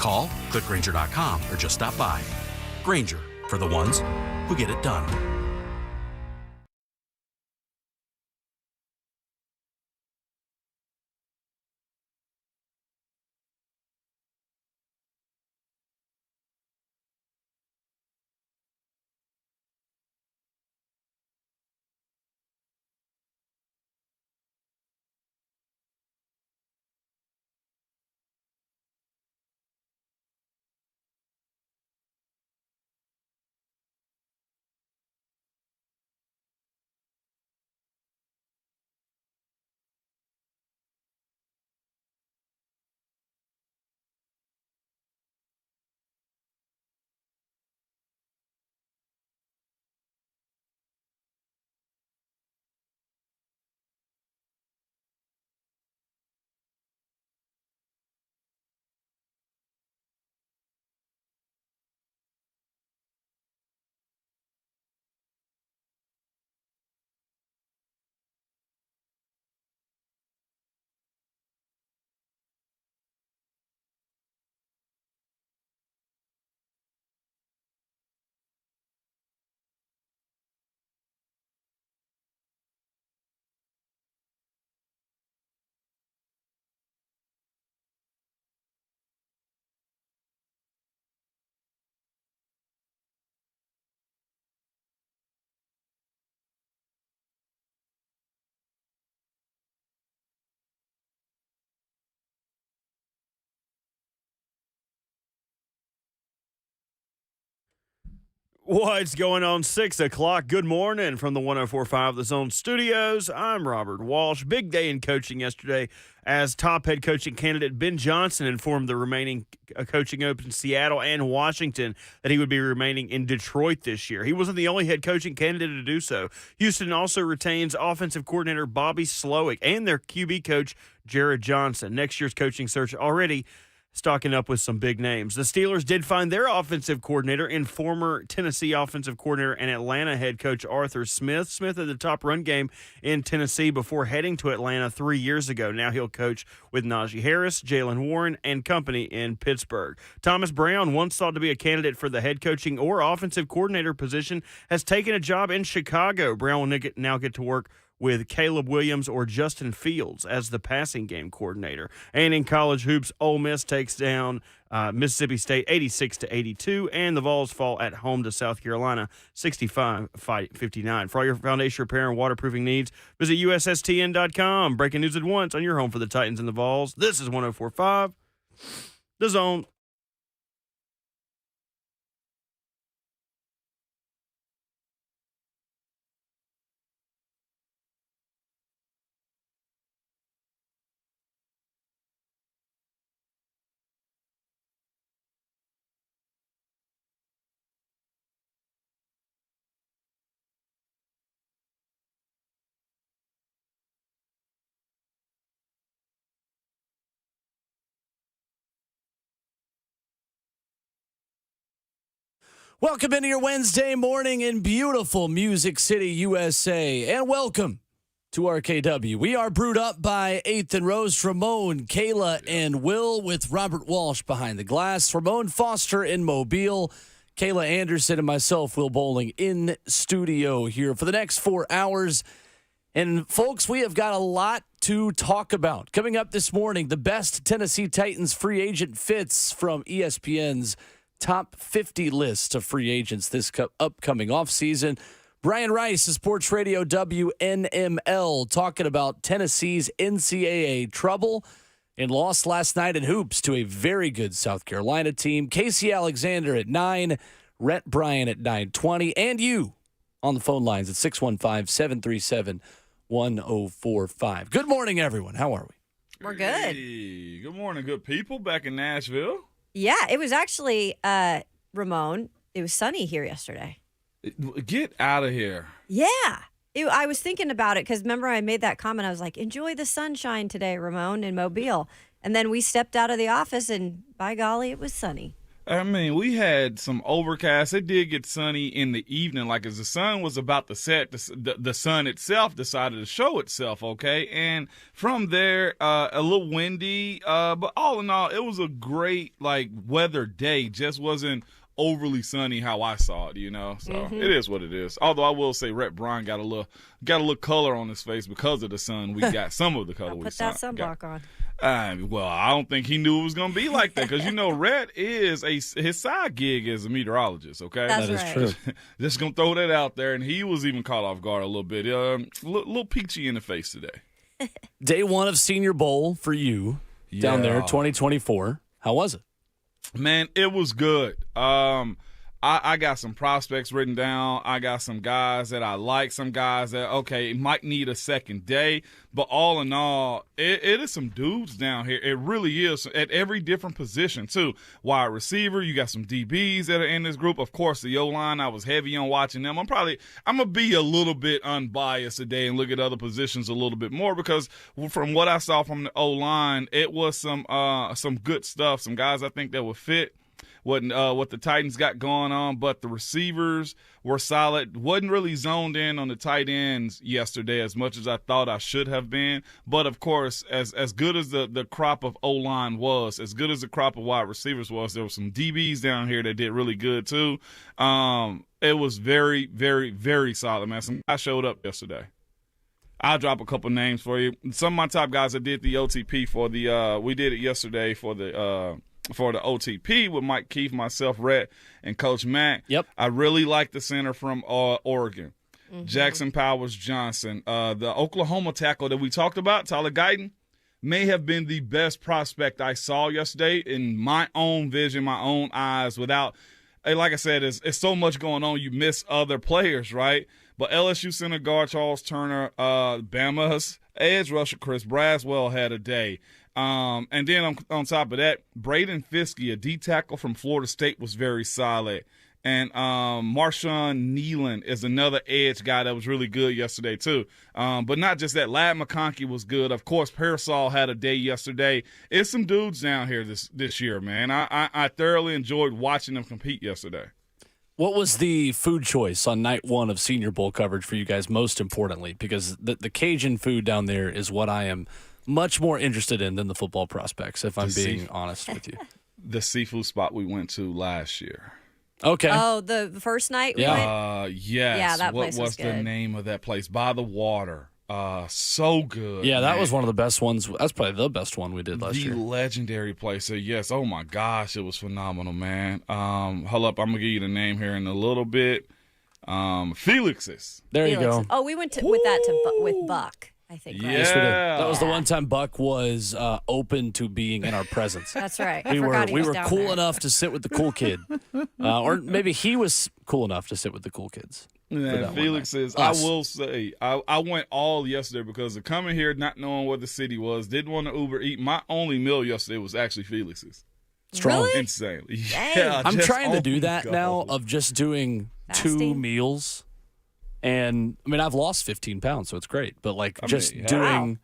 Call, click Grainger.com, or just stop by. Grainger, for the ones who get it done. What's going on? 6 o'clock. Good morning from the 104.5 The Zone Studios. I'm Robert Walsh. Big day in coaching yesterday as top head coaching candidate Ben Johnson informed the remaining coaching open in Seattle and Washington that he would be remaining in Detroit this year. He wasn't the only head coaching candidate to do so. Houston also retains offensive coordinator Bobby Slowick and their QB coach Jared Johnson. Next year's coaching search already stocking up with some big names. The Steelers did find their offensive coordinator in former Tennessee offensive coordinator and Atlanta head coach Arthur Smith. Smith had the top run game in Tennessee before heading to Atlanta 3 years ago. Now he'll coach with Najee Harris, Jalen Warren, and company in Pittsburgh. Thomas Brown, once thought to be a candidate for the head coaching or offensive coordinator position, has taken a job in Chicago. Brown will now get to work with Caleb Williams or Justin Fields as the passing game coordinator. And in college hoops, Ole Miss takes down Mississippi State 86-82, and the Vols fall at home to South Carolina 65-59. For all your foundation repair and waterproofing needs, visit USSTN.com. Breaking news at once on your home for the Titans and the Vols. This is 104.5 The Zone. Welcome into your Wednesday morning in beautiful Music City, USA, and welcome to RKW. We are brewed up by 8th and Rose, Ramon, Kayla, and Will, with Robert Walsh behind the glass, Ramon Foster in Mobile, Kayla Anderson, and myself, Will Bowling, in studio here for the next 4 hours. And folks, we have got a lot to talk about. Coming up this morning, the best Tennessee Titans free agent fits from ESPN's top 50 list of free agents this upcoming offseason. Brian Rice of Sports Radio WNML talking about Tennessee's NCAA trouble and loss last night in hoops to a very good South Carolina team. Casey Alexander at 9, Rhett Bryan at 9:20, and you on the phone lines at 615-737-1045. Good morning, everyone. How are we? We're good. Hey, good morning, good people back in Nashville. Yeah, it was actually, Ramon, it was sunny here yesterday. Get out of here. Yeah. I was thinking about it because remember I made that comment. I was like, enjoy the sunshine today, Ramon, in Mobile. And then we stepped out of the office and by golly, it was sunny. I mean, we had some overcast. It did get sunny in the evening. Like as the sun was about to set, the sun itself decided to show itself, okay? And from there, a little windy. But all in all, it was a great, weather day. Just wasn't overly sunny how I saw it, So It is what it is. Although I will say Rhett Bryan got a little color on his face because of the sun. We got some of the color. Put that sunblock on. Well, I don't think he knew it was going to be like that because, Rhett his side gig is a meteorologist, okay? That's That is right. true. Just going to throw that out there, and he was even caught off guard a little bit. Little peachy in the face today. Day one of Senior Bowl for you down there, Yeah. 2024. How was it? Man, it was good. I got some prospects written down. I got some guys that I like, some guys that, okay, might need a second day. But all in all, it is some dudes down here. It really is at every different position, too. Wide receiver, you got some DBs that are in this group. Of course, the O-line, I was heavy on watching them. I'm going to be a little bit unbiased today and look at other positions a little bit more because from what I saw from the O-line, it was some good stuff, some guys I think that would fit what the Titans got going on, but the receivers were solid. Wasn't really zoned in on the tight ends yesterday as much as I thought I should have been. But, of course, as good as the crop of O-line was, as good as the crop of wide receivers was, there were some DBs down here that did really good too. It was very, very, very solid, man. Some guys showed up yesterday. I'll drop a couple names for you. Some of my top guys that did the OTP for we did it yesterday for the OTP with Mike Keefe, myself, Rhett, and Coach Mack. Yep. I really like the center from Oregon, Jackson Powers Johnson. The Oklahoma tackle that we talked about, Tyler Guyton, may have been the best prospect I saw yesterday in my own vision, my own eyes. Without, like I said, it's so much going on, you miss other players, right? But LSU center guard Charles Turner, Bama's edge rusher Chris Braswell had a day. And then on top of that, Braden Fiske, a D tackle from Florida State, was very solid. And Marshawn Nealon is another edge guy that was really good yesterday too. But not just that, Lad McConkey was good. Of course, Pearsall had a day yesterday. It's some dudes down here this year, man. I thoroughly enjoyed watching them compete yesterday. What was the food choice on night one of Senior Bowl coverage for you guys, most importantly? Because the Cajun food down there is what I am much more interested in than the football prospects, if I'm being honest with you. The seafood spot we went to last year. Okay. Oh, the first night we went? Yes. Yeah, that place was What's the good. name of that place? By the water. So good. Yeah, that man. was one of the best ones. That's probably the best one we did last year. The legendary place. So, yes. Oh, my gosh. It was phenomenal, man. Hold up. I'm going to give you the name here in a little bit. Felix's. There you go. Oh, we went with Buck, I think. Right? Yeah. Yes, we did. That was the one time Buck was open to being in our presence. That's right. We Forgot he were was down cool there. enough to sit with the cool kid, or maybe he was cool enough to sit with the cool kids. Man, Felix says, I will say, I went all yesterday because of coming here not knowing where the city was, didn't want to Uber eat. My only meal yesterday was actually Felix's. Strong. Really? Insanely. Dang. Yeah, I'm just trying to on do that go. now of just doing 2 Fasting? meals. And I mean, I've lost 15 pounds, so it's great. But yeah. doing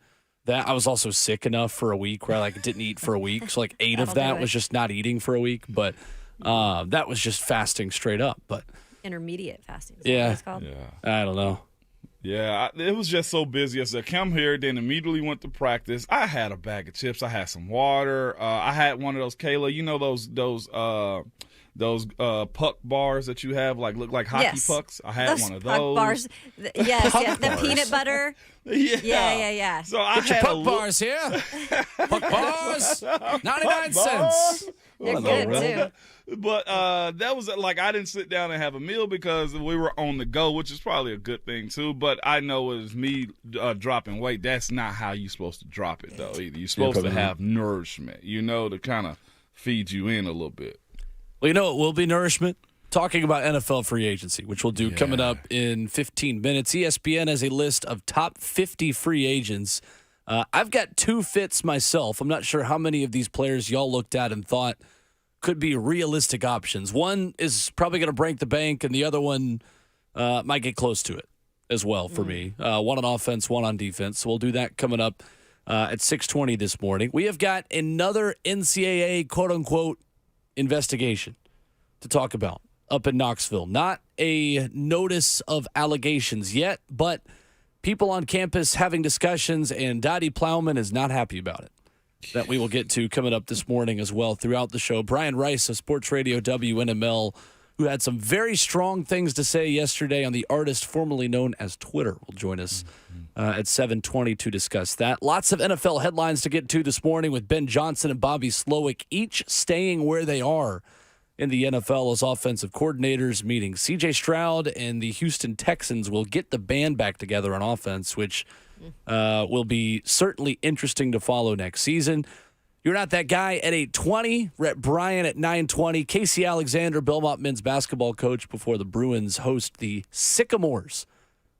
that, I was also sick enough for a week where I didn't eat for a week. So 8 of That'll that do was it. just not eating for a week. But that was just fasting straight up. But Intermediate fasting. Is that Yeah. what it's called? Yeah. I don't know. Yeah, it was just so busy yesterday. Come here, then immediately went to practice. I had a bag of chips. I had some water. I had one of those, Kayla, you know those puck bars that you have, look like hockey Yes. pucks? I had Those one of puck those. bars. Yes, Puck yes. The bars. peanut butter. Yeah. Yeah. So I Get your had a puck little- bars here. Puck bars, 99 Puck cents. They're bars. good, Really? too. But that was I didn't sit down and have a meal because we were on the go, which is probably a good thing too. But I know it was me dropping weight. That's not how you're supposed to drop it though either. You're supposed to probably have nourishment, to kind of feed you in a little bit. Well, it will be nourishment. Talking about NFL free agency, which we'll do coming up in 15 minutes. ESPN has a list of top 50 free agents. I've got 2 fits myself. I'm not sure how many of these players y'all looked at and thought could be realistic options. One is probably going to break the bank, and the other one might get close to it as well for me. One on offense, one on defense. So we'll do that coming up at 6:20 this morning. We have got another NCAA quote-unquote investigation to talk about up in Knoxville. Not a notice of allegations yet, but people on campus having discussions, and Dottie Plowman is not happy about it. That we will get to coming up this morning as well throughout the show. Brian Rice of Sports Radio WNML, who had some very strong things to say yesterday on the artist formerly known as Twitter, will join us at 7:20 to discuss that. Lots of NFL headlines to get to this morning with Ben Johnson and Bobby Slowick, each staying where they are in the NFL as offensive coordinators, meeting C.J. Stroud and the Houston Texans will get the band back together on offense, which will be certainly interesting to follow next season. You're Not That Guy at 8:20. Rhett Bryan at 9:20. Casey Alexander, Belmont men's basketball coach, before the Bruins host the Sycamores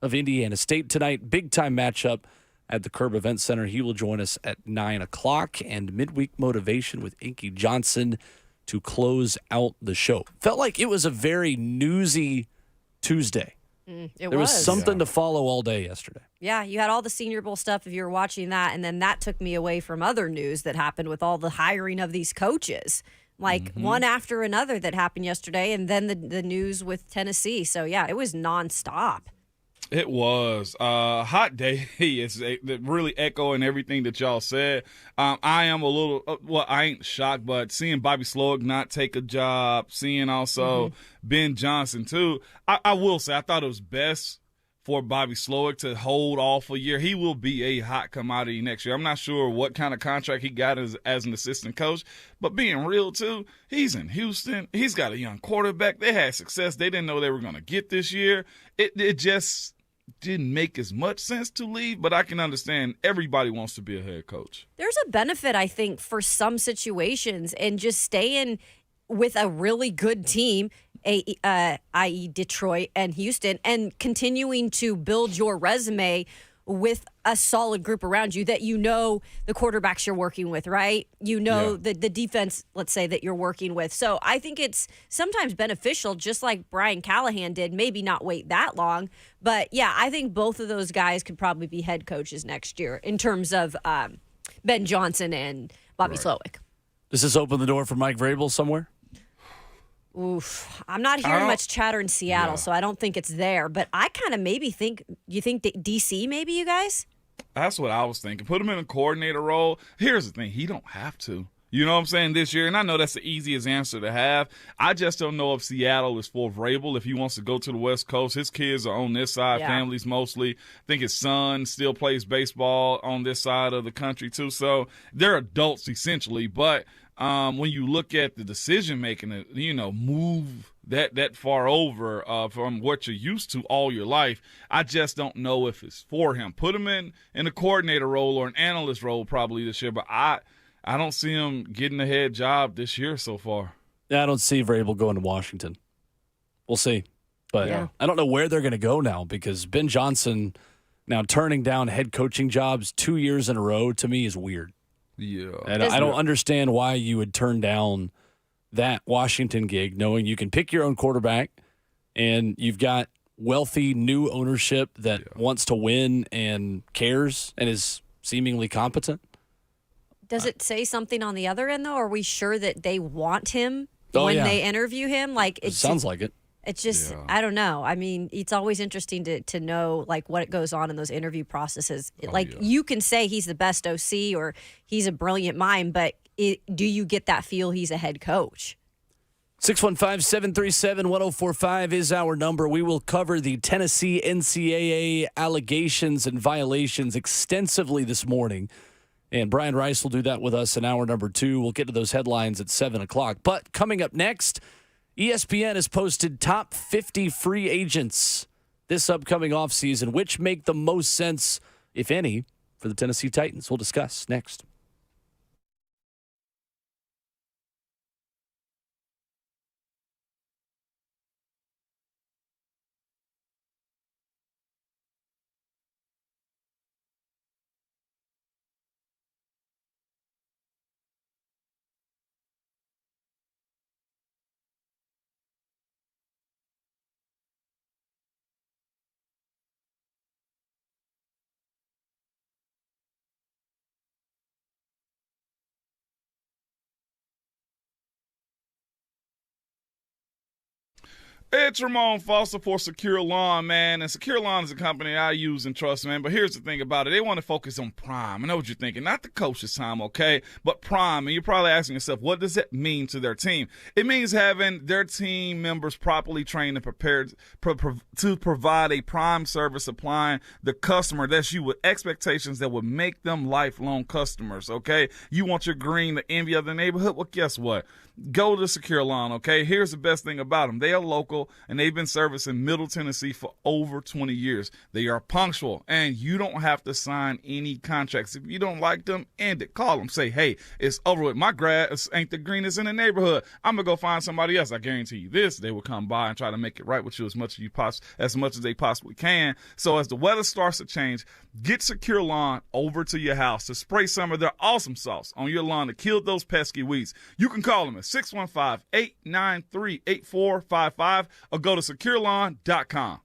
of Indiana State tonight. Big-time matchup at the Curb Event Center. He will join us at 9 o'clock. And midweek motivation with Inky Johnson to close out the show. Felt like it was a very newsy Tuesday. There was something to follow all day yesterday. Yeah, you had all the Senior Bowl stuff if you were watching that, and then that took me away from other news that happened with all the hiring of these coaches, like one after another that happened yesterday, and then the news with Tennessee. So, yeah, it was nonstop. It was hot day. It's really echoing everything that y'all said. I am a little I ain't shocked, but seeing Bobby Slowick not take a job, seeing also Ben Johnson too. I will say I thought it was best for Bobby Slowick to hold off a year. He will be a hot commodity next year. I'm not sure what kind of contract he got as an assistant coach, but being real too, he's in Houston. He's got a young quarterback. They had success they didn't know they were going to get this year. It just didn't make as much sense to leave, but I can understand everybody wants to be a head coach. There's a benefit, I think, for some situations and just staying with a really good team, i.e. Detroit and Houston, and continuing to build your resume with a solid group around you that you know the quarterbacks you're working with, right? You know the defense, let's say, that you're working with. So I think it's sometimes beneficial, just like Brian Callahan did, maybe not wait that long. But, yeah, I think both of those guys could probably be head coaches next year in terms of Ben Johnson and Bobby Slowick. Does this open the door for Mike Vrabel somewhere? Oof. I'm not hearing much chatter in Seattle, so I don't think it's there. But I kind of maybe think, you think that D.C. maybe, you guys? That's what I was thinking. Put him in a coordinator role. Here's the thing. He don't have to. You know what I'm saying, this year? And I know that's the easiest answer to have. I just don't know if Seattle is for Vrabel, if he wants to go to the West Coast. His kids are on this side, families mostly. I think his son still plays baseball on this side of the country, too. So they're adults, essentially. But when you look at the decision-making, move that far over from what you're used to all your life, I just don't know if it's for him. Put him in a coordinator role or an analyst role probably this year, but I don't see him getting a head job this year so far. Yeah, I don't see Vrabel going to Washington. We'll see. But I don't know where they're going to go now, because Ben Johnson now turning down head coaching jobs 2 years in a row, to me, is weird. Yeah. And I don't understand why you would turn down that Washington gig, knowing you can pick your own quarterback and you've got wealthy new ownership that wants to win and cares and is seemingly competent. Does it say something on the other end, though? Are we sure that they want him when they interview him? Like, it sounds like it. It's just, I don't know. I mean, it's always interesting to know, like, what goes on in those interview processes. You can say he's the best OC or he's a brilliant mind, but do you get that feel he's a head coach? 615-737-1045 is our number. We will cover the Tennessee NCAA allegations and violations extensively this morning. And Brian Rice will do that with us in hour number 2. We'll get to those headlines at 7 o'clock. But coming up next, ESPN has posted top 50 free agents this upcoming offseason, which make the most sense, if any, for the Tennessee Titans. We'll discuss next. It's Ramon Foster for Secure Lawn, man. And Secure Lawn is a company I use and trust, man. But here's the thing about it. They want to focus on prime. I know what you're thinking. Not the coach's time, okay? But prime. And you're probably asking yourself, what does it mean to their team? It means having their team members properly trained and prepared to provide a prime service, supplying the customer that's you with expectations that would make them lifelong customers, okay? You want your green, the envy of the neighborhood? Well, guess what? Go to Secure Lawn, okay? Here's the best thing about them. They are local, and they've been servicing Middle Tennessee for over 20 years. They are punctual, and you don't have to sign any contracts. If you don't like them, end it. Call them. Say, hey, it's over with. My grass ain't the greenest in the neighborhood. I'm going to go find somebody else. I guarantee you this. They will come by and try to make it right with you as much as they possibly can. So as the weather starts to change, get Secure Lawn over to your house to spray some of their awesome sauce on your lawn to kill those pesky weeds. You can call them at 615-893-8455 or go to securelawn.com.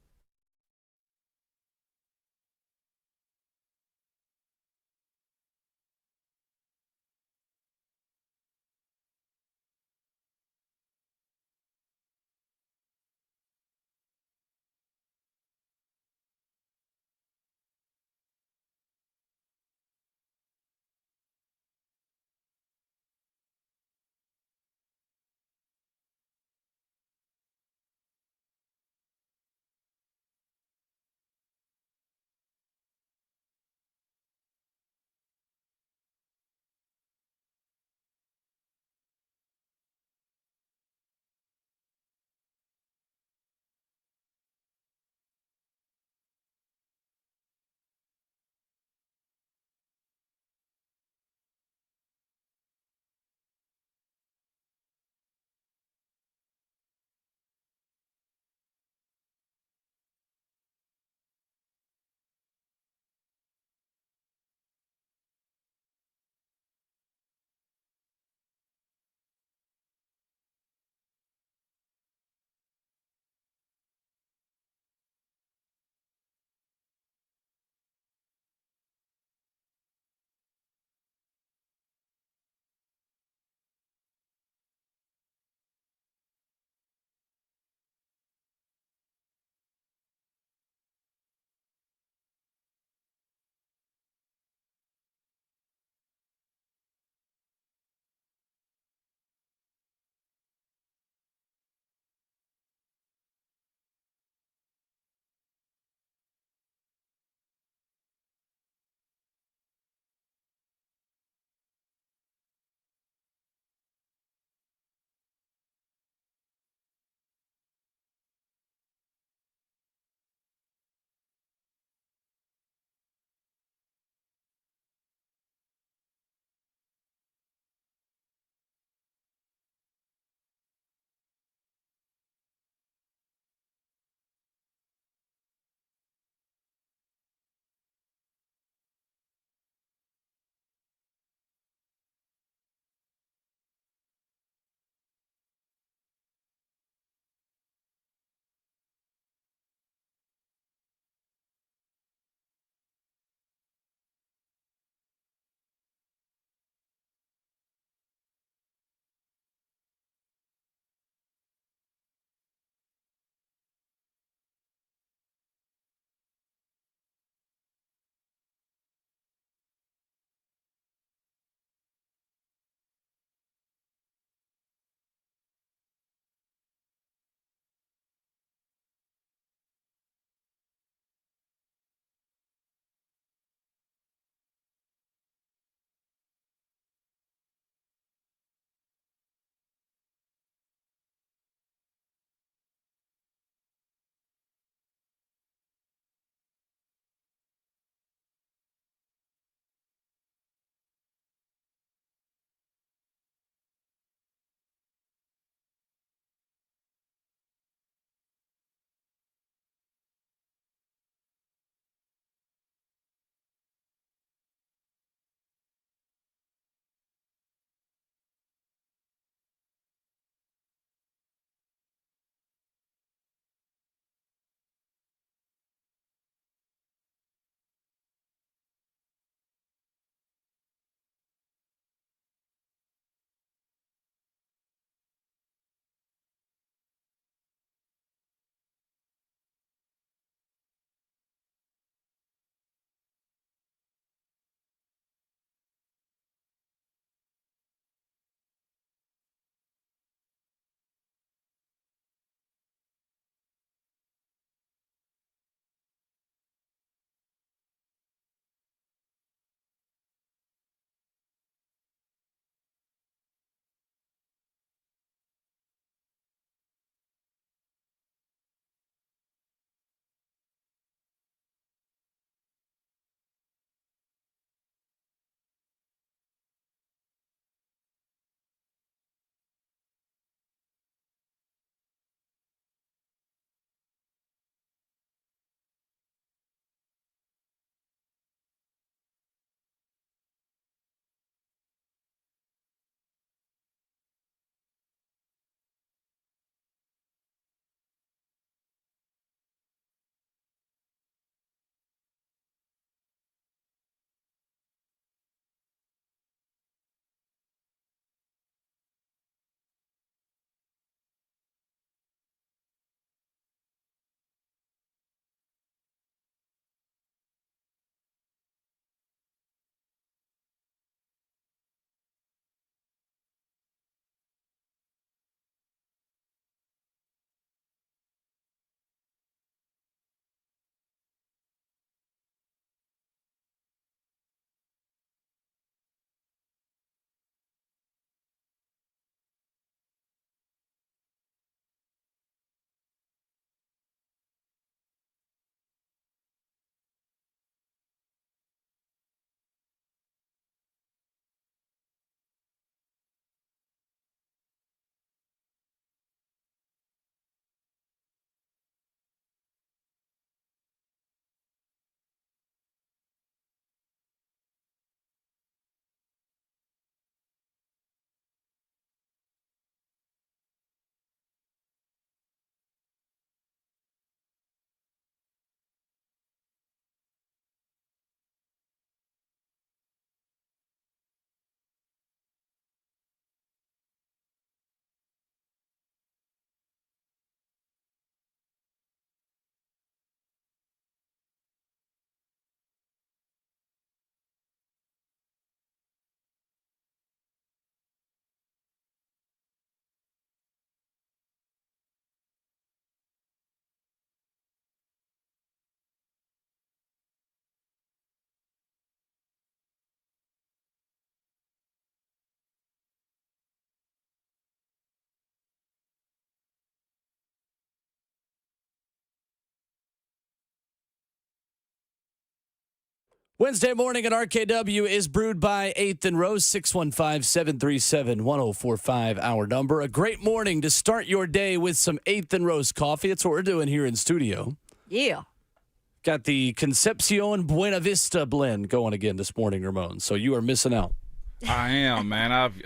Wednesday morning at RKW is brewed by 8th and Rose, 615-737-1045, our number. A great morning to start your day with some 8th and Rose coffee. That's what we're doing here in studio. Yeah. Got the Concepcion Buena Vista blend going again this morning, Ramon. So you are missing out. I am, man. I've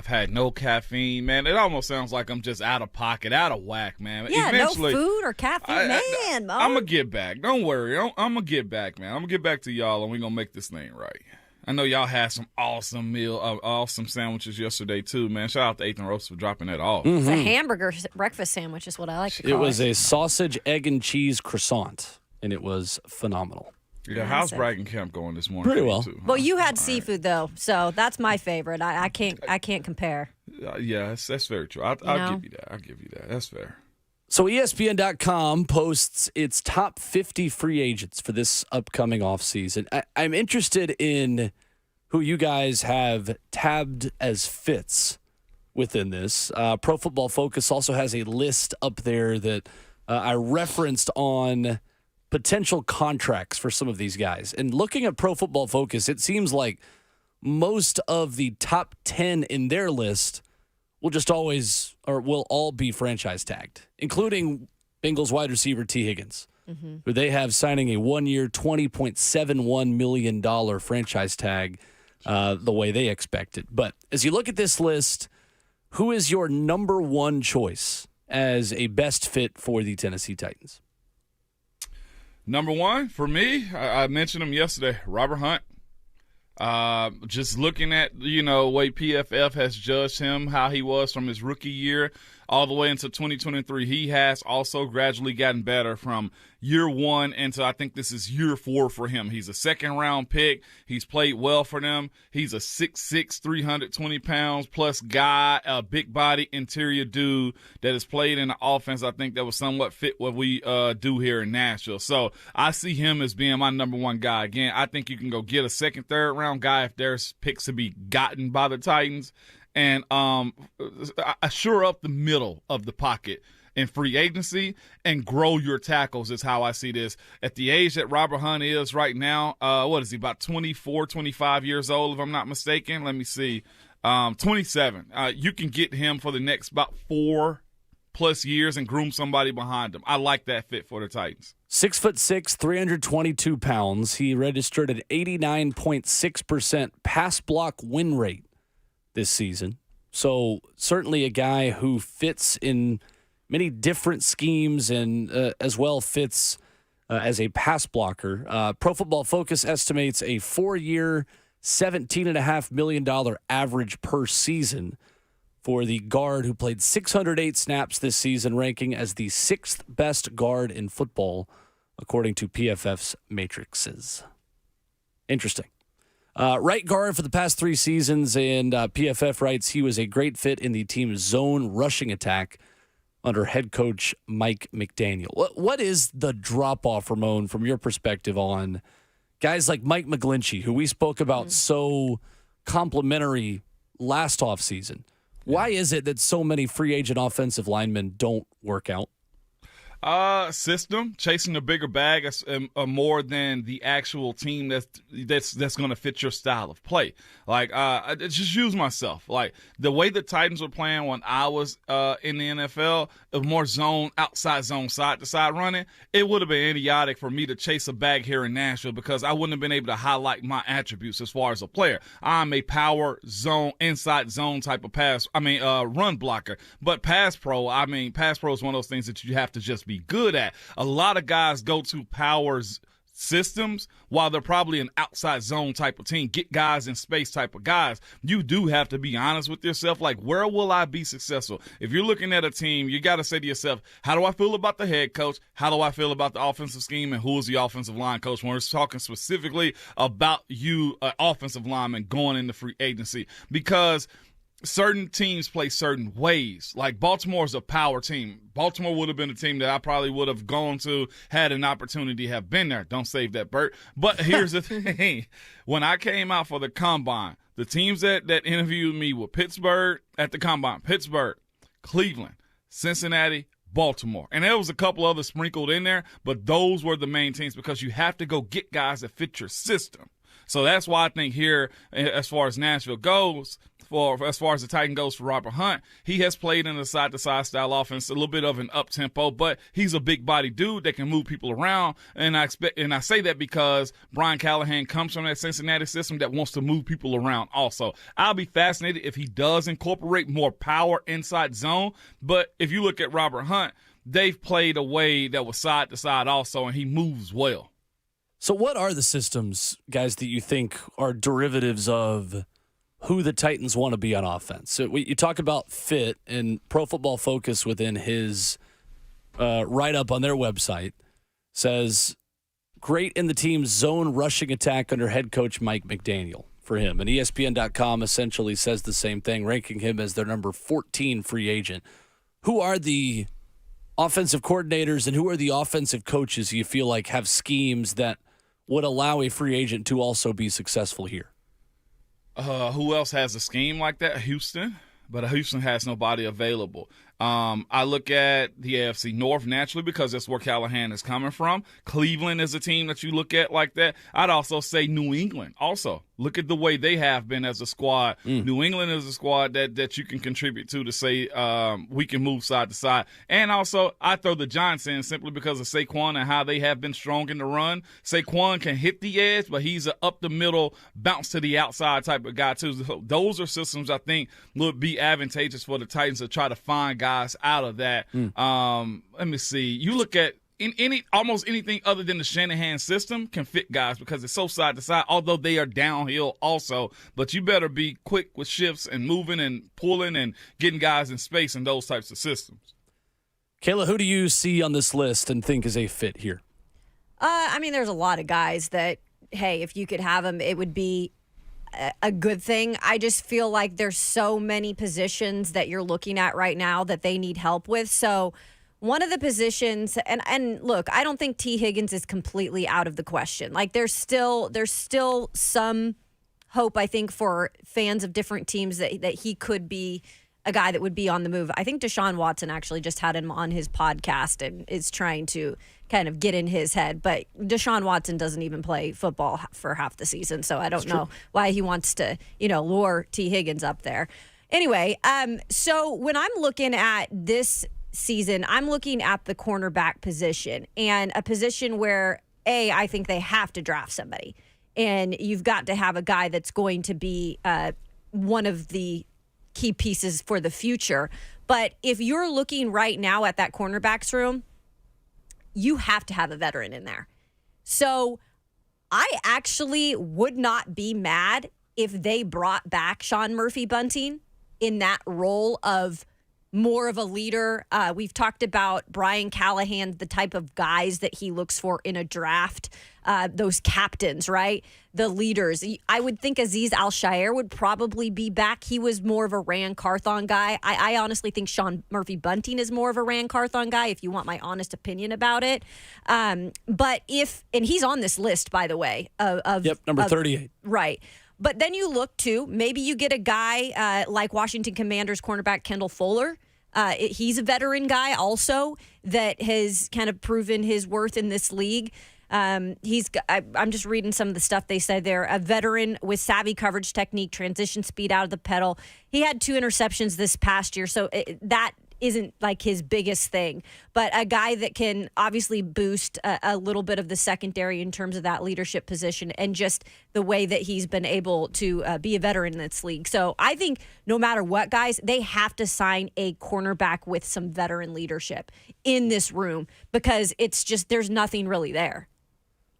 had no caffeine, man. It almost sounds like I'm just out of pocket, out of whack, man. Yeah, Eventually, no food or caffeine. I'm going to get back. Don't worry. I'm going to get back, man. I'm going to get back to y'all, and we're going to make this thing right. I know y'all had some awesome awesome sandwiches yesterday, too, man. Shout out to 8th and Roast for dropping that off. Mm-hmm. It's a hamburger breakfast sandwich is what I like to call it. It was a sausage, egg, and cheese croissant, and it was phenomenal. Yeah, how's Bragg Camp going this morning? Pretty well. Too, huh? Well, you had seafood though, so that's my favorite. I can't compare. Yeah, that's very true. I'll give you that. I'll give you that. That's fair. So ESPN.com posts its top 50 free agents for this upcoming offseason. I'm interested in who you guys have tabbed as fits within this. Pro Football Focus also has a list up there that I referenced on potential contracts for some of these guys. And looking at Pro Football Focus, it seems like most of the top 10 in their list will all be franchise tagged, including Bengals wide receiver T. Higgins, who they have signing a 1-year, $20.71 million franchise tag the way they expected. But as you look at this list, who is your number one choice as a best fit for the Tennessee Titans? Number one, for me, I mentioned him yesterday, Robert Hunt. Just looking at, the way PFF has judged him, how he was from his rookie year all the way into 2023. He has also gradually gotten better from year one into, I think this is year 4 for him. He's a second-round pick. He's played well for them. He's a 6'6", 320 pounds plus guy, a big-body interior dude that has played in the offense, I think, that was somewhat fit what we do here in Nashville. So I see him as being my number one guy. Again, I think you can go get a second, third-round guy if there's picks to be gotten by the Titans. And shore up the middle of the pocket in free agency and grow your tackles is how I see this. At the age that Robert Hunt is right now, what is he, about 24, 25 years old, if I'm not mistaken? Let me see. 27. You can get him for the next about 4+ years and groom somebody behind him. I like that fit for the Titans. 6'6", 322 pounds. He registered an 89.6% pass block win rate this season. So certainly a guy who fits in many different schemes and as well fits as a pass blocker. Pro Football Focus estimates a 4-year, $17.5 million average per season for the guard who played 608 snaps this season, ranking as the 6th best guard in football, according to PFF's matrices. Interesting. Right guard for the past 3 seasons, and PFF writes he was a great fit in the team's zone rushing attack under head coach Mike McDaniel. What is the drop-off, Ramon, from your perspective on guys like Mike McGlinchey, who we spoke about so complimentary last offseason? Why is it that so many free agent offensive linemen don't work out? System, chasing a bigger bag more than the actual team that's going to fit your style of play. Like, I just use myself. Like, the way the Titans were playing when I was in the NFL, of more zone, outside zone, side-to-side running, it would have been idiotic for me to chase a bag here in Nashville because I wouldn't have been able to highlight my attributes as far as a player. I'm a power zone, inside zone type of run blocker. But pass pro is one of those things that you have to just be good at. A lot of guys go to powers systems while they're probably an outside zone type of team, get guys in space type of guys. You do have to be honest with yourself, like, where will I be successful? If you're looking at a team, you got to say to yourself, how do I feel about the head coach? How do I feel about the offensive scheme? And who is the offensive line coach? When we're talking specifically about you, offensive lineman, going into free agency, because certain teams play certain ways. Like, Baltimore's a power team. Baltimore would have been a team that I probably would have gone to had an opportunity to have been there. Don't save that, Bert. But here's the thing. When I came out for the Combine, the teams that interviewed me were Pittsburgh at the Combine, Pittsburgh, Cleveland, Cincinnati, Baltimore. And there was a couple others sprinkled in there, but those were the main teams because you have to go get guys that fit your system. So that's why I think here, as far as Nashville goes, as far as the Titan goes for Robert Hunt, he has played in a side-to-side style offense, a little bit of an up-tempo, but he's a big-body dude that can move people around. And I say that because Brian Callahan comes from that Cincinnati system that wants to move people around also. I'll be fascinated if he does incorporate more power inside zone. But if you look at Robert Hunt, they've played a way that was side-to-side also, and he moves well. So what are the systems, guys, that you think are derivatives of who the Titans want to be on offense? So you talk about fit, and Pro Football Focus within his write-up on their website says, great in the team's zone rushing attack under head coach Mike McDaniel for him. And ESPN.com essentially says the same thing, ranking him as their number 14 free agent. Who are the offensive coordinators and who are the offensive coaches you feel like have schemes that would allow a free agent to also be successful here? Who else has a scheme like that? Houston, but Houston has nobody available. I look at the AFC North naturally because that's where Callahan is coming from. Cleveland is a team that you look at like that. I'd also say New England also. Look at the way they have been as a squad. New England is a squad that you can contribute to say we can move side to side. And also, I throw the Giants in simply because of Saquon and how they have been strong in the run. Saquon can hit the edge, but he's an up-the-middle, bounce to the outside type of guy, too. So those are systems I think would be advantageous for the Titans to try to find guys out of that. Let me see. You look at almost anything other than the Shanahan system can fit guys because it's so side to side, although they are downhill also. But you better be quick with shifts and moving and pulling and getting guys in space in those types of systems. Kayla, who do you see on this list and think is a fit here? I mean, there's a lot of guys that, hey, if you could have them, it would be a good thing. I just feel like there's so many positions that you're looking at right now that they need help with. So one of the positions, and look, I don't think T. Higgins is completely out of the question. Like there's still some hope, I think, for fans of different teams that he could be a guy that would be on the move. I think Deshaun Watson actually just had him on his podcast and is trying to kind of get in his head. But Deshaun Watson doesn't even play football for half the season, so I don't know why he wants to, lure T. Higgins up there. Anyway, so when I'm looking at this season, I'm looking at the cornerback position and a position where, I think they have to draft somebody. And you've got to have a guy that's going to be one of the key pieces for the future. But if you're looking right now at that cornerbacks room, you have to have a veteran in there. So I actually would not be mad if they brought back Sean Murphy-Bunting in that role of more of a leader. We've talked about Brian Callahan, the type of guys that he looks for in a draft, those captains, right? The leaders. I would think Azeez Al-Shaair would probably be back. He was more of a Ran Carthon guy. I honestly think Sean Murphy-Bunting is more of a Ran Carthon guy, if you want my honest opinion about it. But and he's on this list, by the way. Number 38. Right. But then you look to, maybe you get a guy like Washington Commanders cornerback Kendall Fuller. He's a veteran guy also that has kind of proven his worth in this league. I'm just reading some of the stuff they said there. A veteran with savvy coverage technique, transition speed out of the pedal. He had 2 interceptions this past year, so that isn't like his biggest thing, but a guy that can obviously boost a little bit of the secondary in terms of that leadership position and just the way that he's been able to be a veteran in this league. So I think no matter what, guys, they have to sign a cornerback with some veteran leadership in this room because it's just, there's nothing really there.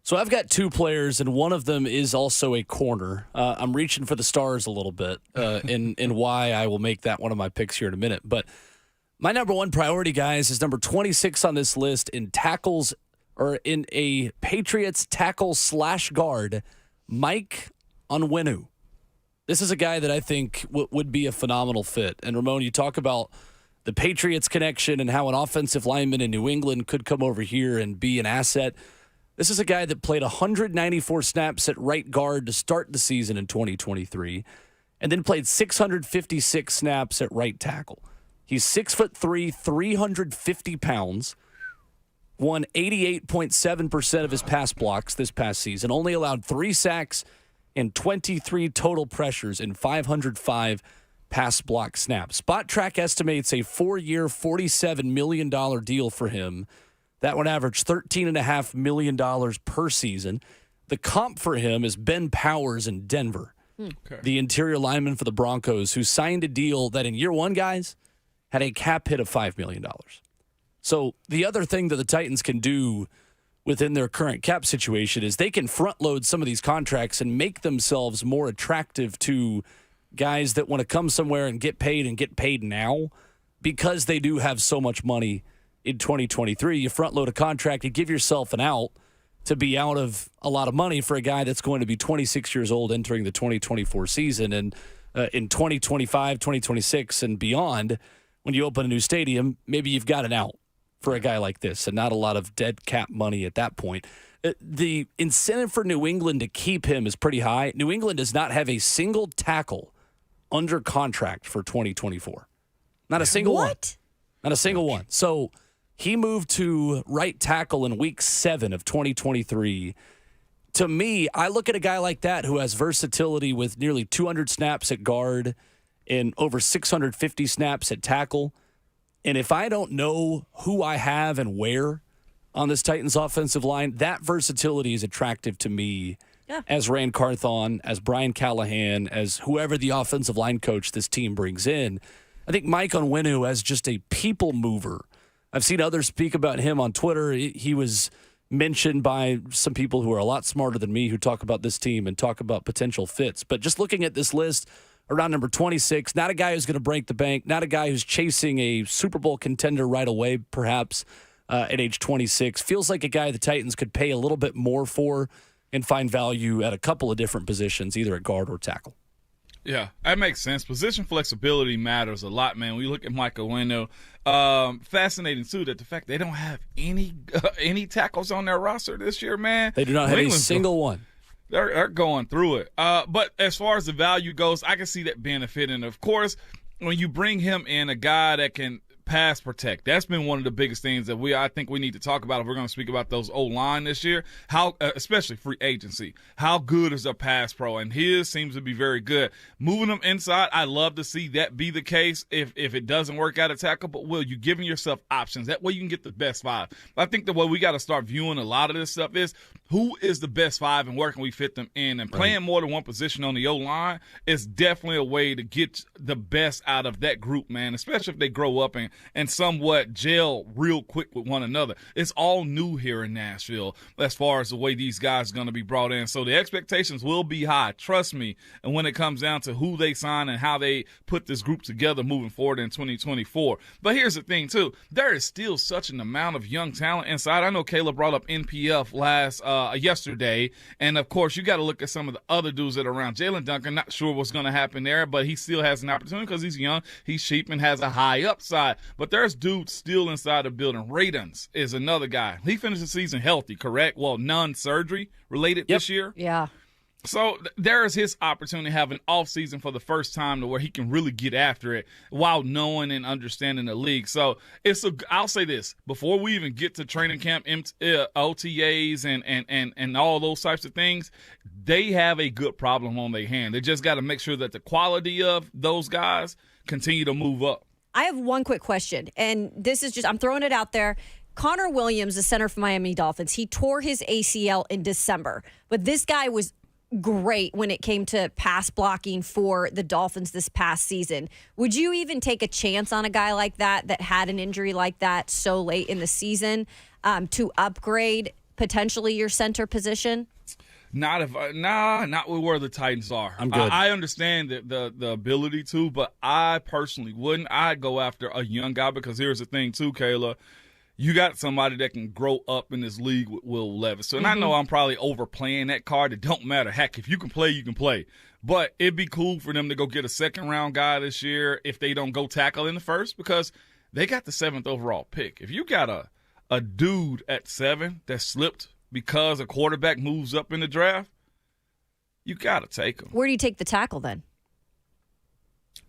So I've got 2 players, and one of them is also a corner. I'm reaching for the stars a little bit in why I will make that one of my picks here in a minute, but my number 1 priority, guys, is number 26 on this list in tackles, or in a Patriots tackle/guard, Mike Onwenu. This is a guy that I think would be a phenomenal fit. And Ramon, you talk about the Patriots connection and how an offensive lineman in New England could come over here and be an asset. This is a guy that played 194 snaps at right guard to start the season in 2023, and then played 656 snaps at right tackle. He's 6'3", 350 pounds, won 88.7% of his pass blocks this past season, only allowed 3 sacks and 23 total pressures and 505 pass block snaps. Spot Track estimates a 4-year, $47 million deal for him. That would average $13.5 million per season. The comp for him is Ben Powers in Denver, the interior lineman for the Broncos, who signed a deal that in year one, guys, had a cap hit of $5 million. So the other thing that the Titans can do within their current cap situation is they can front load some of these contracts and make themselves more attractive to guys that want to come somewhere and get paid now because they do have so much money in 2023. You front load a contract, you give yourself an out to be out of a lot of money for a guy that's going to be 26 years old entering the 2024 season. And in 2025, 2026 and beyond, when you open a new stadium, maybe you've got an out for a guy like this and not a lot of dead cap money at that point. The incentive for New England to keep him is pretty high. New England does not have a single tackle under contract for 2024. Not a single one. Not a single one. So he moved to right tackle in week 7 of 2023. To me, I look at a guy like that who has versatility with nearly 200 snaps at guard and over 650 snaps at tackle. And if I don't know who I have and where on this Titans offensive line, that versatility is attractive to me as Rand Carthon, as Brian Callahan, as whoever the offensive line coach this team brings in. I think Mike Onwenu as just a people mover. I've seen others speak about him on Twitter. He was mentioned by some people who are a lot smarter than me who talk about this team and talk about potential fits. But just looking at this list, around number 26, not a guy who's going to break the bank, not a guy who's chasing a Super Bowl contender right away, perhaps at age 26. Feels like a guy the Titans could pay a little bit more for and find value at a couple of different positions, either at guard or tackle. Yeah, that makes sense. Position flexibility matters a lot, man. When you look at Michael Winno, fascinating too that the fact they don't have any tackles on their roster this year, man. They do not have a single one. They're going through it. But as far as the value goes, I can see that benefit. And, of course, when you bring him in, a guy that can pass protect, that's been one of the biggest things that I think we need to talk about if we're going to speak about those O-line this year, how especially free agency. How good is a pass pro? And his seems to be very good. Moving them inside, I love to see that be the case if it doesn't work out at tackle. But, Will, you're giving yourself options. That way you can get the best 5. I think the way we got to start viewing a lot of this stuff is who is the best 5 and where can we fit them in? And playing more than one position on the O-line is definitely a way to get the best out of that group, man, especially if they grow up and somewhat gel real quick with one another. It's all new here in Nashville as far as the way these guys are going to be brought in. So the expectations will be high, trust me, and when it comes down to who they sign and how they put this group together moving forward in 2024. But here's the thing, too. There is still such an amount of young talent inside. I know Caleb brought up NPF yesterday, and, of course, you got to look at some of the other dudes that are around. Jalen Duncan, not sure what's going to happen there, but he still has an opportunity because he's young, he's cheap, and has a high upside. But there's dudes still inside the building. Radons is another guy. He finished the season healthy, correct? Well, non-surgery related this year. Yeah. So there is his opportunity to have an offseason for the first time to where he can really get after it while knowing and understanding the league. So I'll say this, before we even get to training camp, OTAs and all those types of things, they have a good problem on their hand. They just got to make sure that the quality of those guys continue to move up. I have one quick question, and this is I'm throwing it out there. Connor Williams, the center for Miami Dolphins, he tore his ACL in December, but this guy was great when it came to pass blocking for the Dolphins this past season. Would you even take a chance on a guy like that had an injury like that so late in the season to upgrade potentially your center position? Not with where the Titans are. I'm good. I understand the ability to, but I personally wouldn't. I'd go after a young guy because here's the thing too, Kayla. You got somebody that can grow up in this league with Will Levis. So, and I know I'm probably overplaying that card. It don't matter. Heck, if you can play, you can play. But it'd be cool for them to go get a second-round guy this year if they don't go tackle in the first because they got the 7th overall pick. If you got a dude at 7 that slipped because a quarterback moves up in the draft, you got to take him. Where do you take the tackle then?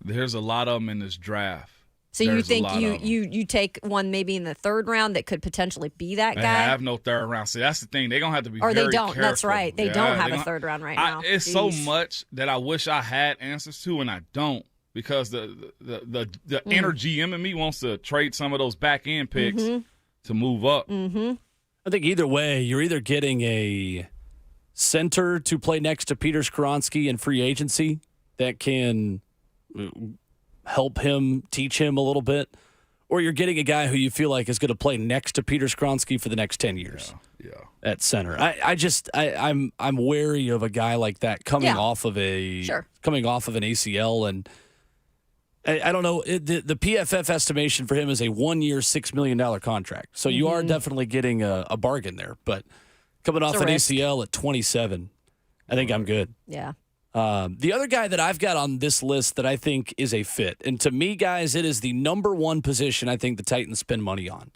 There's a lot of them in this draft. So you There's a think lot of 'em. you take one maybe in the third round that could potentially be that They guy? have no third round. See, that's the thing. They're going to have to be Or very they don't. careful. That's right. They don't have they're a gonna- third round right now. It's so Jeez. much that I wish I had answers to, and I don't, because the inner GM in me wants to trade some of those back end picks to move up. I think either way, you're either getting a center to play next to Peter Skoronski in free agency that can help him, teach him a little bit, or you're getting a guy who you feel like is going to play next to Peter Skoronski for the next 10 years Yeah. at center. I'm wary of a guy like that coming Yeah. off of coming off of an ACL, and I don't know. The PFF estimation for him is a 1 year, $6 million contract. So you are definitely getting a bargain there. But coming off It's a an risk. ACL at 27, I think I'm good. Yeah. The other guy that I've got on this list that I think is a fit, and to me, guys, it is the number one position I think the Titans spend money on,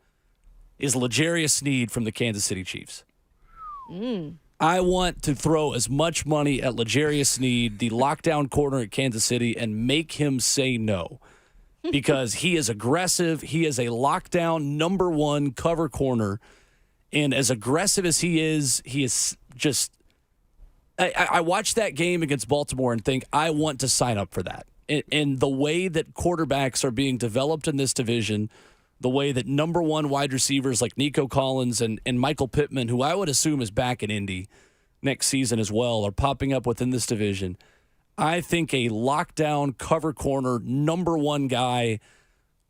is L'Jarius Sneed from the Kansas City Chiefs. I want to throw as much money at L'Jarius Sneed, the lockdown corner at Kansas City, and make him say no. Because he is aggressive. He is a lockdown number one cover corner. And as aggressive as he is just I watched that game against Baltimore and think, I want to sign up for that. And the way that quarterbacks are being developed in this division, the way that number one wide receivers like Nico Collins and Michael Pittman, who I would assume is back in Indy next season as well, are popping up within this division. I think a lockdown cover corner number one guy.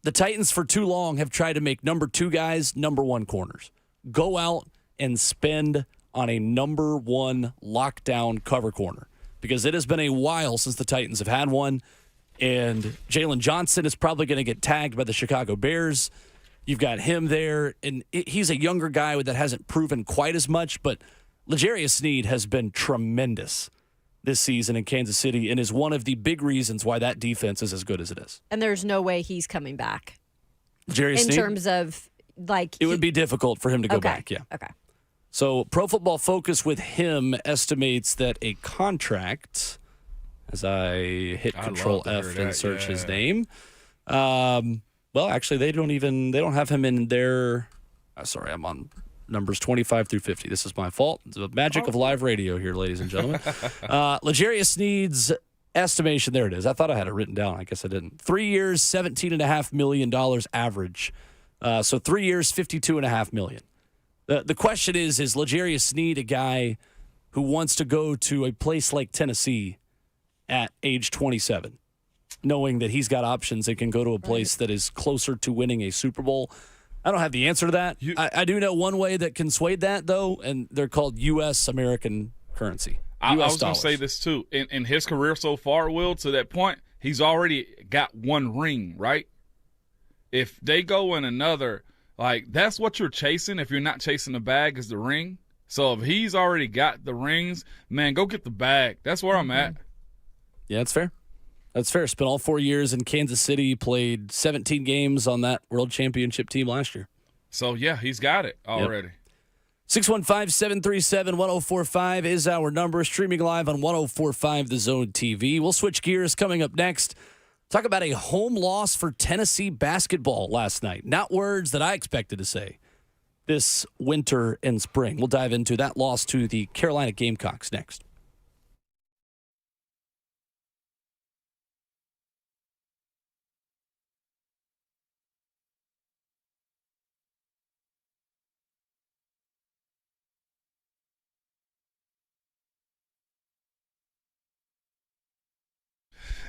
The Titans for too long have tried to make number two guys number one corners. Go out and spend on a number one lockdown cover corner, because it has been a while since the Titans have had one. And Jalen Johnson is probably going to get tagged by the Chicago Bears. You've got him there, and he's a younger guy that hasn't proven quite as much, but L'Jarius Sneed has been tremendous this season in Kansas City and is one of the big reasons why that defense is as good as it is. And there's no way he's coming back L'Jarius in Sneed, terms of like it would be difficult for him to go back, yeah. Okay. So Pro Football Focus with him estimates that a contract, as I hit I'd Control love to F hear and that, search his yeah. name. Well, actually, they don't have him in their. Sorry, I'm on numbers 25 through 50. This is my fault. It's the magic of live radio here, ladies and gentlemen. L'Jarius Sneed's estimation, there it is. I thought I had it written down. I guess I didn't. 3 years, $17.5 million average. So 3 years, $52.5 million. The question is L'Jarius Sneed a guy who wants to go to a place like Tennessee at age 27, knowing that he's got options and can go to a place that is closer to winning a Super Bowl? I don't have the answer to that. I do know one way that can sway that, though, and they're called U.S. American currency. I US was going to say dollars. this, too. In his career so far, Will, to that point, he's already got one ring, right? If they go in another, like, that's what you're chasing. If you're not chasing the bag, is the ring. So if he's already got the rings, man, go get the bag. That's where I'm at. Yeah, that's fair. That's fair. Spent all 4 years in Kansas City, played 17 games on that world championship team last year. So, yeah, he's got it already. 615-737-1045 is our number. Streaming live on 1045 The Zone TV. We'll switch gears coming up next. Talk about a home loss for Tennessee basketball last night. Not words that I expected to say this winter and spring. We'll dive into that loss to the Carolina Gamecocks next.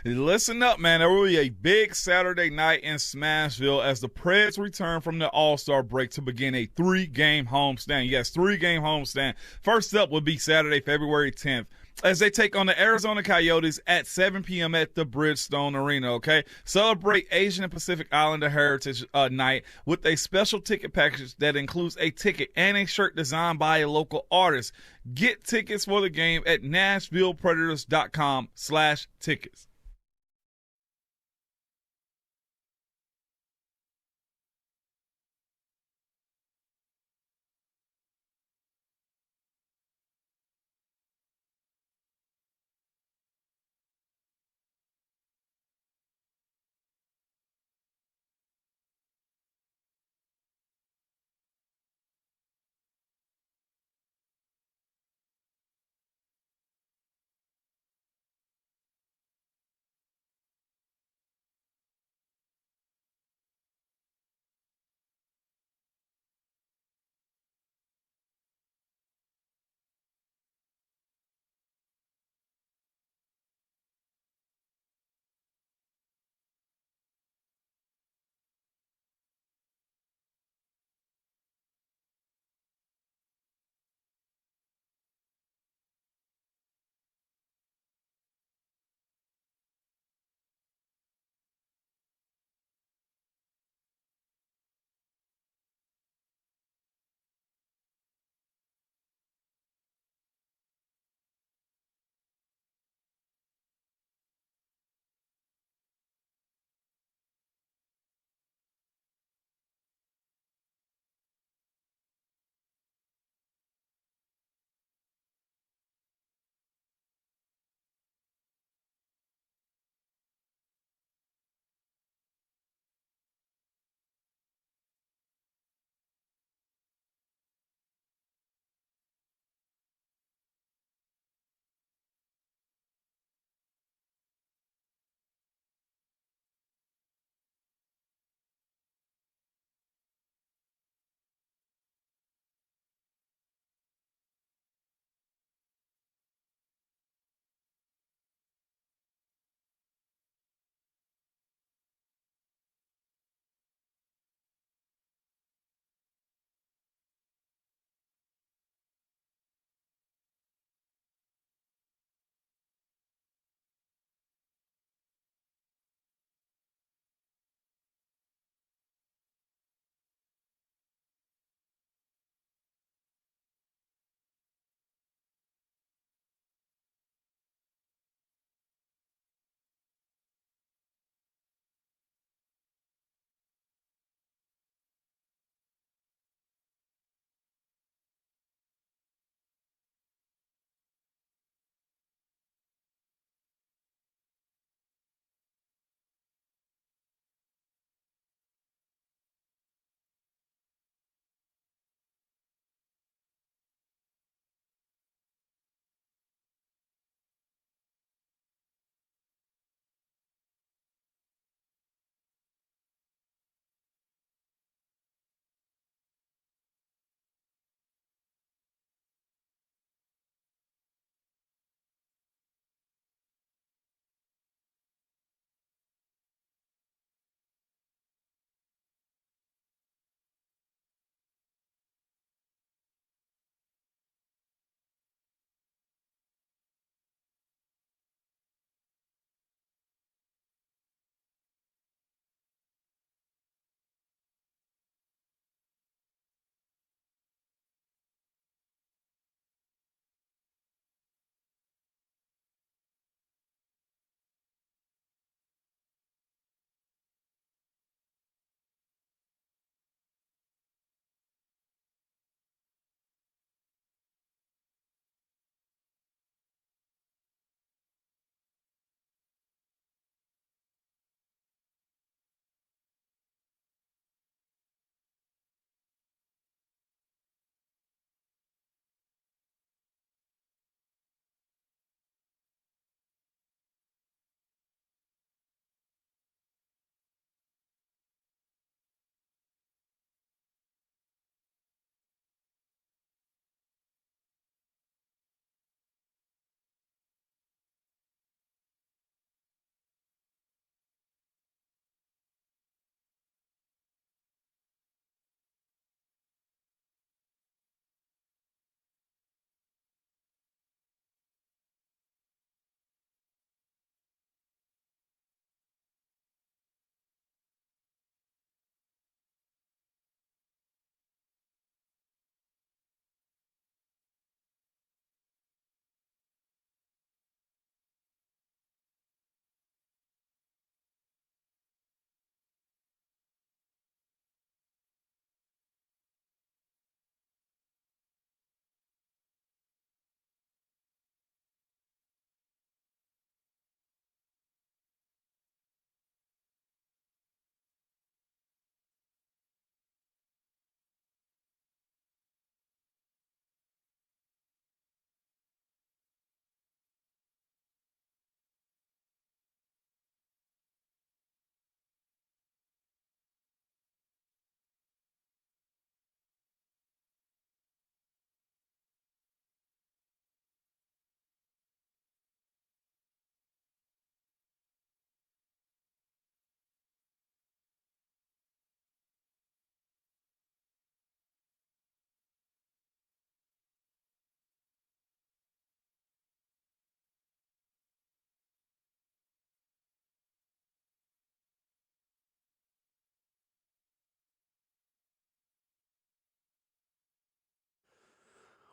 Listen up, man. There will be a big Saturday night in Smashville as the Preds return from the All-Star break to begin a 3-game homestand. Yes, 3-game homestand. First up will be Saturday, February 10th, as they take on the Arizona Coyotes at 7 p.m. at the Bridgestone Arena, okay? Celebrate Asian and Pacific Islander Heritage Night with a special ticket package that includes a ticket and a shirt designed by a local artist. Get tickets for the game at NashvillePredators.com/tickets.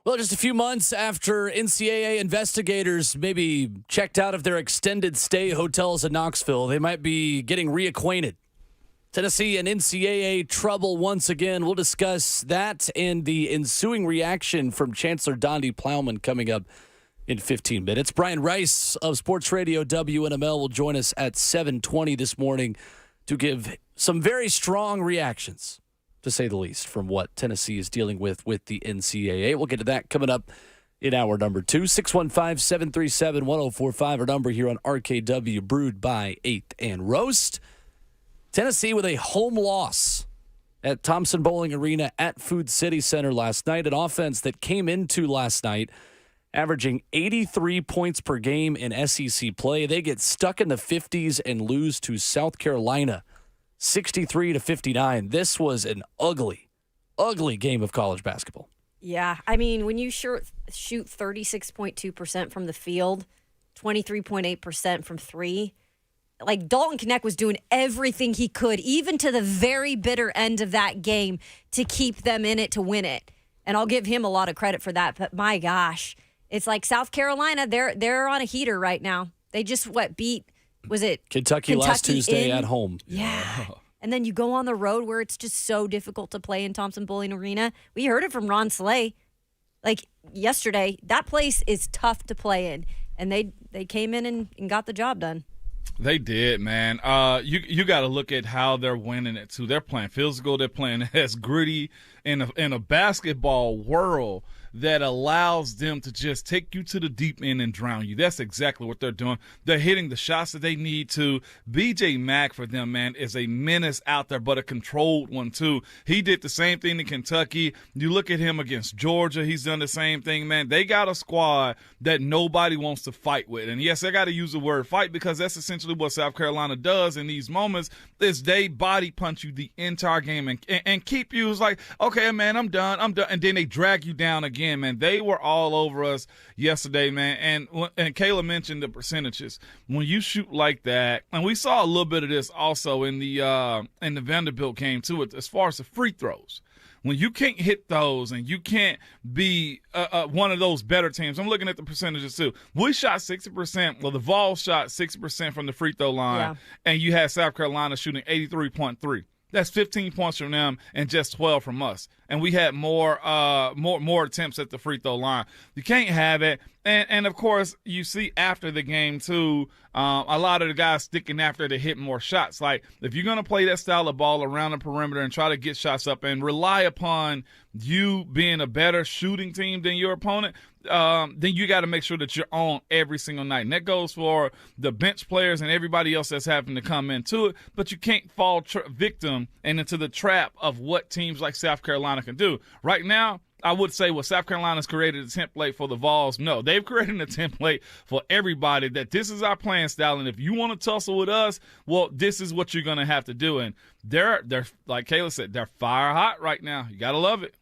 Well, just a few months after NCAA investigators maybe checked out of their extended stay hotels in Knoxville, they might be getting reacquainted. Tennessee and NCAA trouble once again. We'll discuss that and the ensuing reaction from Chancellor Donde Plowman coming up in 15 minutes. Brian Rice of Sports Radio WNML will join us at 7:20 this morning to give some very strong reactions, to say the least, from what Tennessee is dealing with the NCAA. We'll get to that coming up in hour number 2. 615-737-1045, our number here on RKW, brewed by 8th and Roast. Tennessee with a home loss at Thompson Bowling Arena at Food City Center last night, an offense that came into last night averaging 83 points per game in SEC play. They get stuck in the 50s and lose to South Carolina 63-59. This was an ugly, ugly game of college basketball. Yeah, I mean, when you shoot 36.2% from the field, 23.8% from three, like Dalton Knecht was doing everything he could, even to the very bitter end of that game, to keep them in it to win it. And I'll give him a lot of credit for that. But my gosh, it's like South Carolina, they're on a heater right now. They just beat, was it Kentucky last Tuesday at home. Yeah. And then you go on the road where it's just so difficult to play in Thompson Bowling Arena. We heard it from Ron Slay. Like yesterday, that place is tough to play in. And they came in and got the job done. They did, man. You got to look at how they're winning it too. They're playing physical. They're playing as gritty in a basketball world that allows them to just take you to the deep end and drown you. That's exactly what they're doing. They're hitting the shots that they need to. BJ Mack for them, man, is a menace out there, but a controlled one too. He did the same thing in Kentucky. You look at him against Georgia. He's done the same thing, man. They got a squad that nobody wants to fight with. And yes, I got to use the word fight because that's essentially what South Carolina does in these moments is they body punch you the entire game and keep you like, okay, man, I'm done. And then they drag you down again. Man, they were all over us yesterday, man. And Kayla mentioned the percentages. When you shoot like that, and we saw a little bit of this also in the Vanderbilt game too, as far as the free throws. When you can't hit those and you can't be one of those better teams, I'm looking at the percentages too. We shot 60%. Well, the Vols shot 60% from the free throw line, and you had South Carolina shooting 83.3. That's 15 points from them and just 12 from us. And we had more attempts at the free throw line. You can't have it. And of course, you see after the game, too, a lot of the guys sticking after to hit more shots. Like, if you're going to play that style of ball around the perimeter and try to get shots up and rely upon you being a better shooting team than your opponent, then you got to make sure that you're on every single night. And that goes for the bench players and everybody else that's having to come into it. But you can't fall victim and into the trap of what teams like South Carolina can do. Right now, I would say, well, South Carolina's created a template for the Vols. No, they've created a template for everybody that this is our playing style, and if you want to tussle with us, well, this is what you're going to have to do. And they're like Kayla said, they're fire hot right now. You got to love it.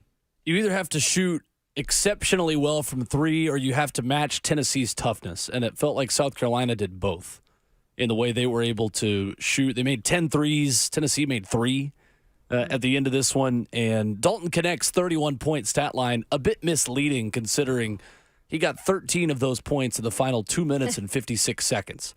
You either have to shoot exceptionally well from three or you have to match Tennessee's toughness, and it felt like South Carolina did both in the way they were able to shoot. They made 10 threes. Tennessee made 3. At the end of this one, and Dalton Knecht's 31-point stat line, a bit misleading considering he got 13 of those points in the final 2 minutes and 56 seconds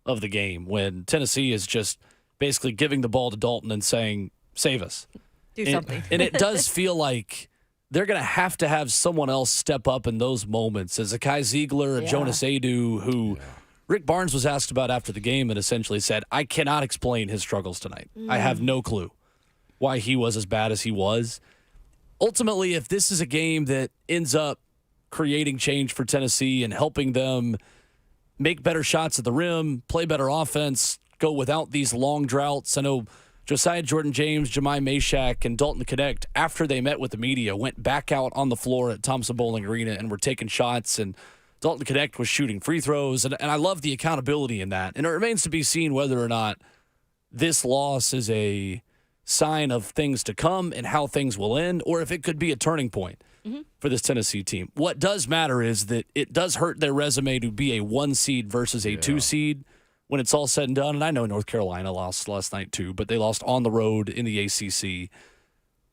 of the game when Tennessee is just basically giving the ball to Dalton and saying, save us. Do something. And it does feel like they're going to have someone else step up in those moments. As a Kai Ziegler, a Jonas Adu, who Rick Barnes was asked about after the game and essentially said, I cannot explain his struggles tonight. I have no clue why he was as bad as he was. Ultimately, if this is a game that ends up creating change for Tennessee and helping them make better shots at the rim, play better offense, go without these long droughts. I know Josiah Jordan-James, Jemai Mashak, and Dalton Knecht, after they met with the media, went back out on the floor at Thompson Bowling Arena and were taking shots, and Dalton Knecht was shooting free throws, and I love the accountability in that. And it remains to be seen whether or not this loss is a sign of things to come and how things will end, or if it could be a turning point for this Tennessee team. What does matter is that it does hurt their resume to be a 1 seed versus a 2 seed when it's all said and done. And I know North Carolina lost last night too, but they lost on the road in the ACC.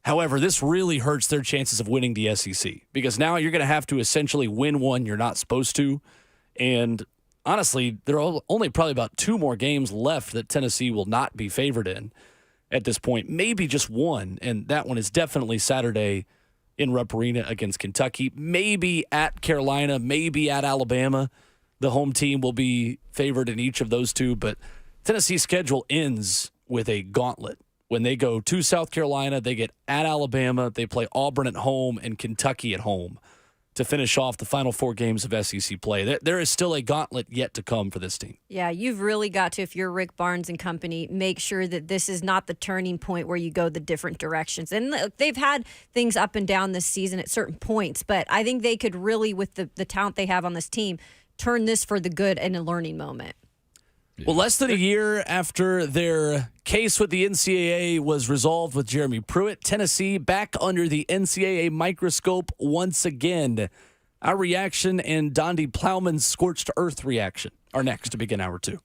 However, this really hurts their chances of winning the SEC because now you're going to have to essentially win one you're not supposed to. And honestly, there are only probably about 2 more games left that Tennessee will not be favored in at this point. Maybe just one, and that one is definitely Saturday in Rupp Arena against Kentucky. Maybe at Carolina, maybe at Alabama. The home team will be favored in each of those 2, but Tennessee's schedule ends with a gauntlet. When they go to South Carolina, they get at Alabama, they play Auburn at home and Kentucky at home to finish off the final 4 games of SEC play. There is still a gauntlet yet to come for this team. Yeah, you've really got to, if you're Rick Barnes and company, make sure that this is not the turning point where you go the different directions. And look, they've had things up and down this season at certain points, but I think they could really, with the talent they have on this team, turn this for the good and a learning moment. Well, less than a year after their case with the NCAA was resolved with Jeremy Pruitt, Tennessee back under the NCAA microscope once again. Our reaction and Dondi Plowman's scorched earth reaction are next to begin hour 2.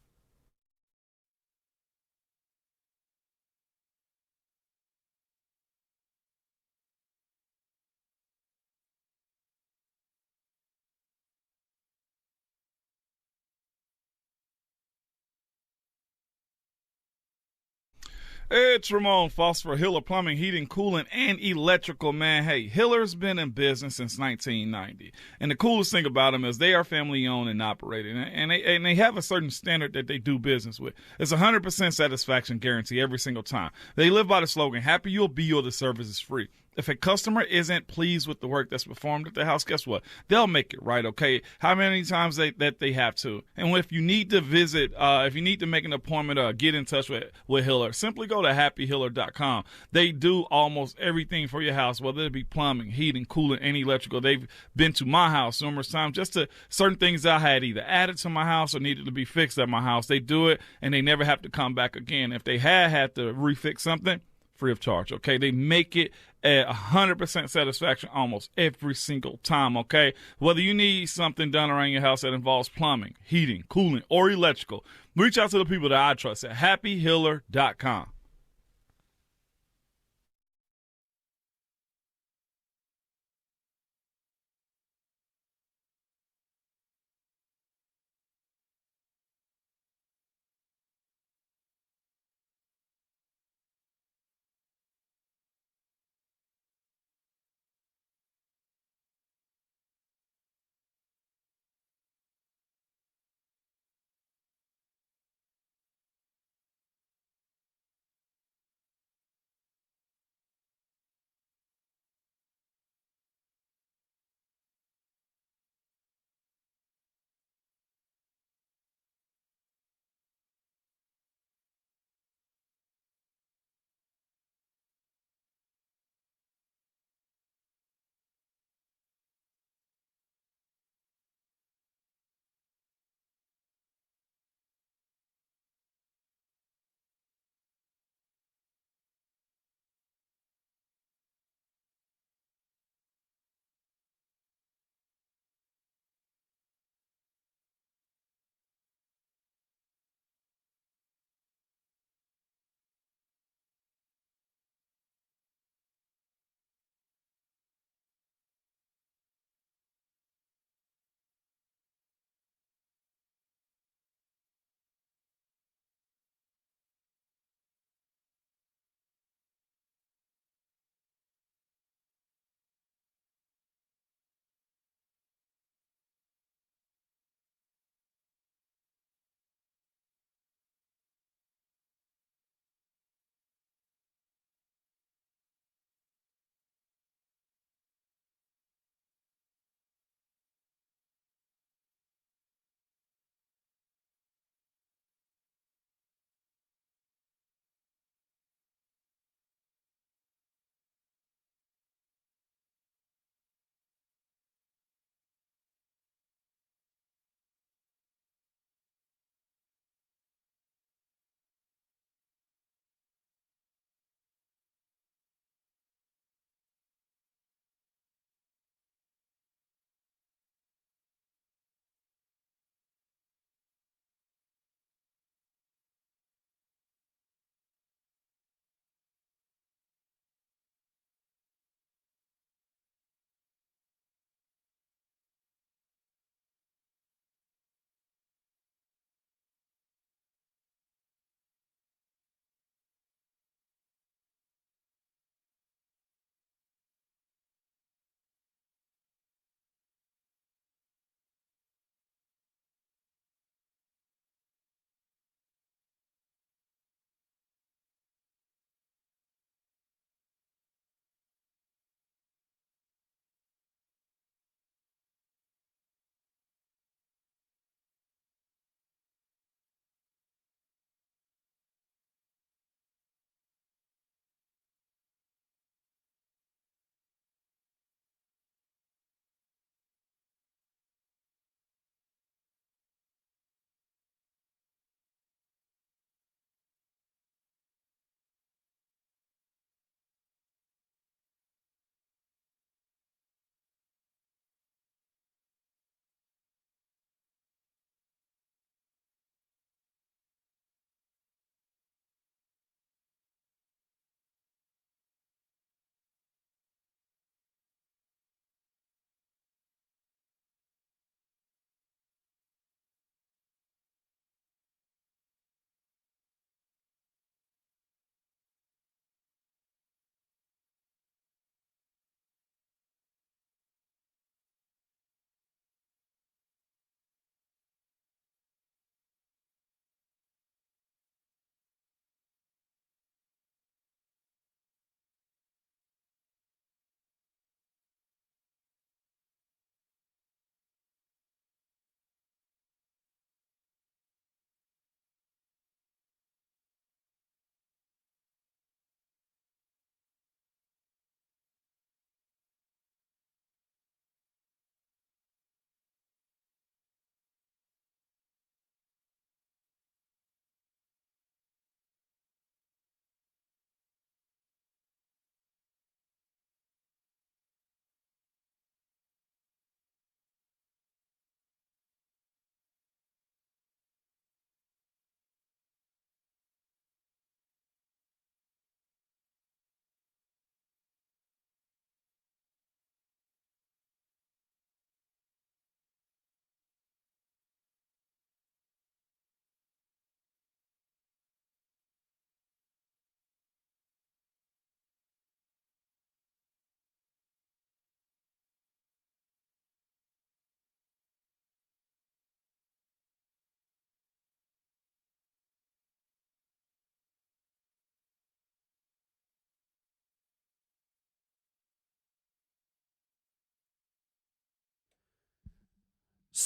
It's Ramon Foster, Hiller Plumbing, Heating, Cooling, and Electrical, man. Hey, Hiller's been in business since 1990. And the coolest thing about them is they are family-owned and operated. And they have a certain standard that they do business with. It's 100% satisfaction guarantee every single time. They live by the slogan, happy you'll be or the service is free. If a customer isn't pleased with the work that's performed at the house, guess what? They'll make it right, okay? How many times that they have to? And if you need to visit, if you need to make an appointment or get in touch with Hiller, simply go to happyhiller.com. They do almost everything for your house, whether it be plumbing, heating, cooling, and electrical. They've been to my house numerous times just to certain things that I had either added to my house or needed to be fixed at my house. They do it, and they never have to come back again. If they had to refix something, free of charge, okay? They make it at 100% satisfaction almost every single time, okay? Whether you need something done around your house that involves plumbing, heating, cooling, or electrical, reach out to the people that I trust at happyhiller.com.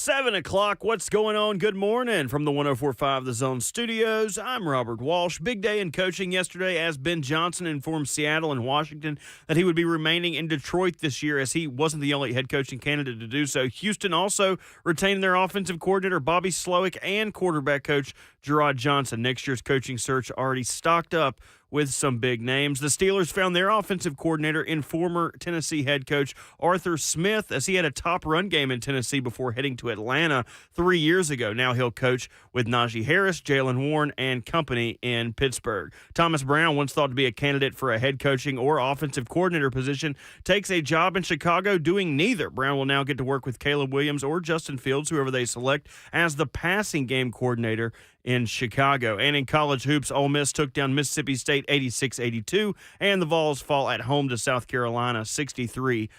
7 o'clock. What's going on? Good morning from the 104.5 The Zone Studios. I'm Robert Walsh. Big day in coaching yesterday as Ben Johnson informed Seattle and Washington that he would be remaining in Detroit this year, as he wasn't the only head coaching candidate to do so. Houston also retained their offensive coordinator Bobby Slowick and quarterback coach Gerard Johnson. Next year's coaching search already stocked up with some big names. The Steelers found their offensive coordinator in former Tennessee head coach Arthur Smith, as he had a top run game in Tennessee before heading to Atlanta 3 years ago. Now he'll coach with Najee Harris, Jalen Warren, and company in Pittsburgh. Thomas Brown, once thought to be a candidate for a head coaching or offensive coordinator position, takes a job in Chicago doing neither. Brown will now get to work with Caleb Williams or Justin Fields, whoever they select, as the passing game coordinator in Chicago. And in college hoops, Ole Miss took down Mississippi State 86-82, and the Vols fall at home to South Carolina 63-59.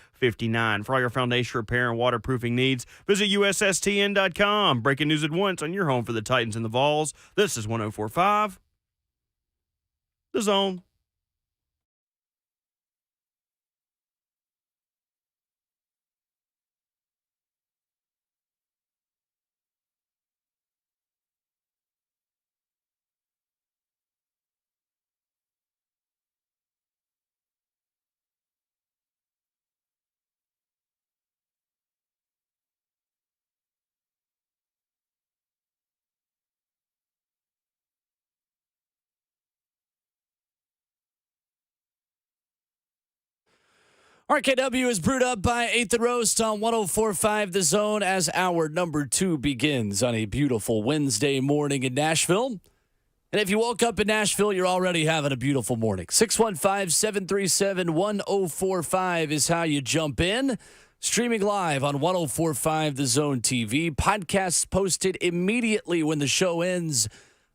For all your foundation repair and waterproofing needs, visit USSTN.com. Breaking news at once on your home for the Titans and the Vols. This is 104.5 The Zone. RKW is brewed up by 8th and Roast on 104.5 The Zone as hour number 2 begins on a beautiful Wednesday morning in Nashville. And if you woke up in Nashville, you're already having a beautiful morning. 615-737-1045 is how you jump in. Streaming live on 104.5 The Zone TV. Podcasts posted immediately when the show ends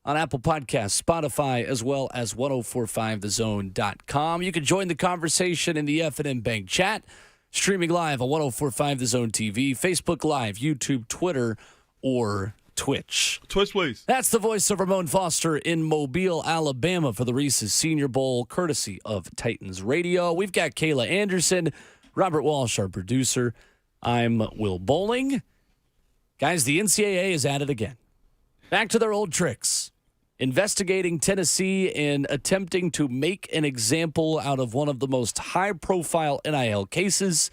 on Apple Podcasts, Spotify, as well as 1045thezone.com. You can join the conversation in the F&M Bank chat, streaming live on 1045 The Zone TV, Facebook Live, YouTube, Twitter, or Twitch. Twitch, please. That's the voice of Ramon Foster in Mobile, Alabama for the Reese's Senior Bowl, courtesy of Titans Radio. We've got Kayla Anderson, Robert Walsh, our producer. I'm Will Bowling. Guys, the NCAA is at it again. Back to their old tricks. Investigating Tennessee and attempting to make an example out of one of the most high-profile NIL cases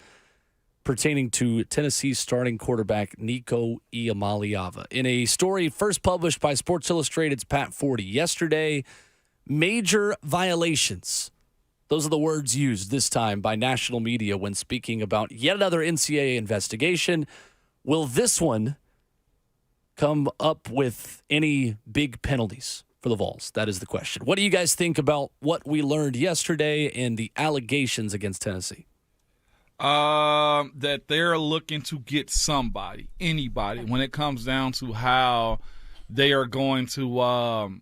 pertaining to Tennessee starting quarterback Nico Iamaleava. In a story first published by Sports Illustrated's Pat Forty yesterday, major violations. Those are the words used this time by national media when speaking about yet another NCAA investigation. Will this one come up with any big penalties for the Vols? That is the question. What do you guys think about what we learned yesterday and the allegations against Tennessee? That they're looking to get somebody, anybody, when it comes down to how they are going to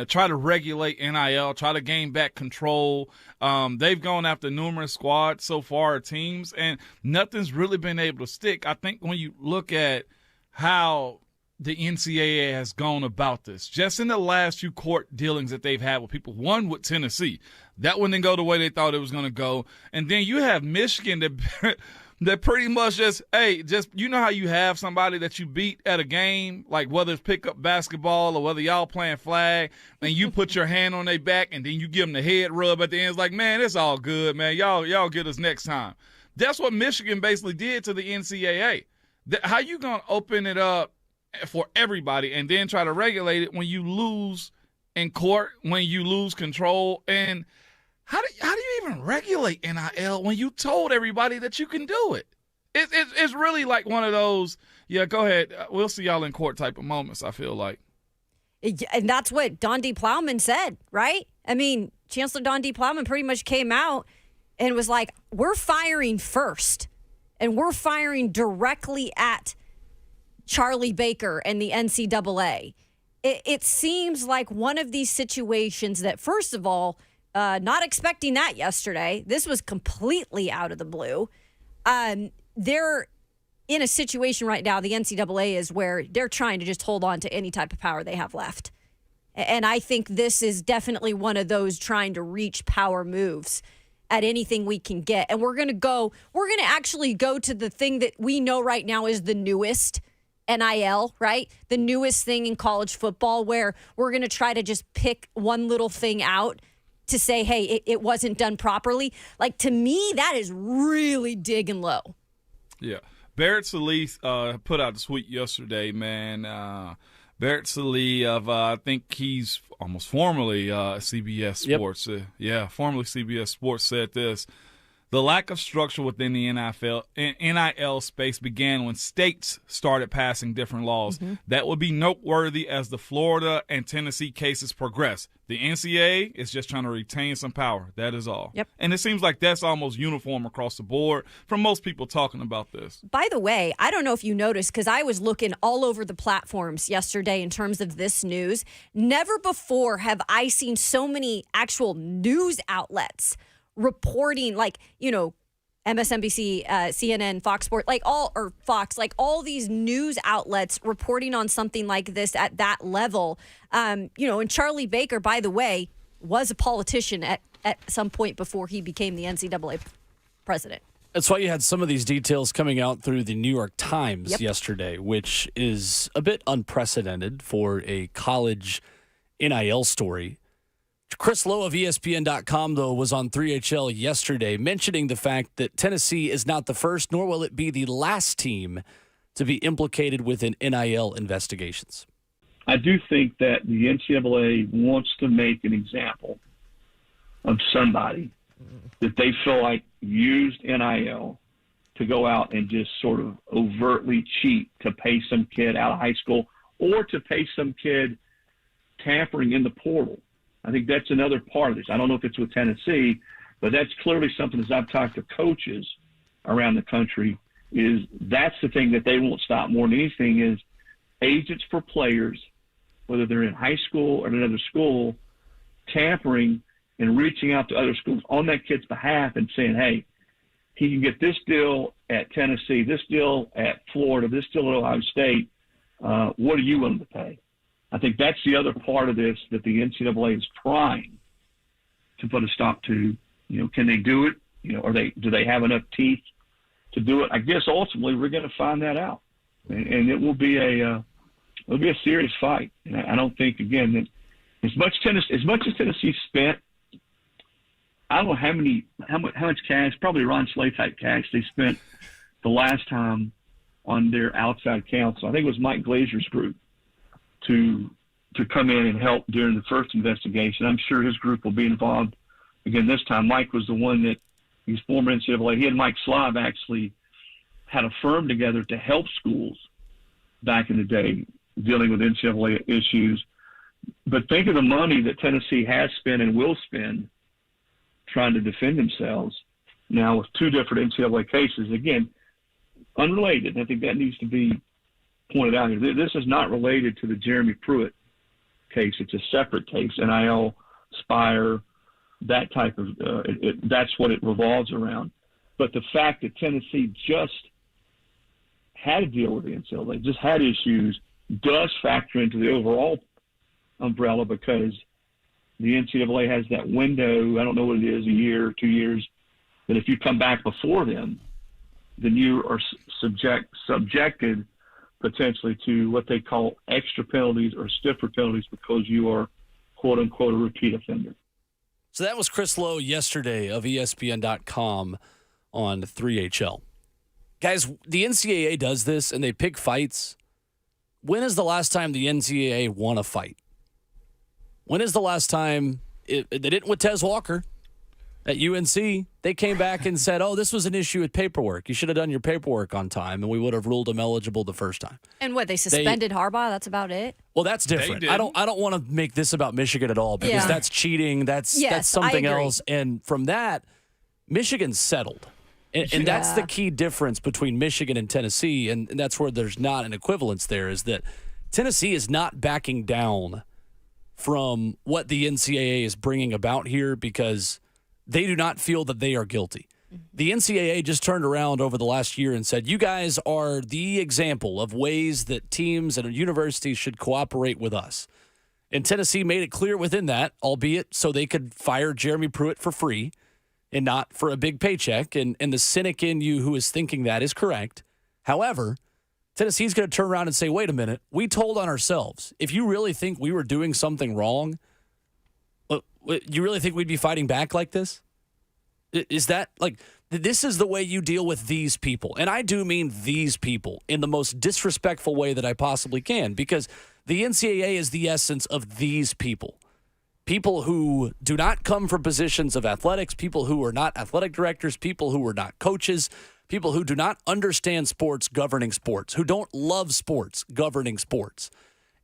try to regulate NIL, try to gain back control. They've gone after numerous squads so far, teams, and nothing's really been able to stick. I think when you look at how the NCAA has gone about this, just in the last few court dealings that they've had with people, one with Tennessee, that one didn't go the way they thought it was going to go. And then you have Michigan that pretty much just you know how you have somebody that you beat at a game, like whether it's pickup basketball or whether y'all playing flag, and you put your hand on their back and then you give them the head rub at the end. It's like, man, it's all good, man. Y'all get us next time. That's what Michigan basically did to the NCAA. How you going to open it up for everybody and then try to regulate it when you lose in court, when you lose control? And how do you even regulate NIL when you told everybody that you can do it? It's really like one of those, yeah, go ahead, we'll see y'all in court type of moments, I feel like. And that's what Don D. Plowman said, right? I mean, Chancellor Don D. Plowman pretty much came out and was like, we're firing first, and we're firing directly at Charlie Baker and the NCAA. It seems like one of these situations that, first of all, not expecting that yesterday. This was completely out of the blue. They're in a situation right now, the NCAA is, where they're trying to just hold on to any type of power they have left. And I think this is definitely one of those trying to reach power moves at anything we can get. And we're going to actually go to the thing that we know right now is the newest NIL, right? The newest thing in college football where we're going to try to just pick one little thing out to say, hey, it wasn't done properly. Like, to me, that is really digging low. Yeah. Barrett Sallee put out a tweet yesterday, man. Barrett Sallee of, I think he's almost formerly CBS Sports. Formerly CBS Sports said this. The lack of structure within the NIL space began when states started passing different laws. That would be noteworthy as the Florida and Tennessee cases progress. The NCAA is just trying to retain some power. That is all. Yep. And it seems like that's almost uniform across the board from most people talking about this. By the way, I don't know if you noticed, because I was looking all over the platforms yesterday in terms of this news. Never before have I seen so many actual news outlets reporting, like, MSNBC, CNN, Fox Sports, Fox, all these news outlets reporting on something like this at that level. And Charlie Baker, by the way, was a politician at some point before he became the NCAA president. That's why you had some of these details coming out through the New York Times yesterday, which is a bit unprecedented for a college NIL story. Chris Lowe of ESPN.com, though, was on 3HL yesterday mentioning the fact that Tennessee is not the first, nor will it be the last team to be implicated within NIL investigations. I do think that the NCAA wants to make an example of somebody that they feel like used NIL to go out and just sort of overtly cheat to pay some kid out of high school or to pay some kid tampering in the portal. I think that's another part of this. I don't know if it's with Tennessee, but that's clearly something, as I've talked to coaches around the country, is that's the thing that they won't stop more than anything is agents for players, whether they're in high school or another school, tampering and reaching out to other schools on that kid's behalf and saying, hey, he can get this deal at Tennessee, this deal at Florida, this deal at Ohio State. What are you willing to pay? I think that's the other part of this that the NCAA is trying to put a stop to. Can they do it? Do they have enough teeth to do it? I guess ultimately we're going to find that out, and it will be a serious fight. And I don't think, again, that as much as Tennessee spent, I don't know how much cash, probably Ron Slay type cash they spent the last time on their outside counsel. I think it was Mike Glazer's group to come in and help during the first investigation. I'm sure his group will be involved again this time. Mike was the one that he's former NCAA. He and Mike Slav actually had a firm together to help schools back in the day dealing with NCAA issues. But think of the money that Tennessee has spent and will spend trying to defend themselves now with two different NCAA cases. Again, unrelated. I think that needs to be pointed out here. This is not related to the Jeremy Pruitt case. It's a separate case, NIL, Spire, that type of that's what it revolves around. But the fact that Tennessee just had to deal with the NCAA, just had issues, does factor into the overall umbrella because the NCAA has that window, I don't know what it is, a year, 2 years, that if you come back before them, then you are subjected potentially to what they call extra penalties or stiffer penalties because you are, quote unquote, a repeat offender. So that was Chris Lowe yesterday of ESPN.com on 3HL. Guys, the NCAA does this and they pick fights. When is the last time the NCAA won a fight? When is the last time they didn't with Tez Walker at UNC? They came back and said, this was an issue with paperwork. You should have done your paperwork on time, and we would have ruled him eligible the first time. And what, they suspended Harbaugh? That's about it? Well, that's different. I don't want to make this about Michigan at all because that's cheating. That's something else. And from that, Michigan settled. And that's the key difference between Michigan and Tennessee, and that's where there's not an equivalence there, is that Tennessee is not backing down from what the NCAA is bringing about here because they do not feel that they are guilty. The NCAA just turned around over the last year and said, you guys are the example of ways that teams and universities should cooperate with us. And Tennessee made it clear within that, albeit so they could fire Jeremy Pruitt for free and not for a big paycheck. And the cynic in you who is thinking that is correct. However, Tennessee's going to turn around and say, wait a minute, we told on ourselves. If you really think we were doing something wrong, you really think we'd be fighting back like this? Is that like, this is the way you deal with these people? And I do mean these people in the most disrespectful way that I possibly can, because the NCAA is the essence of these people. People who do not come from positions of athletics, people who are not athletic directors, people who are not coaches, people who do not understand sports governing sports, who don't love sports governing sports,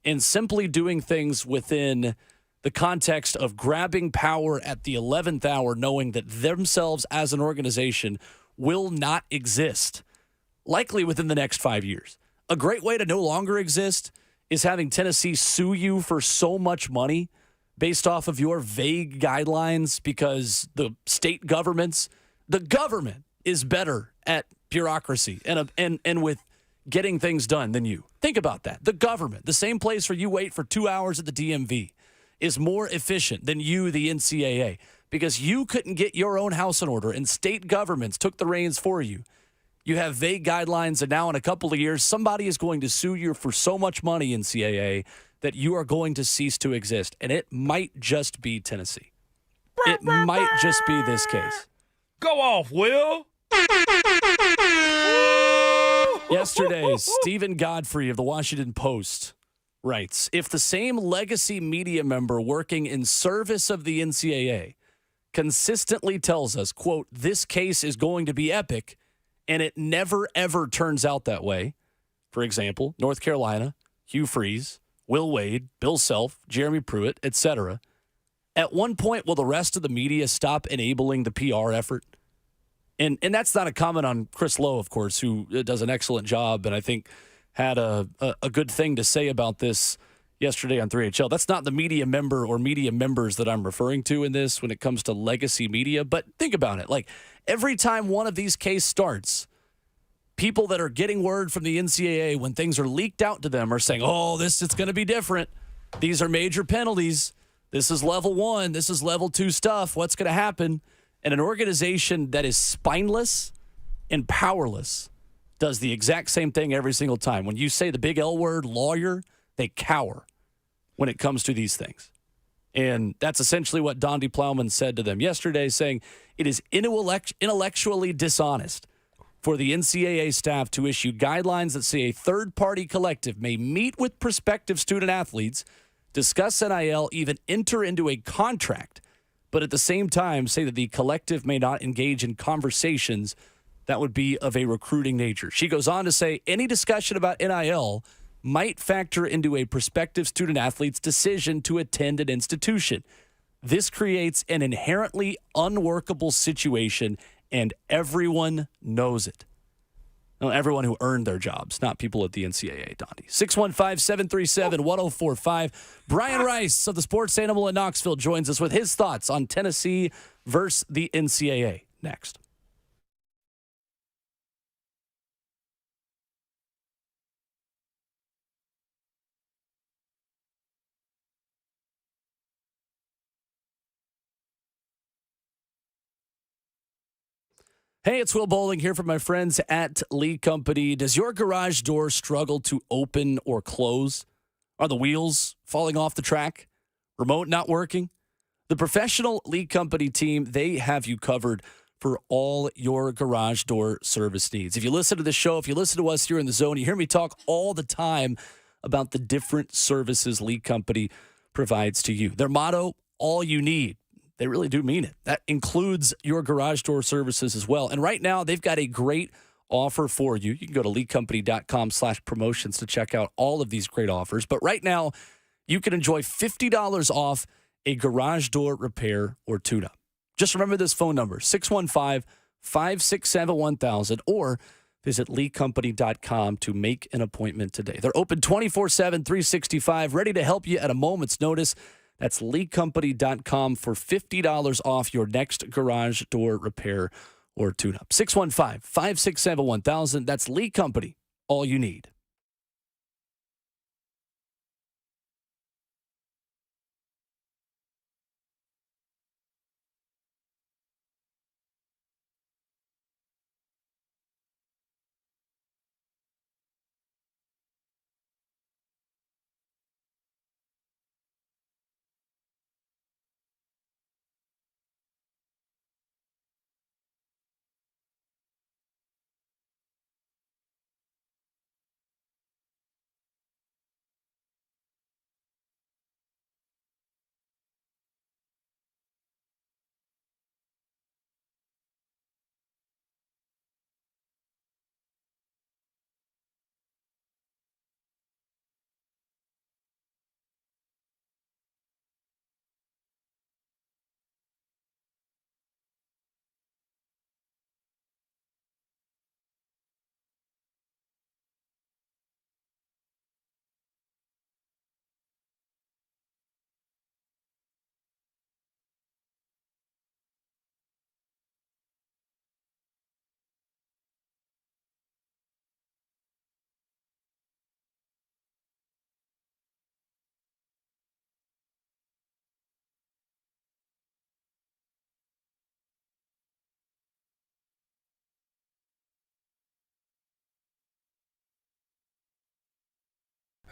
and simply doing things within the context of grabbing power at the 11th hour, knowing that themselves as an organization will not exist, likely within the next 5 years. A great way to no longer exist is having Tennessee sue you for so much money based off of your vague guidelines, because the state governments, the government is better at bureaucracy and with getting things done than you. Think about that. The government, the same place where you wait for 2 hours at the DMV, is more efficient than you, the NCAA, because you couldn't get your own house in order and state governments took the reins for you. You have vague guidelines, and now in a couple of years, somebody is going to sue you for so much money, NCAA, that you are going to cease to exist. And it might just be Tennessee. It might just be this case. Go off, Will. Yesterday, Stephen Godfrey of the Washington Post writes, if the same legacy media member working in service of the NCAA consistently tells us, quote, this case is going to be epic, and it never, ever turns out that way. For example, North Carolina, Hugh Freeze, Will Wade, Bill Self, Jeremy Pruitt, etc. At one point, will the rest of the media stop enabling the PR effort? And that's not a comment on Chris Lowe, of course, who does an excellent job, and I think had a good thing to say about this yesterday on 3HL. That's not the media member or media members that I'm referring to in this when it comes to legacy media. But think about it. Like, every time one of these cases starts, people that are getting word from the NCAA when things are leaked out to them are saying, oh, it's going to be different. These are major penalties. This is level 1. This is level 2 stuff. What's going to happen? And an organization that is spineless and powerless does the exact same thing every single time. When you say the big L word, lawyer, they cower when it comes to these things. And that's essentially what Donde Plowman said to them yesterday, saying it is intellectually dishonest for the NCAA staff to issue guidelines that say a third-party collective may meet with prospective student-athletes, discuss NIL, even enter into a contract, but at the same time say that the collective may not engage in conversations that would be of a recruiting nature. She goes on to say any discussion about NIL might factor into a prospective student-athlete's decision to attend an institution. This creates an inherently unworkable situation, and everyone knows it. Well, everyone who earned their jobs, not people at the NCAA, Donde. 615-737-1045. Brian Rice of the Sports Animal in Knoxville joins us with his thoughts on Tennessee versus the NCAA next. Hey, it's Will Bowling here from my friends at Lee Company. Does your garage door struggle to open or close? Are the wheels falling off the track? Remote not working? The professional Lee Company team, they have you covered for all your garage door service needs. If you listen to the show, if you listen to us here in the zone, you hear me talk all the time about the different services Lee Company provides to you. Their motto, all you need. They really do mean it. That includes your garage door services as well. And right now, they've got a great offer for you. You can go to leecompany.com/promotions to check out all of these great offers. But right now, you can enjoy $50 off a garage door repair or tune-up. Just remember this phone number, 615-567-1000, or visit leecompany.com to make an appointment today. They're open 24/7, 365, ready to help you at a moment's notice. That's leecompany.com for $50 off your next garage door repair or tune-up. 615-567-1000. That's Lee Company, all you need.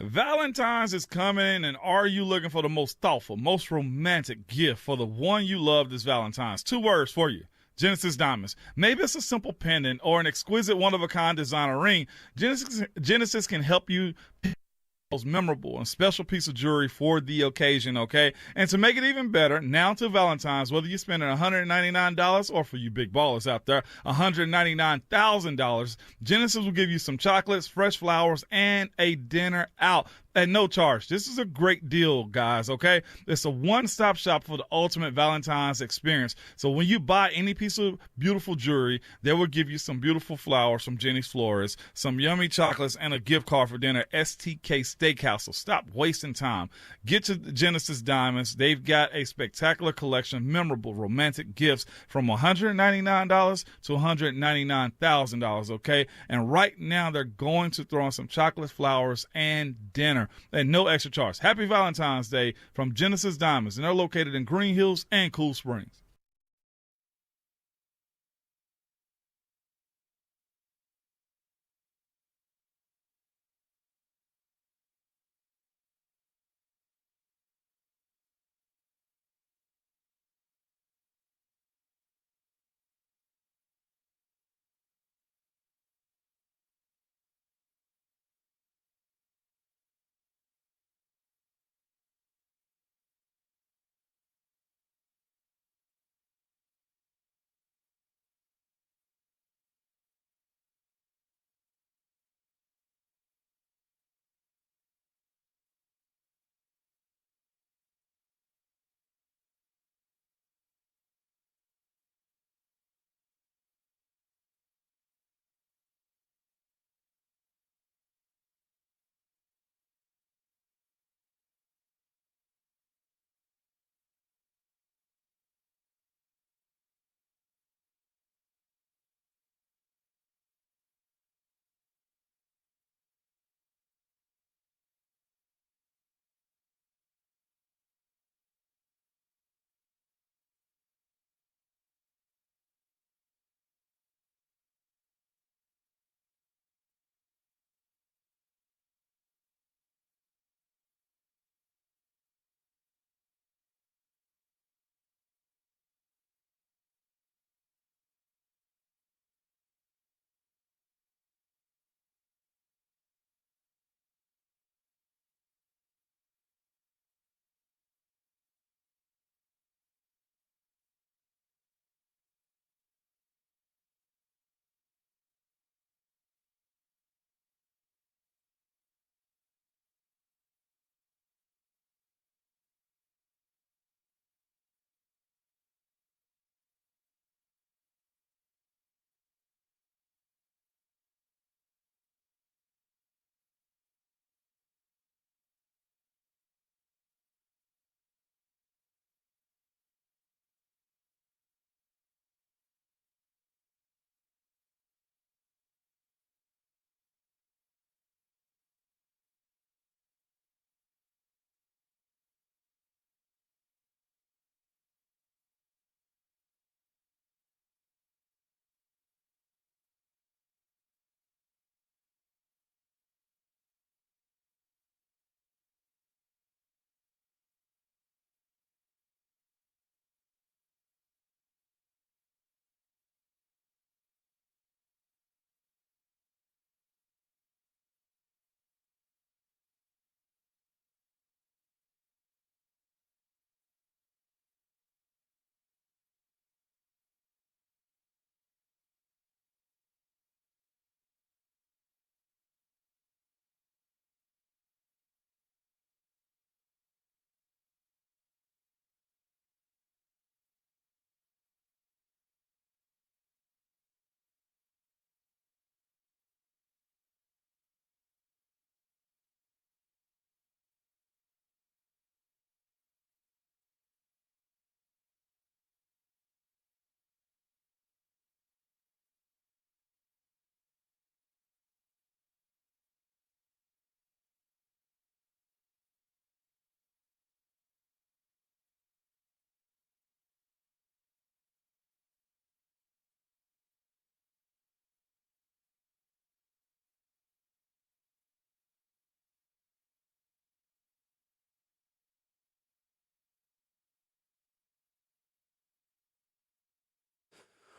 Valentine's is coming, and are you looking for the most thoughtful, most romantic gift for the one you love this Valentine's? 2 words for you. Genesis Diamonds. Maybe it's a simple pendant or an exquisite one-of-a-kind designer ring. Genesis can help you pick the most memorable and special piece of jewelry for the occasion, okay? And to make it even better, now to Valentine's, whether you're spending $199 or for you big ballers out there, $199,000, Genesis will give you some chocolates, fresh flowers, and a dinner out at no charge. This is a great deal, guys, okay? It's a one-stop shop for the ultimate Valentine's experience. So when you buy any piece of beautiful jewelry, they will give you some beautiful flowers from Jenny's Florist, some yummy chocolates, and a gift card for dinner at STK Steakhouse. So stop wasting time. Get to Genesis Diamonds. They've got a spectacular collection of memorable romantic gifts from $199 to $199,000, okay? And right now they're going to throw in some chocolate, flowers, and dinner at no extra charge. Happy Valentine's Day from Genesis Diamonds, and they're located in Green Hills and Cool Springs.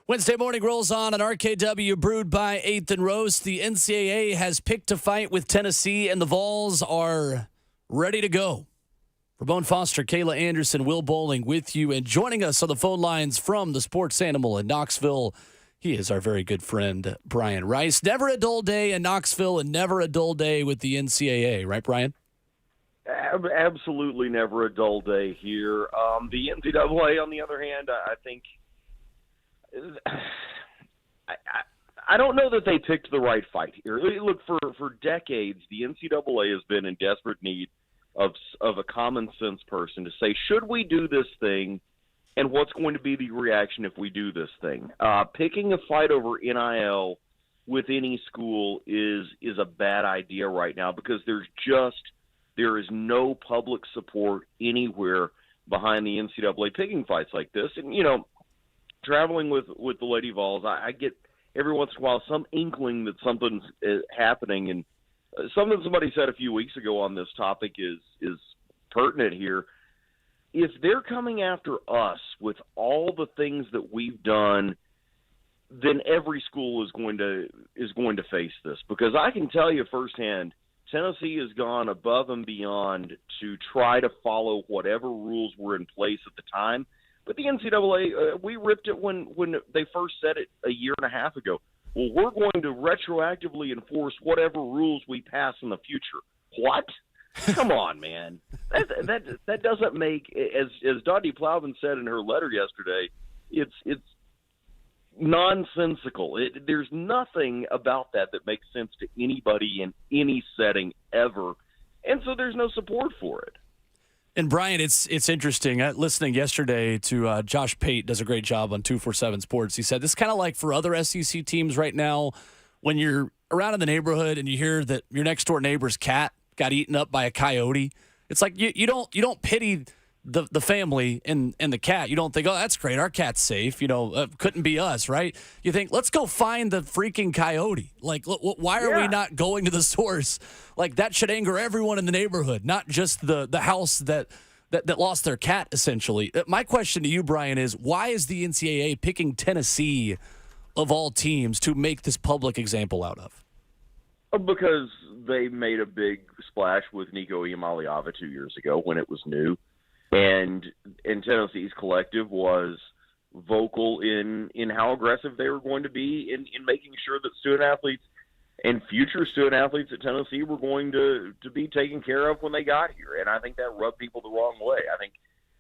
Wednesday morning rolls on RKW, brewed by 8th and Roast. The NCAA has picked a fight with Tennessee, and the Vols are ready to go. Ramon Foster, Kayla Anderson, Will Bowling with you, and joining us on the phone lines from the Sports Animal in Knoxville, he is our very good friend, Brian Rice. Never a dull day in Knoxville and never a dull day with the NCAA, right, Brian? Absolutely never a dull day here. The NCAA, on the other hand, I think I don't know that they picked the right fight here. Look, for decades, the NCAA has been in desperate need of a common sense person to say, should we do this thing, and what's going to be the reaction if we do this thing? Picking a fight over NIL with any school is a bad idea right now because there is no public support anywhere behind the NCAA picking fights like this. And, traveling with the Lady Vols, I get every once in a while some inkling that something's happening. And something somebody said a few weeks ago on this topic is pertinent here. If they're coming after us with all the things that we've done, then every school is going to face this. Because I can tell you firsthand, Tennessee has gone above and beyond to try to follow whatever rules were in place at the time. But the NCAA, we ripped it when they first said it a year and a half ago. Well, we're going to retroactively enforce whatever rules we pass in the future. What? Come on, man. That doesn't make, as Dottie Plowman said in her letter yesterday, it's nonsensical. There's nothing about that makes sense to anybody in any setting ever, and so there's no support for it. And Brian, it's interesting. Listening yesterday to Josh Pate, does a great job on 247 Sports. He said this is kind of like for other SEC teams right now, when you're around in the neighborhood and you hear that your next door neighbor's cat got eaten up by a coyote. It's like you don't pity the family and the cat. You don't think, oh, that's great, our cat's safe. Couldn't be us, right? You think, let's go find the freaking coyote. Like, why are we not going to the source? Like, that should anger everyone in the neighborhood, not just the house that lost their cat, essentially. My question to you, Brian, is why is the NCAA picking Tennessee of all teams to make this public example out of? Because they made a big splash with Nico Iamaleava 2 years ago when it was new. And Tennessee's collective was vocal in how aggressive they were going to be in making sure that student athletes and future student athletes at Tennessee were going to be taken care of when they got here. And I think that rubbed people the wrong way. I think,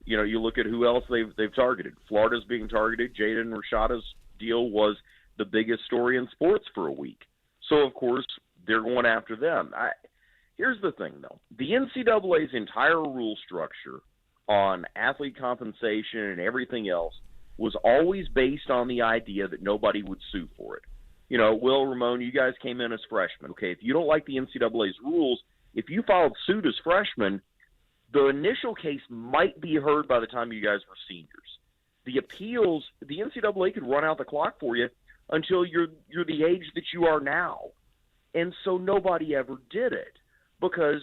you look at who else they've targeted. Florida's being targeted. Jaden Rashada's deal was the biggest story in sports for a week. So, of course, they're going after them. Here's the thing, though. The NCAA's entire rule structure on athlete compensation and everything else was always based on the idea that nobody would sue for it. Will, Ramon, you guys came in as freshmen. Okay, if you don't like the NCAA's rules, if you filed suit as freshmen, the initial case might be heard by the time you guys were seniors. The appeals, the NCAA could run out the clock for you until you're the age that you are now. And so nobody ever did it because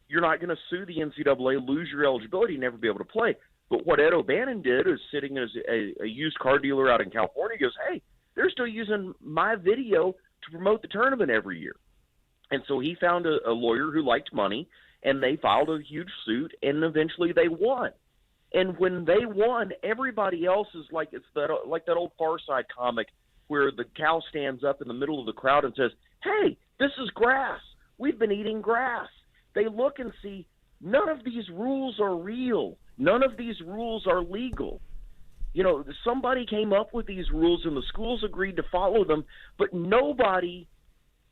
you're not going to sue the NCAA, lose your eligibility, and never be able to play. But what Ed O'Bannon did is sitting as a used car dealer out in California, goes, hey, they're still using my video to promote the tournament every year. And so he found a lawyer who liked money, and they filed a huge suit, and eventually they won. And when they won, everybody else is like that old Far Side comic where the cow stands up in the middle of the crowd and says, hey, this is grass. We've been eating grass. They look and see none of these rules are real. None of these rules are legal. Somebody came up with these rules and the schools agreed to follow them, but nobody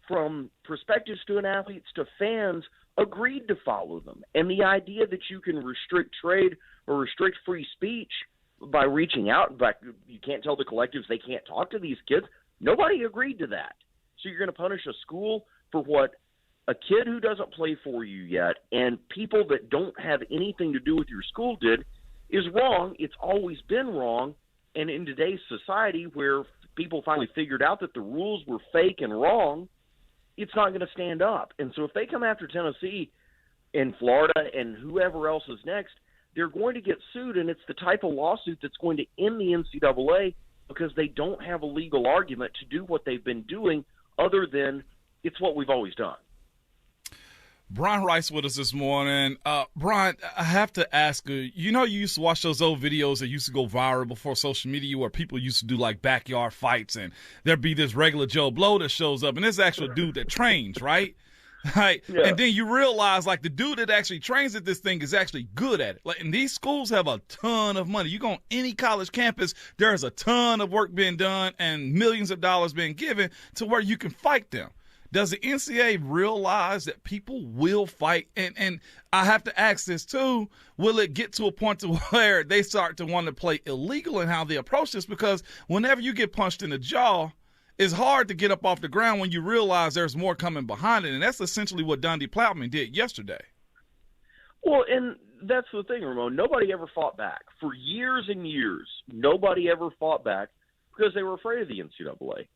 from prospective student athletes to fans agreed to follow them. And the idea that you can restrict trade or restrict free speech by reaching out, in fact, you can't tell the collectives they can't talk to these kids, nobody agreed to that. So you're going to punish a school for what a kid who doesn't play for you yet and people that don't have anything to do with your school did is wrong. It's always been wrong. And in today's society where people finally figured out that the rules were fake and wrong, it's not going to stand up. And so if they come after Tennessee and Florida and whoever else is next, they're going to get sued, and it's the type of lawsuit that's going to end the NCAA because they don't have a legal argument to do what they've been doing other than it's what we've always done. Brian Rice with us this morning. Brian, I have to ask you, you used to watch those old videos that used to go viral before social media where people used to do like backyard fights and there'd be this regular Joe Blow that shows up and this actual dude that trains, right? Right. Yeah. And then you realize like the dude that actually trains at this thing is actually good at it. Like, and these schools have a ton of money. You go on any college campus, there's a ton of work being done and millions of dollars being given to where you can fight them. Does the NCAA realize that people will fight? And I have to ask this too, will it get to a point to where they start to want to play illegal in how they approach this? Because whenever you get punched in the jaw, it's hard to get up off the ground when you realize there's more coming behind it. And that's essentially what Dundee Plowman did yesterday. Well, and that's the thing, Ramon. Nobody ever fought back. For years and years, nobody ever fought back because they were afraid of the NCAA.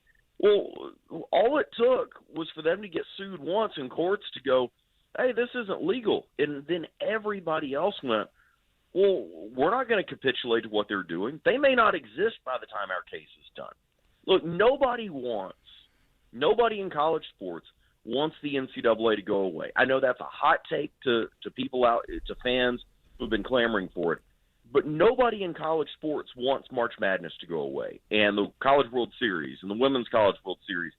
Well, all it took was for them to get sued once in courts to go, hey, this isn't legal. And then everybody else went, well, we're not going to capitulate to what they're doing. They may not exist by the time our case is done. Look, nobody in college sports wants the NCAA to go away. I know that's a hot take to people out, to fans who've been clamoring for it. But nobody in college sports wants March Madness to go away, and the College World Series, and the Women's College World Series,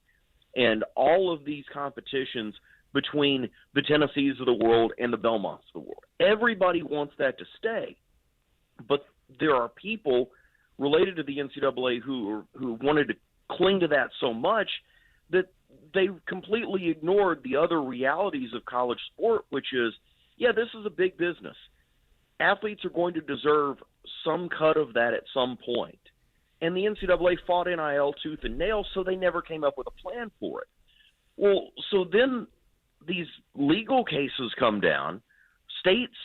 and all of these competitions between the Tennessees of the world and the Belmonts of the world. Everybody wants that to stay. But there are people related to the NCAA who wanted to cling to that so much that they completely ignored the other realities of college sport, which is, yeah, this is a big business. Athletes are going to deserve some cut of that at some point. And the NCAA fought NIL tooth and nail, so they never came up with a plan for it. Well, so then these legal cases come down, states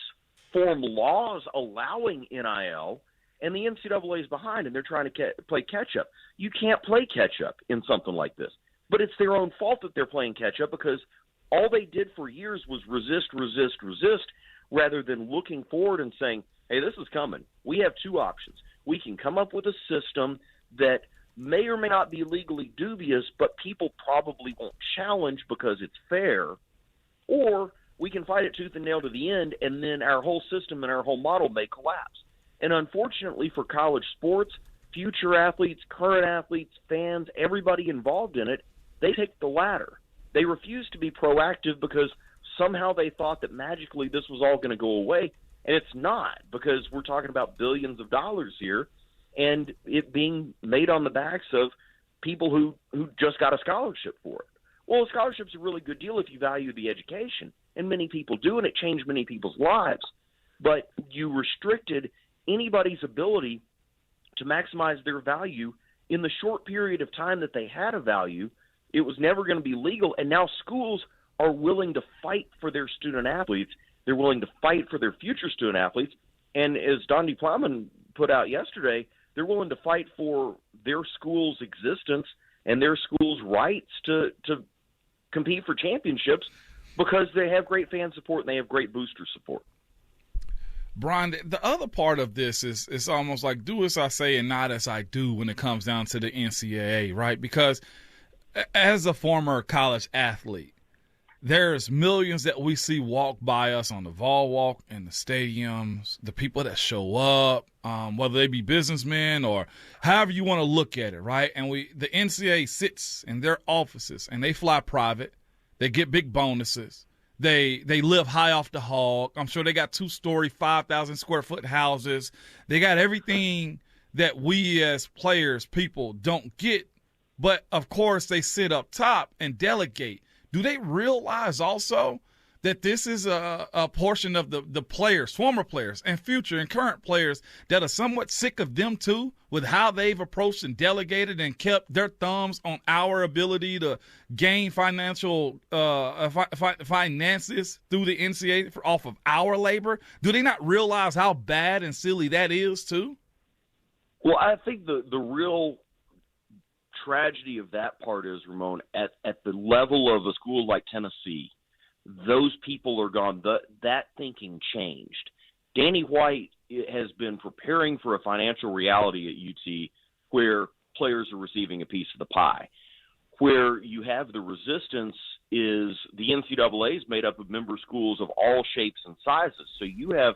form laws allowing NIL, and the NCAA is behind, and they're trying to play catch-up. You can't play catch-up in something like this. But it's their own fault that they're playing catch-up because all they did for years was resist, rather than looking forward and saying, hey, this is coming. We have two options. We can come up with a system that may or may not be legally dubious, but people probably won't challenge because it's fair, or we can fight it tooth and nail to the end, and then our whole system and our whole model may collapse. And unfortunately for college sports, future athletes, current athletes, fans, everybody involved in it, they take the latter. They refuse to be proactive because somehow they thought that magically this was all going to go away, and it's not, because we're talking about billions of dollars here, and it being made on the backs of people who just got a scholarship for it. Well, a scholarship's a really good deal if you value the education, and many people do, and it changed many people's lives. But you restricted anybody's ability to maximize their value in the short period of time that they had a value. It was never going to be legal, and now schools are willing to fight for their student athletes. They're willing to fight for their future student athletes. And as Dundee Plowman put out yesterday, they're willing to fight for their school's existence and their school's rights to compete for championships because they have great fan support and they have great booster support. Brian, the other part of this is it's almost like do as I say and not as I do when it comes down to the NCAA, right? Because as a former college athlete, there's millions that we see walk by us on the Vol Walk in the stadiums, the people that show up, whether they be businessmen or however you want to look at it, right? And the NCAA sits in their offices and they fly private. They get big bonuses. They live high off the hog. I'm sure they got 2-story, 5,000 square foot houses. They got everything that we as players, people don't get. But, of course, they sit up top and delegate. Do they realize also that this is a portion of the players, former players and future and current players that are somewhat sick of them too with how they've approached and delegated and kept their thumbs on our ability to gain financial finances through the NCAA off of our labor? Do they not realize how bad and silly that is too? Well, I think the real tragedy of that part is, Ramon, at the level of a school like Tennessee, those people are gone. That thinking changed. Danny White has been preparing for a financial reality at UT where players are receiving a piece of the pie. Where you have the resistance is the NCAA is made up of member schools of all shapes and sizes. So you have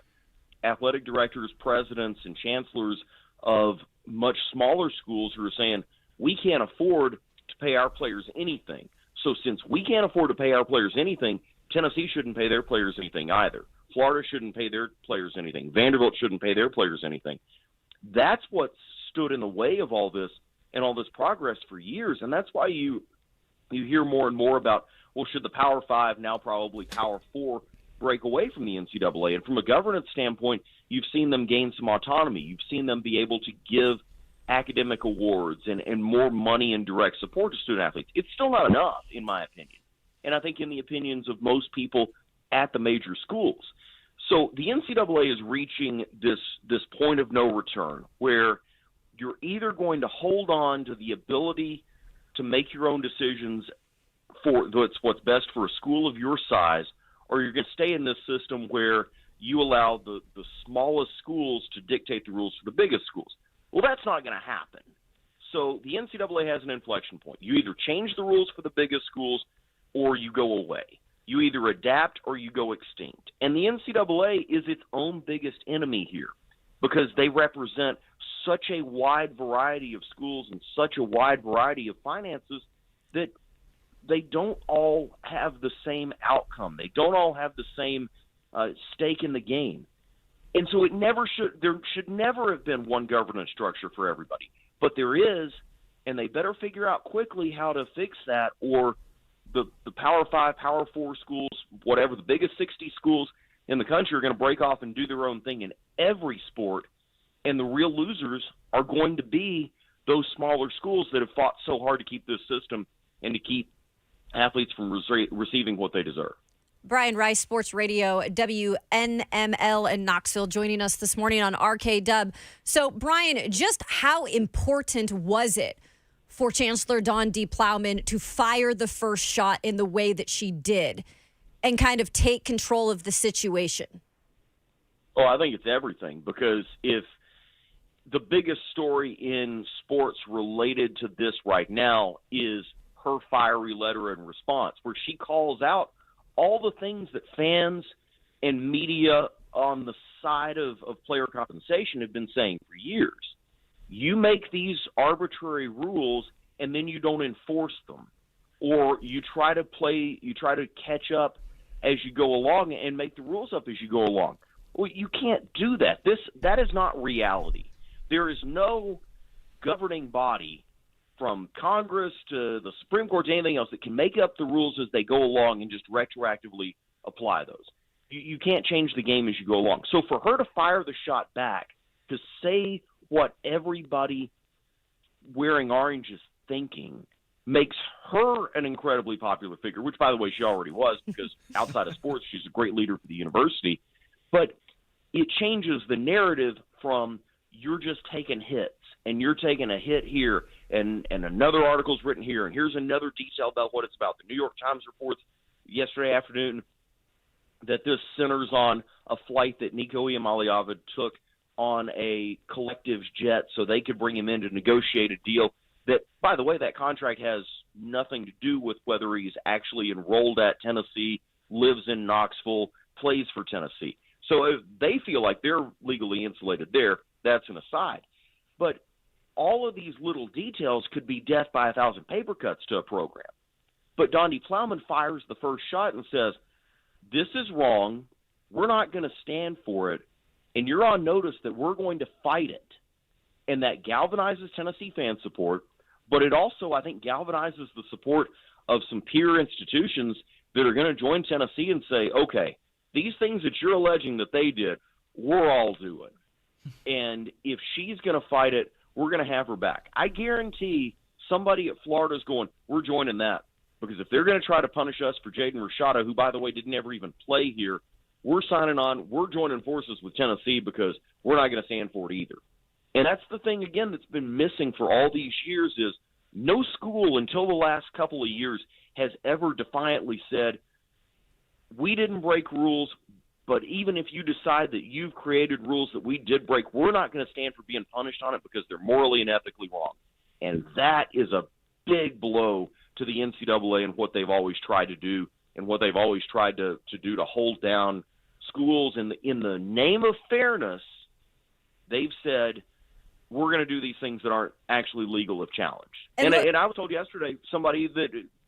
athletic directors, presidents, and chancellors of much smaller schools who are saying, we can't afford to pay our players anything. So since we can't afford to pay our players anything, Tennessee shouldn't pay their players anything either. Florida shouldn't pay their players anything. Vanderbilt shouldn't pay their players anything. That's what stood in the way of all this and all this progress for years. And that's why you hear more and more about, well, should the Power 5, now probably Power 4, break away from the NCAA? And from a governance standpoint, you've seen them gain some autonomy. You've seen them be able to give academic awards and more money and direct support to student athletes. It's still not enough, in my opinion. And I think in the opinions of most people at the major schools. So the NCAA is reaching this point of no return where you're either going to hold on to the ability to make your own decisions for what's best for a school of your size, or you're going to stay in this system where you allow the smallest schools to dictate the rules for the biggest schools. Well, that's not going to happen. So the NCAA has an inflection point. You either change the rules for the biggest schools or you go away. You either adapt or you go extinct. And the NCAA is its own biggest enemy here because they represent such a wide variety of schools and such a wide variety of finances that they don't all have the same outcome. They don't all have the same stake in the game. And so there should never have been one governance structure for everybody. But there is, and they better figure out quickly how to fix that, or the Power 5, Power 4 schools, whatever, the biggest 60 schools in the country are going to break off and do their own thing in every sport. And the real losers are going to be those smaller schools that have fought so hard to keep this system and to keep athletes from receiving what they deserve. Brian Rice, Sports Radio, WNML in Knoxville, joining us this morning on RKW. So, Brian, just how important was it for Chancellor Dawn D. Plowman to fire the first shot in the way that she did and kind of take control of the situation? Oh, I think it's everything, because if the biggest story in sports related to this right now is her fiery letter in response, where she calls out all the things that fans and media on the side of player compensation have been saying for years. You make these arbitrary rules and then you don't enforce them, or you try to catch up as you go along and make the rules up as you go along. Well, you can't do that. That is not reality. There is no governing body from Congress to the Supreme Court to anything else that can make up the rules as they go along and just retroactively apply those. You can't change the game as you go along. So for her to fire the shot back, to say what everybody wearing orange is thinking, makes her an incredibly popular figure, which, by the way, she already was, because outside of sports, she's a great leader for the university. But it changes the narrative from you're just taking hits, and you're taking a hit here, and another article's written here, and here's another detail about what it's about. The New York Times reports yesterday afternoon that this centers on a flight that Nico Iamaleava took on a collective's jet so they could bring him in to negotiate a deal that, by the way, that contract has nothing to do with whether he's actually enrolled at Tennessee, lives in Knoxville, plays for Tennessee. So if they feel like they're legally insulated there, that's an aside. But all of these little details could be death by 1,000 paper cuts to a program. But Dawn D. Plowman fires the first shot and says, this is wrong, we're not going to stand for it, and you're on notice that we're going to fight it. And that galvanizes Tennessee fan support, but it also, I think, galvanizes the support of some peer institutions that are going to join Tennessee and say, okay, these things that you're alleging that they did, we're all doing. And if she's going to fight it, we're going to have her back. I guarantee somebody at Florida is going, we're joining that. Because if they're going to try to punish us for Jaden Rashada, who, by the way, didn't ever even play here, we're signing on. We're joining forces with Tennessee because we're not going to stand for it either. And that's the thing, again, that's been missing for all these years is no school until the last couple of years has ever defiantly said, we didn't break rules, but even if you decide that you've created rules that we did break, we're not going to stand for being punished on it because they're morally and ethically wrong. And that is a big blow to the NCAA and what they've always tried to do and what they've always tried to do to hold down schools. In the name of fairness, they've said, we're going to do these things that aren't actually legal if challenged. And I was told yesterday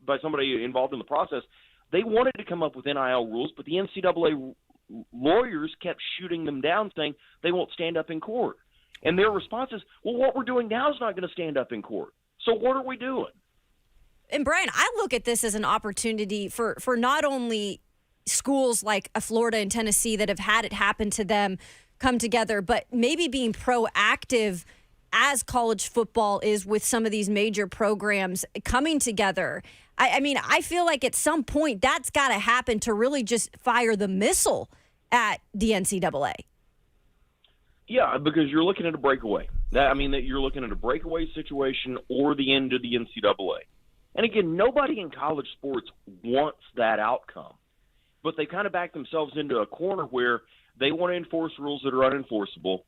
by somebody involved in the process, they wanted to come up with NIL rules, but the NCAA lawyers kept shooting them down, saying they won't stand up in court. And their response is, well, what we're doing now is not going to stand up in court. So what are we doing? And Brian, I look at this as an opportunity for not only schools like Florida and Tennessee that have had it happen to them come together, but maybe being proactive as college football is with some of these major programs coming together. I mean, I feel like at some point that's got to happen to really just fire the missile at the NCAA. Yeah, because you're looking at a breakaway. That you're looking at a breakaway situation or the end of the NCAA. And again, nobody in college sports wants that outcome. But they kind of back themselves into a corner where they want to enforce rules that are unenforceable.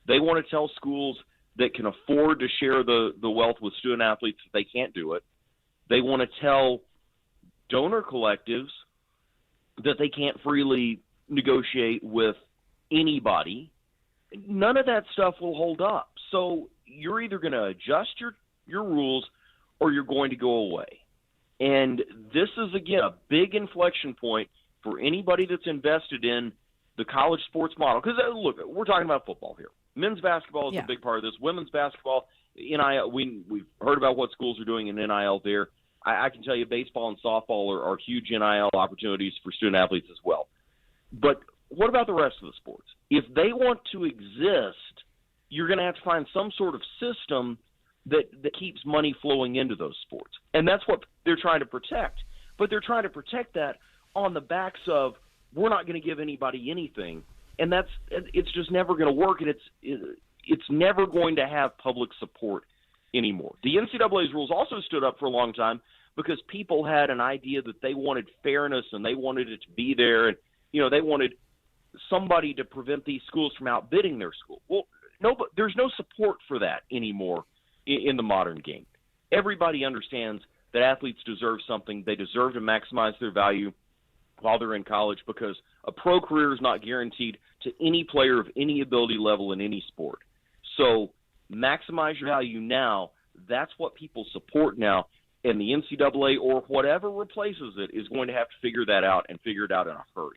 They want to tell schools that can afford to share the wealth with student athletes that they can't do it. They want to tell donor collectives that they can't freely negotiate with anybody. None of that stuff will hold up. So you're either going to adjust your rules or you're going to go away. And this is, again, a big inflection point for anybody that's invested in the college sports model. Because, look, we're talking about football here. Men's basketball is a big part of this. Women's basketball, NIL, we've heard about what schools are doing in NIL there. I can tell you baseball and softball are huge NIL opportunities for student athletes as well. But what about the rest of the sports? If they want to exist, you're going to have to find some sort of system that keeps money flowing into those sports. And that's what they're trying to protect. But they're trying to protect that on the backs of, we're not going to give anybody anything. And it's just never going to work, and it's never going to have public support anymore. The NCAA's rules also stood up for a long time because people had an idea that they wanted fairness and they wanted it to be there, and they wanted somebody to prevent these schools from outbidding their school. Well, but there's no support for that anymore in the modern game. Everybody understands that athletes deserve something. They deserve to maximize their value while they're in college, because a pro career is not guaranteed to any player of any ability level in any sport. So maximize your value now. That's what people support now. And the NCAA or whatever replaces it is going to have to figure that out and figure it out in a hurry.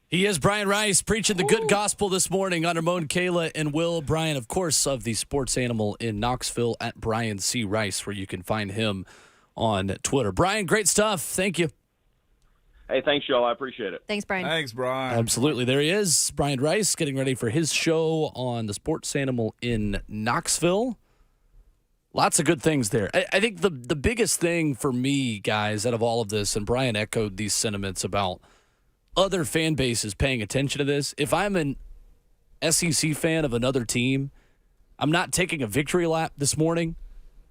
He is Brian Rice, preaching the good gospel this morning under Ramon, Kayla, and Will. Brian, of course, of the Sports Animal in Knoxville at Brian C. Rice, where you can find him on Twitter. Brian, great stuff. Thank you. Hey, thanks, y'all. I appreciate it. Thanks, Brian. Thanks, Brian. Absolutely. There he is, Brian Rice, getting ready for his show on the Sports Animal in Knoxville. Lots of good things there. I think the biggest thing for me, guys, out of all of this, and Brian echoed these sentiments about other fan bases paying attention to this. If I'm an SEC fan of another team, I'm not taking a victory lap this morning.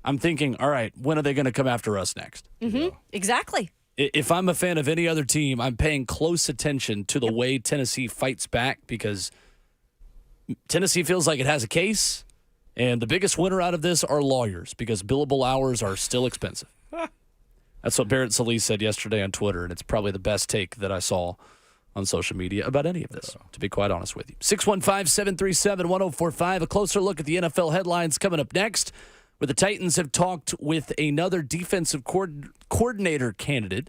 I'm thinking, all right, when are they going to come after us next? Mm-hmm. Exactly. If I'm a fan of any other team, I'm paying close attention to the way Tennessee fights back, because Tennessee feels like it has a case, and the biggest winner out of this are lawyers, because billable hours are still expensive. That's what Barrett Solis said yesterday on Twitter, and it's probably the best take that I saw on social media about any of this, to be quite honest with you. 615-737-1045, a closer look at the NFL headlines coming up next, where the Titans have talked with another defensive coordinator candidate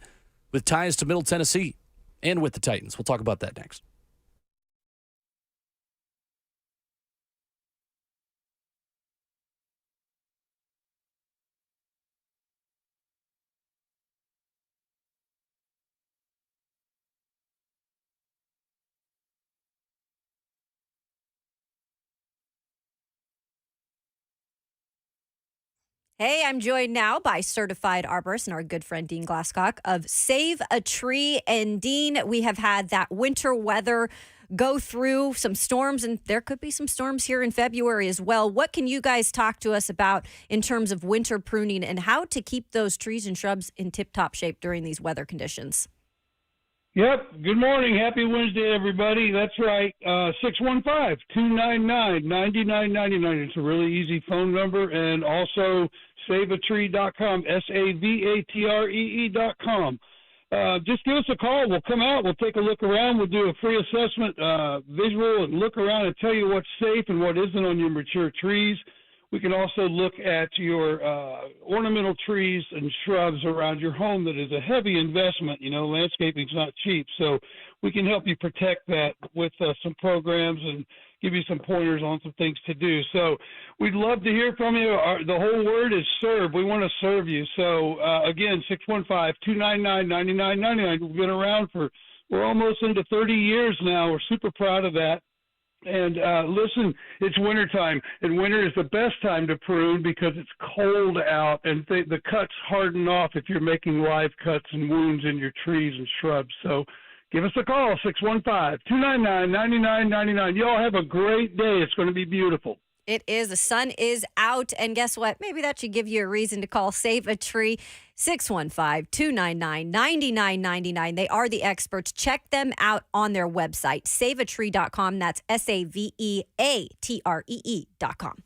with ties to Middle Tennessee and with the Titans. We'll talk about that next. Hey, I'm joined now by certified arborist and our good friend Dean Glasscock of Save a Tree. And Dean, we have had that winter weather go through some storms, and there could be some storms here in February as well. What can you guys talk to us about in terms of winter pruning and how to keep those trees and shrubs in tip-top shape during these weather conditions? Yep. Good morning. Happy Wednesday, everybody. That's right. 615-299-9999. It's a really easy phone number. And also saveatree.com, SAVATREE.com. Just give us a call. We'll come out. We'll take a look around. We'll do a free assessment, visual, and look around and tell you what's safe and what isn't on your mature trees. We can also look at your ornamental trees and shrubs around your home that is a heavy investment. You know, landscaping's not cheap. So we can help you protect that with some programs and give you some pointers on some things to do. So we'd love to hear from you. The whole word is serve. We want to serve you. So, again, 615-299-9999. We've been around we're almost into 30 years now. We're super proud of that. And listen, it's wintertime, and winter is the best time to prune because it's cold out, and the cuts harden off if you're making live cuts and wounds in your trees and shrubs. So give us a call, 615-299-9999. Y'all have a great day. It's going to be beautiful. It is. The sun is out. And guess what? Maybe that should give you a reason to call Save a Tree, 615-299-9999. They are the experts. Check them out on their website, saveatree.com. That's SAVEATREE.com.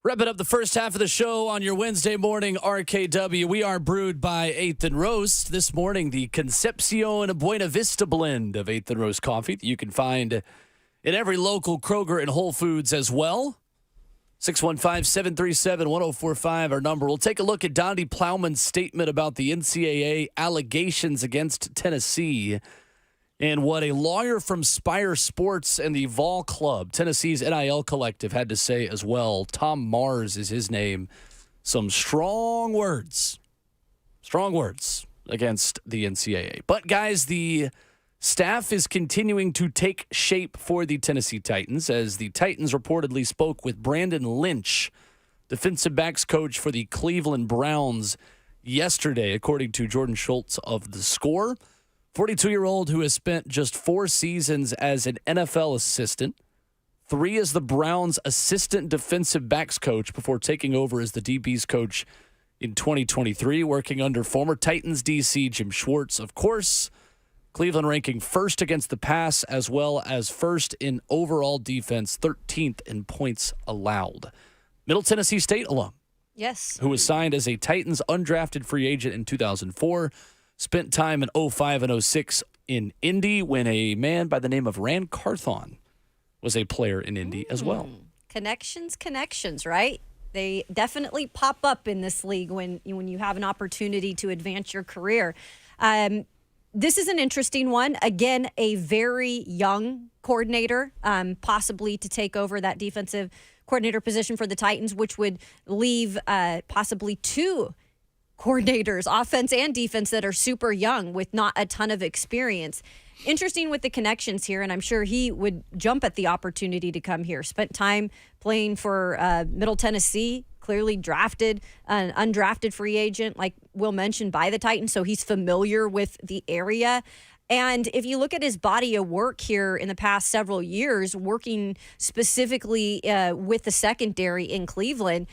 Wrapping up the first half of the show on your Wednesday morning RKW. We are brewed by 8th and Roast. This morning, the Concepcion Buena Vista blend of 8th and Roast coffee that you can find in every local Kroger and Whole Foods as well. 615-737-1045, our number. We'll take a look at Donnie Plowman's statement about the NCAA allegations against Tennessee and what a lawyer from Spire Sports and the Vol Club, Tennessee's NIL collective, had to say as well. Tom Mars is his name. Some strong words against the NCAA. But, guys, the staff is continuing to take shape for the Tennessee Titans as the Titans reportedly spoke with Brandon Lynch, defensive backs coach for the Cleveland Browns, yesterday, according to Jordan Schultz of The Score. 42-year-old who has spent just 4 seasons as an NFL assistant, 3 as the Browns' assistant defensive backs coach before taking over as the DBs coach in 2023, working under former Titans DC Jim Schwartz, of course. Cleveland ranking first against the pass as well as first in overall defense, 13th in points allowed. Middle Tennessee State alum. Yes. Who was signed as a Titans undrafted free agent in 2004. Spent time in 05 and 06 in Indy when a man by the name of Rand Carthon was a player in Indy as well. Connections, right? They definitely pop up in this league when you have an opportunity to advance your career. This is an interesting one. Again, a very young coordinator, possibly to take over that defensive coordinator position for the Titans, which would leave possibly 2 coordinators, offense and defense, that are super young with not a ton of experience. Interesting with the connections here, and I'm sure he would jump at the opportunity to come here. Spent time playing for Middle Tennessee, clearly drafted, an undrafted free agent, like Will mentioned, by the Titans, so he's familiar with the area. And if you look at his body of work here in the past several years, working specifically with the secondary in Cleveland,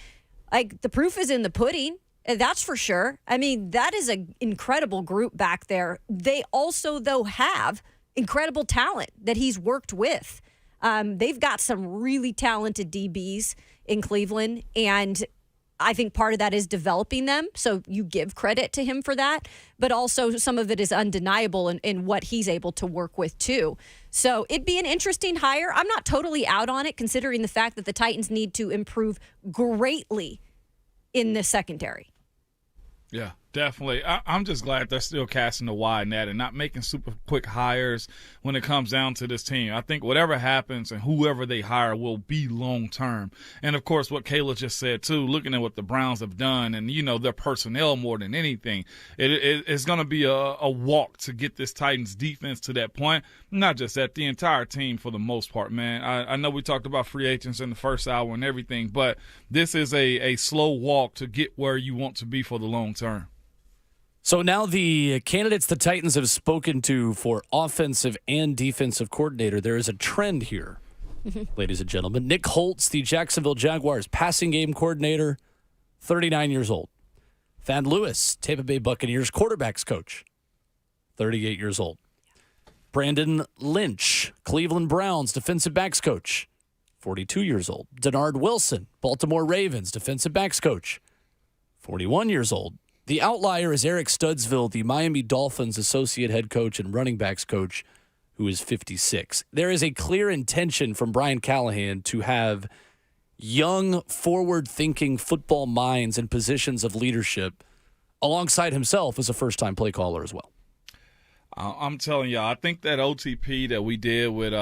like, the proof is in the pudding. That's for sure. I mean, that is an incredible group back there. They also, though, have incredible talent that he's worked with. They've got some really talented DBs in Cleveland, and I think part of that is developing them. So you give credit to him for that, but also some of it is undeniable in what he's able to work with, too. So it'd be an interesting hire. I'm not totally out on it, considering the fact that the Titans need to improve greatly in the secondary. Yeah, definitely. I'm just glad they're still casting the wide net and not making super quick hires when it comes down to this team. I think whatever happens and whoever they hire will be long-term. And, of course, what Kayla just said, too, looking at what the Browns have done and, their personnel more than anything, it's going to be a walk to get this Titans defense to that point. Not just that, the entire team for the most part, man. I know we talked about free agents in the first hour and everything, but this is a slow walk to get where you want to be for the long term. So now the candidates the Titans have spoken to for offensive and defensive coordinator, there is a trend here, ladies and gentlemen. Nick Holtz, the Jacksonville Jaguars passing game coordinator, 39 years old. Thad Lewis, Tampa Bay Buccaneers quarterbacks coach, 38 years old. Brandon Lynch, Cleveland Browns defensive backs coach, 42 years old. Denard Wilson, Baltimore Ravens defensive backs coach, 41 years old. The outlier is Eric Studsville, the Miami Dolphins associate head coach and running backs coach, who is 56. There is a clear intention from Brian Callahan to have young, forward-thinking football minds in positions of leadership alongside himself as a first-time play caller as well. I'm telling y'all, I think that OTP that we did with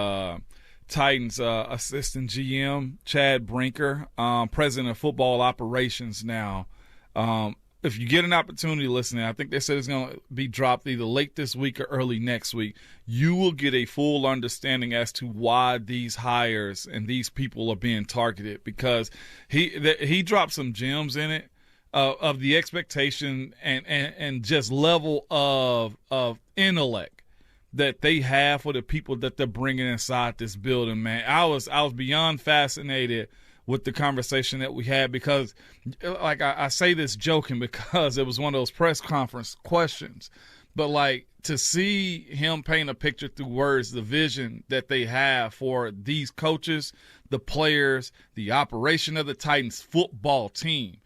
Titans assistant GM, Chad Brinker, president of football operations now, if you get an opportunity listening, I think they said it's going to be dropped either late this week or early next week. You will get a full understanding as to why these hires and these people are being targeted, because he dropped some gems in it of the expectation and just level of intellect that they have for the people that they're bringing inside this building, man. I was beyond fascinated with the conversation that we had, because like I say this joking because it was one of those press conference questions, But, like, to see him paint a picture through words, the vision that they have for these coaches, the players, the operation of the Titans football team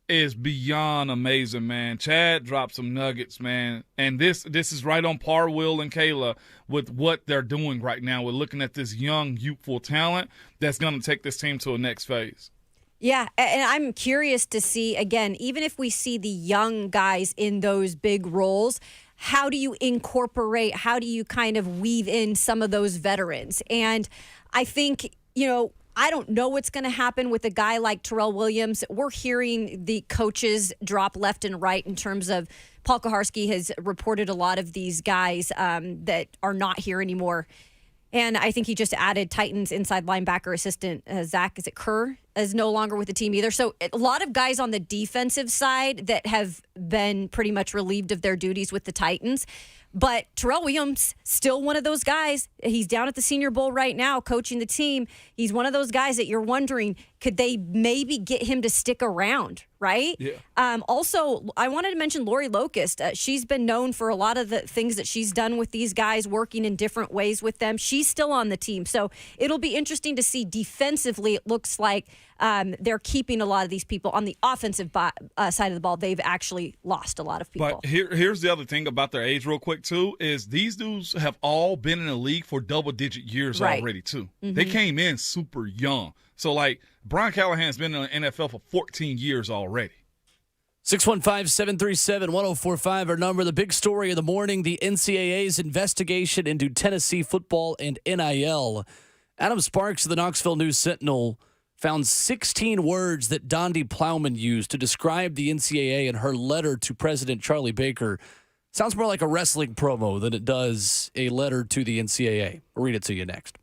is beyond amazing, man. Chad dropped some nuggets, man. And this is right on par, Will and Kayla, with what they're doing right now. We're looking at this young, youthful talent that's going to take this team to a next phase. Yeah, and I'm curious to see, again, even if we see the young guys in those big roles, how do you incorporate, how do you kind of weave in some of those veterans? And I think, I don't know what's going to happen with a guy like Terrell Williams. We're hearing the coaches drop left and right in terms of Paul Kuharsky has reported a lot of these guys that are not here anymore. And I think he just added Titans inside linebacker assistant Zach, is it Kerr, is no longer with the team either. So a lot of guys on the defensive side that have been pretty much relieved of their duties with the Titans. But Terrell Williams, still one of those guys. He's down at the Senior Bowl right now coaching the team. He's one of those guys that you're wondering, could they maybe get him to stick around, right? Yeah. Also, I wanted to mention Lori Locust. She's been known for a lot of the things that she's done with these guys, working in different ways with them. She's still on the team. So it'll be interesting to see defensively. It looks like they're keeping a lot of these people. On the offensive side of the ball, they've actually lost a lot of people. But here's the other thing about their age real quick, too, is these dudes have all been in the league for double-digit years already, too. Mm-hmm. They came in super young. So, like, Brian Callahan's been in the NFL for 14 years already. 615-737-1045, our number. The big story of the morning, the NCAA's investigation into Tennessee football and NIL. Adam Sparks of the Knoxville News-Sentinel found 16 words that Dondi Plowman used to describe the NCAA in her letter to President Charlie Baker. Sounds more like a wrestling promo than it does a letter to the NCAA. I'll read it to you next.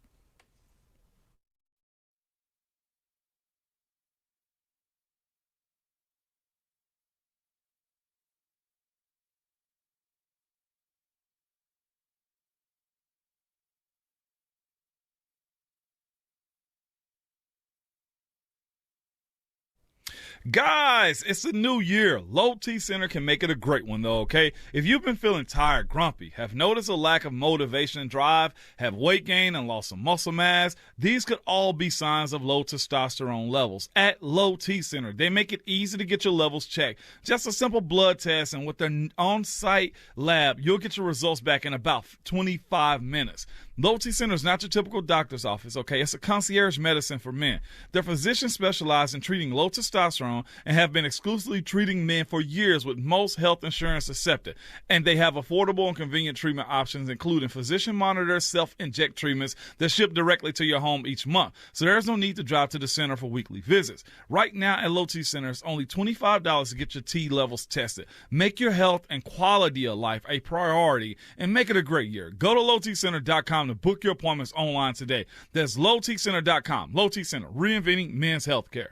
Guys, it's a new year. Low T Center can make it a great one, though, okay? If you've been feeling tired, grumpy, have noticed a lack of motivation and drive, have weight gain and lost some muscle mass, these could all be signs of low testosterone levels. At Low T Center, they make it easy to get your levels checked. Just a simple blood test, and with their on-site lab, you'll get your results back in about 25 minutes. Low T Center is not your typical doctor's office, okay? It's a concierge medicine for men. Their physicians specialize in treating low testosterone and have been exclusively treating men for years with most health insurance accepted. And they have affordable and convenient treatment options, including physician monitored self-inject treatments that ship directly to your home each month. So there's no need to drive to the center for weekly visits. Right now at Low T Center, it's only $25 to get your T levels tested. Make your health and quality of life a priority and make it a great year. Go to lowtcenter.com to book your appointments online today. That's lowtcenter.com. Low T Center, reinventing men's healthcare.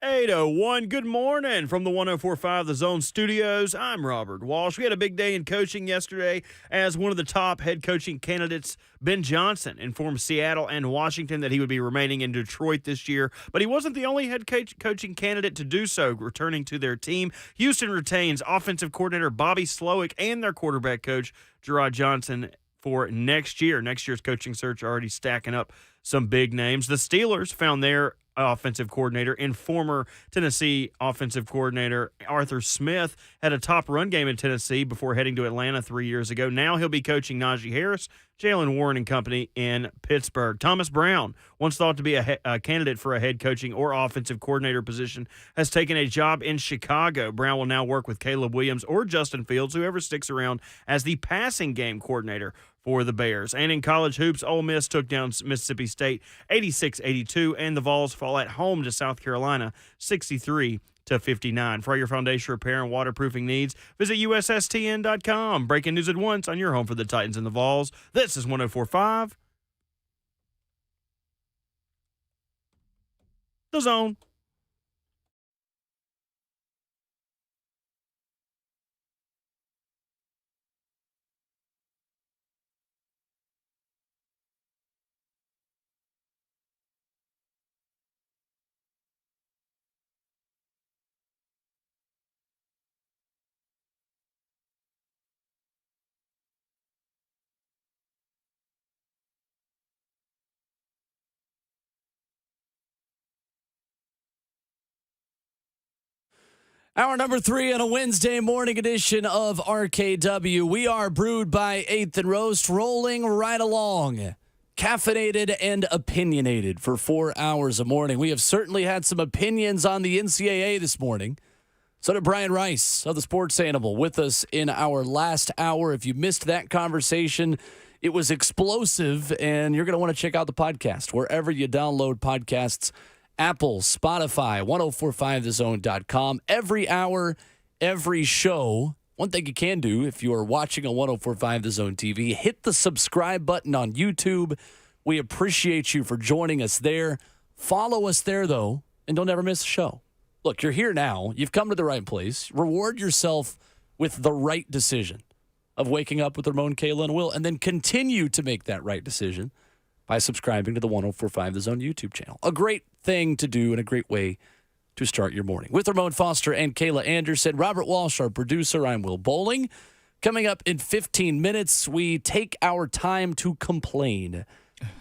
8:01. Good morning from the 104.5 The Zone Studios. I'm Robert Walsh. We had a big day in coaching yesterday as one of the top head coaching candidates, Ben Johnson, informed Seattle and Washington that he would be remaining in Detroit this year. But he wasn't the only head coaching candidate to do so, returning to their team. Houston retains offensive coordinator Bobby Slowick and their quarterback coach, Gerard Johnson, for next year. Next year's coaching search already stacking up some big names. The Steelers found their offensive coordinator and former Tennessee offensive coordinator Arthur Smith had a top run game in Tennessee before heading to Atlanta 3 years ago. Now he'll be coaching Najee Harris, Jalen Warren and company in Pittsburgh. Thomas Brown, once thought to be a candidate for a head coaching or offensive coordinator position, has taken a job in Chicago. Brown will now work with Caleb Williams or Justin Fields, whoever sticks around, as the passing game coordinator for the Bears. And in college hoops, Ole Miss took down Mississippi State 86-82, and the Vols fall at home to South Carolina 63-59. For all your foundation repair and waterproofing needs, visit USSTN.com. Breaking news at once on your home for the Titans and the Vols. This is 104.5 The Zone. Hour number 3 on a Wednesday morning edition of RKW. We are brewed by 8th and Roast, rolling right along. Caffeinated and opinionated for 4 hours a morning. We have certainly had some opinions on the NCAA this morning. So did Brian Rice of the Sports Animal with us in our last hour. If you missed that conversation, it was explosive, and you're going to want to check out the podcast wherever you download podcasts. Apple, Spotify, 1045thezone.com. Every hour, every show. One thing you can do if you are watching on 1045 The Zone TV, hit the subscribe button on YouTube. We appreciate you for joining us there. Follow us there, though, and don't ever miss a show. Look, you're here now. You've come to the right place. Reward yourself with the right decision of waking up with Ramon, Kayla, and Will, and then continue to make that right decision by subscribing to the 1045 The Zone YouTube channel. A great thing to do and a great way to start your morning. With Ramon Foster and Kayla Anderson, Robert Walsh, our producer, I'm Will Bowling. Coming up in 15 minutes, we take our time to complain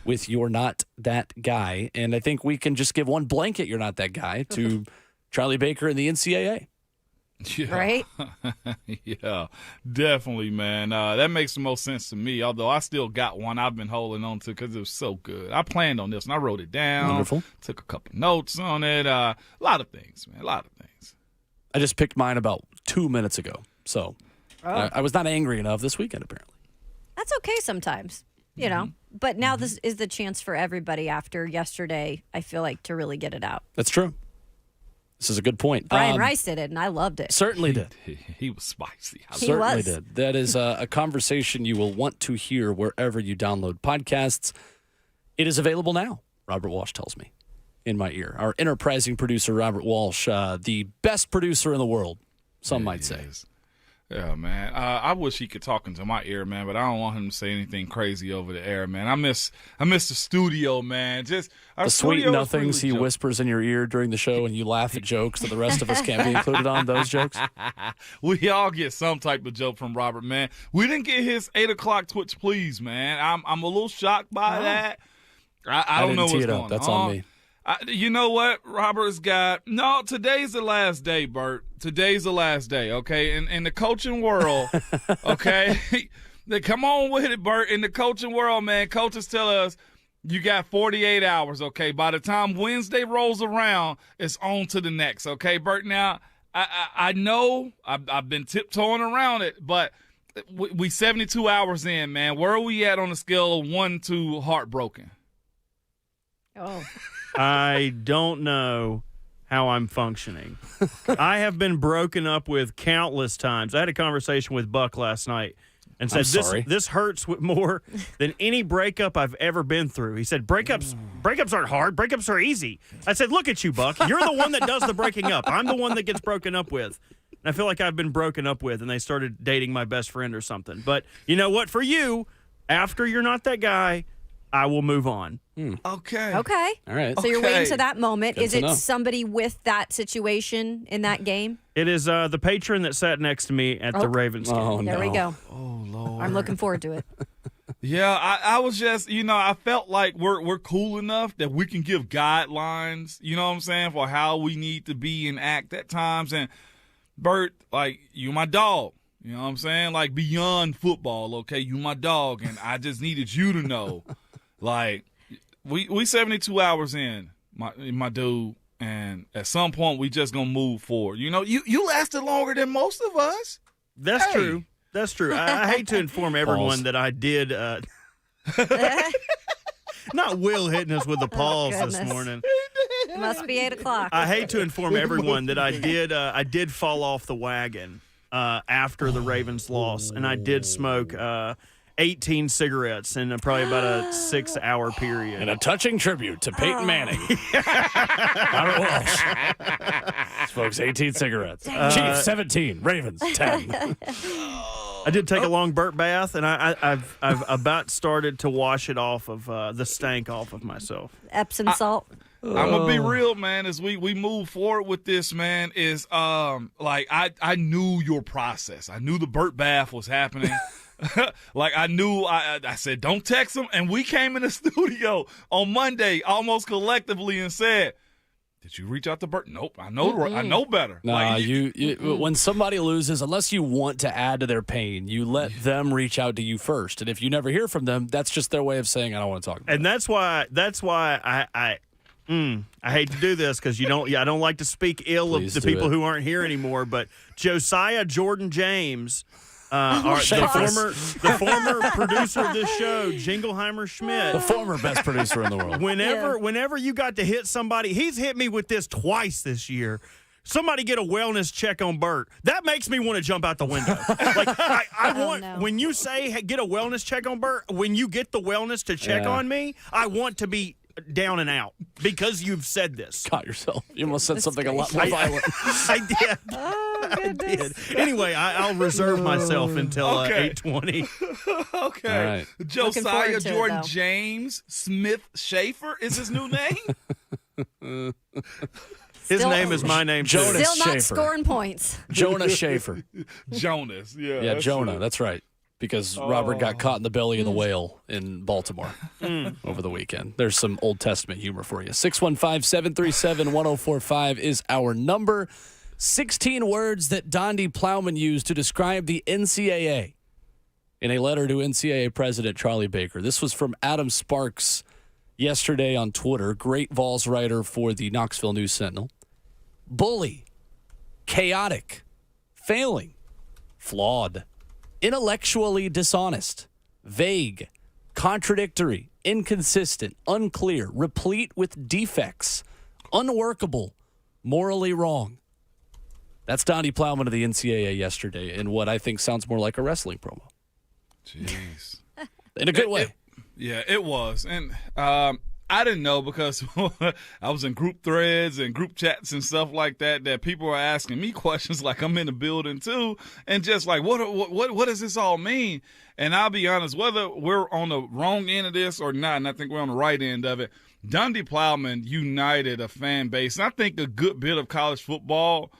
with You're Not That Guy. And I think we can just give one blanket You're Not That Guy to Charlie Baker and the NCAA. Yeah. Right? Yeah, definitely, man. That makes the most sense to me, although I still got one I've been holding on to because it was so good. I planned on this, and I wrote it down. Wonderful. Took a couple notes on it. A lot of things, man, a lot of things. I just picked mine about 2 minutes ago. So I was not angry enough this weekend, apparently. That's okay sometimes, you know. But now this is the chance for everybody after yesterday, I feel like, to really get it out. That's true. This is a good point. Brian Rice did it, and I loved it. Certainly did. He was spicy. Certainly was. did. That is a conversation you will want to hear wherever you download podcasts. It is available now, Robert Walsh tells me, in my ear. Our enterprising producer, Robert Walsh, the best producer in the world, some might say. Yeah, man. I wish he could talk into my ear, man, but I don't want him to say anything crazy over the air, man. I miss the studio, man. Just our the sweet studio nothings really he whispers in your ear during the show, and you laugh at jokes that the rest of us can't be included on those jokes. We all get some type of joke from Robert, man. We didn't get his 8 o'clock Twitch, please, man. I'm a little shocked by that. I don't know what's going on. That's on me. You know what? Robert's got – no, today's the last day, Bert. Today's the last day, okay? In the coaching world, okay? Come on with it, Bert. In the coaching world, man, coaches tell us you got 48 hours, okay? By the time Wednesday rolls around, it's on to the next, okay, Bert? Now, I know I've been tiptoeing around it, but we 72 hours in, man. Where are we at on the scale of 1 to heartbroken? Oh. I don't know how I'm functioning. I have been broken up with countless times. I had a conversation with Buck last night and said, sorry. This hurts more than any breakup I've ever been through. He said, breakups aren't hard. Breakups are easy. I said, look at you, Buck. You're the one that does the breaking up. I'm the one that gets broken up with. And I feel like I've been broken up with, and they started dating my best friend or something. But you know what? For you, after you're not that guy, I will move on. Okay. Okay. All right. So you're waiting to that moment. Good Is to it know. somebody with that situation in that game? It is the patron that sat next to me at the Ravens game. Oh, There we no. go. Oh, Lord. I'm looking forward to it. Yeah, I was just, I felt like we're cool enough that we can give guidelines, you know what I'm saying, for how we need to be and act at times. And Bert, like, you my dog, you know what I'm saying? Like, beyond football, okay, you my dog, and I just needed you to know, like, we 72 hours in, my dude, and at some point we just gonna move forward. You lasted longer than most of us. That's Hey. true. That's true. I hate to inform everyone that I did. Not Will hitting us with the paws this goodness. morning. It must be 8 o'clock. I hate to inform everyone that I did fall off the wagon after the Ravens loss, and I did smoke 18 cigarettes in probably about a 6-hour period. And a touching tribute to Peyton Manning. Robert Walsh. Smokes 18 cigarettes. Chiefs 17, Ravens 10. I did take a long burp bath, and I've about started to wash it off of the stank off of myself. Epsom salt. I'm gonna be real, man. As we move forward with this, man, is like I knew your process. I knew the burp bath was happening. Like I knew. I said, don't text him, and we came in the studio on Monday almost collectively and said, did you reach out to Bert? Nope. I know better. Nah, Like, you when somebody loses, unless you want to add to their pain, you let them reach out to you first. And if you never hear from them, that's just their way of saying I don't want to talk about And that's why I hate to do this because I don't like to speak ill Please of the do people it. who aren't here anymore. But Josiah Jordan James, gosh. the former producer of this show, Jingleheimer Schmidt. the former best producer in the world. Whenever you got to hit somebody, he's hit me with this twice this year. Somebody get a wellness check on Bert. That makes me want to jump out the window. Like I want no. when you say hey, get a wellness check on Bert. When you get the wellness to check Yeah. on me, I want to be down and out because you've said this. Caught yourself. You almost said something a lot more violent. I did. Oh, I goodness. did. Anyway, I'll reserve myself until Okay. 8:20. okay. All right. Looking Josiah forward to it, Jordan though. James Smith Schaefer is his new name. His Still- name is my name. too. Jonas Still not Schaefer. scoring points. Jonah Schaefer. Jonas. Yeah. Yeah, that's Jonah. it. That's right. Because Robert got caught in the belly of the whale in Baltimore over the weekend. There's some Old Testament humor for you. 615-737-1045 is our number. 16 words that Dondi Plowman used to describe the NCAA in a letter to NCAA President Charlie Baker. This was from Adam Sparks yesterday on Twitter. Great Vols writer for the Knoxville News Sentinel. Bully, chaotic, failing, flawed, intellectually dishonest, vague, contradictory, inconsistent, unclear, replete with defects, unworkable, morally wrong. That's Donnie Plowman of the NCAA yesterday in what I think sounds more like a wrestling promo. Jeez. In a good way. Yeah, it was. And I didn't know because I was in group threads and group chats and stuff like that people were asking me questions like I'm in the building too and just like, what does this all mean? And I'll be honest, whether we're on the wrong end of this or not, and I think we're on the right end of it, Dundee Plowman united a fan base. And I think a good bit of college football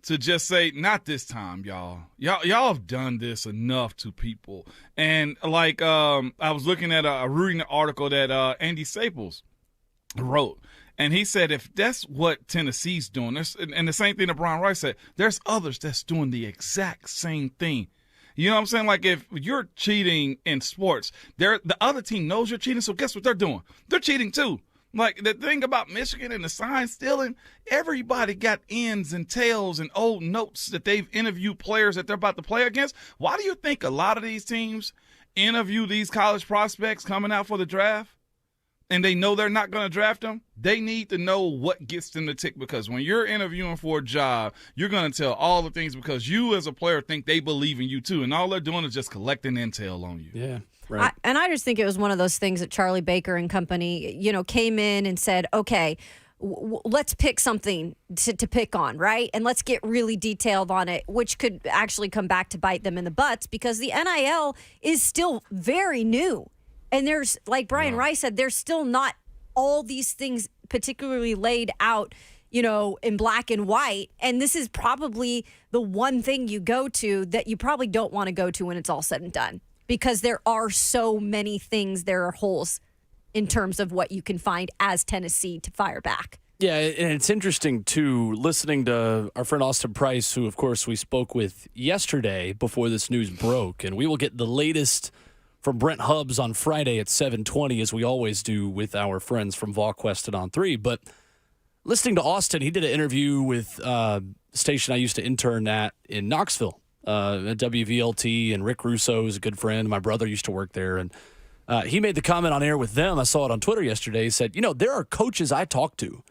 to just say, not this time, y'all. Y'all have done this enough to people. And like I was looking at reading an article that Andy Staples wrote, and he said if that's what Tennessee's doing, and the same thing that Brian Rice said, there's others that's doing the exact same thing. You know what I'm saying? Like if you're cheating in sports, the other team knows you're cheating, so guess what they're doing? They're cheating too. Like, the thing about Michigan and the sign stealing, everybody got ins and tails and old notes that they've interviewed players that they're about to play against. Why do you think a lot of these teams interview these college prospects coming out for the draft? and they know they're not going to draft them, they need to know what gets them to tick, because when you're interviewing for a job, you're going to tell all the things because you as a player think they believe in you too, and all they're doing is just collecting intel on you. Yeah. Right. I just think it was one of those things that Charlie Baker and company, came in and said, okay, let's pick something to pick on, right? And let's get really detailed on it, which could actually come back to bite them in the butts because the NIL is still very new. And there's, like Brian Rice said, there's still not all these things particularly laid out, in black and white. And this is probably the one thing you go to that you probably don't want to go to when it's all said and done, because there are so many things, there are holes in terms of what you can find as Tennessee to fire back. Yeah, and it's interesting, too, listening to our friend Austin Price, who, of course, we spoke with yesterday before this news broke. And we will get the latest from Brent Hubbs on Friday at 7:20, as we always do with our friends from VolQuest and On3. But listening to Austin, he did an interview with a station I used to intern at in Knoxville, at WVLT, and Rick Russo is a good friend. My brother used to work there, and he made the comment on air with them. I saw it on Twitter yesterday. He said, there are coaches I talk to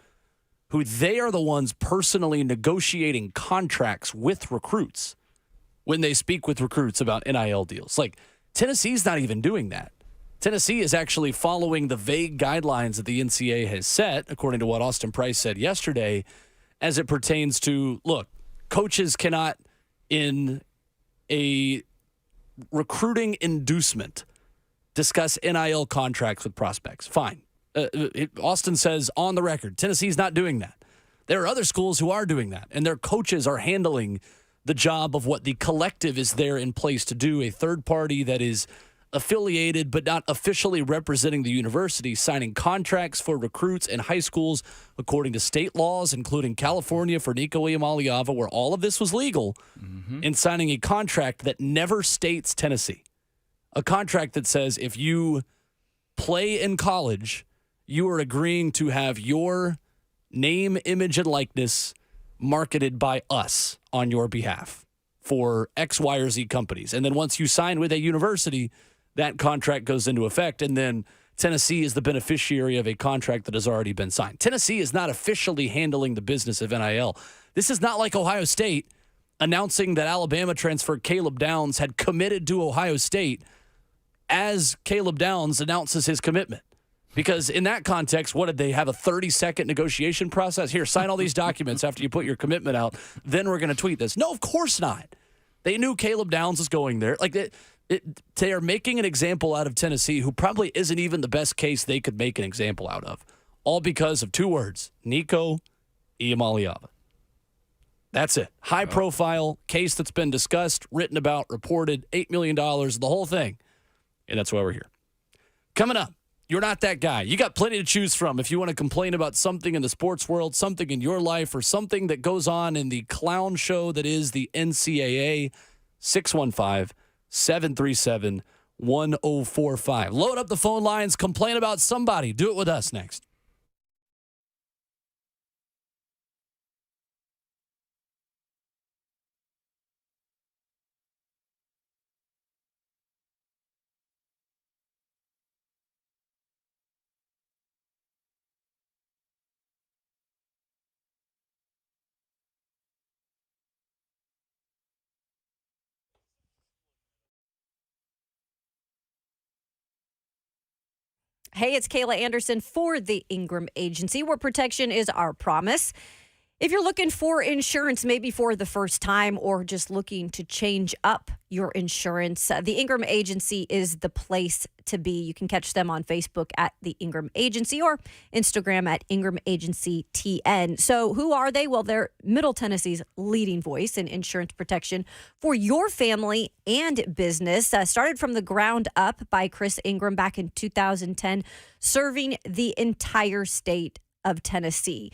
who they are the ones personally negotiating contracts with recruits when they speak with recruits about NIL deals. Like, Tennessee's not even doing that. Tennessee is actually following the vague guidelines that the NCAA has set, according to what Austin Price said yesterday, as it pertains to, look, coaches cannot, in a recruiting inducement, discuss NIL contracts with prospects. Fine. Austin says on the record, Tennessee's not doing that. There are other schools who are doing that, and their coaches are handling the job of what the collective is there in place to do, a third party that is affiliated but not officially representing the university, signing contracts for recruits in high schools according to state laws, including California for Nico Iamaleava, where all of this was legal, and signing a contract that never states Tennessee. A contract that says if you play in college, you are agreeing to have your name, image, and likeness marketed by us on your behalf for X, Y, or Z companies. And then once you sign with a university, that contract goes into effect, and then Tennessee is the beneficiary of a contract that has already been signed. Tennessee is not officially handling the business of NIL. This is not like Ohio State announcing that Alabama transfer Caleb Downs had committed to Ohio State as Caleb Downs announces his commitment. Because in that context, what did they have, a 30-second negotiation process? Here, sign all these documents after you put your commitment out. Then we're going to tweet this. No, of course not. They knew Caleb Downs was going there. Like they are making an example out of Tennessee, who probably isn't even the best case they could make an example out of, all because of two words: Nico Iamaleava. That's it. High-profile case that's been discussed, written about, reported, $8 million, the whole thing. And that's why we're here. Coming up, you're not that guy. You got plenty to choose from if you want to complain about something in the sports world, something in your life, or something that goes on in the clown show that is the NCAA. 615-737-1045. Load up the phone lines. Complain about somebody. Do it with us next. Hey, it's Kayla Anderson for the Ingram Agency, where protection is our promise. If you're looking for insurance, maybe for the first time, or just looking to change up your insurance, the Ingram Agency is the place to be. You can catch them on Facebook at the Ingram Agency or Instagram at Ingram Agency TN. So who are they? Well, they're Middle Tennessee's leading voice in insurance protection for your family and business. Started from the ground up by Chris Ingram back in 2010, serving the entire state of Tennessee.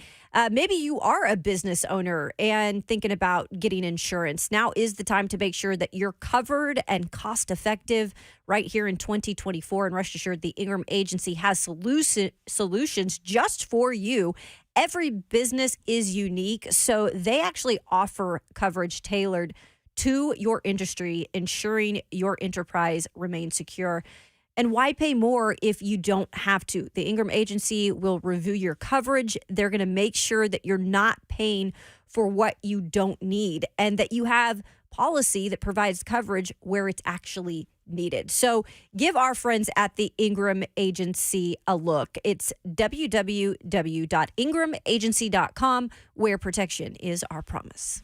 Maybe you are a business owner and thinking about getting insurance. Now is the time to make sure that you're covered and cost effective right here in 2024. And rest assured, the Ingram Agency has solutions just for you. Every business is unique, so they actually offer coverage tailored to your industry, ensuring your enterprise remains secure. And why pay more if you don't have to? The Ingram Agency will review your coverage. They're going to make sure that you're not paying for what you don't need and that you have policy that provides coverage where it's actually needed. So give our friends at the Ingram Agency a look. It's www.ingramagency.com, where protection is our promise.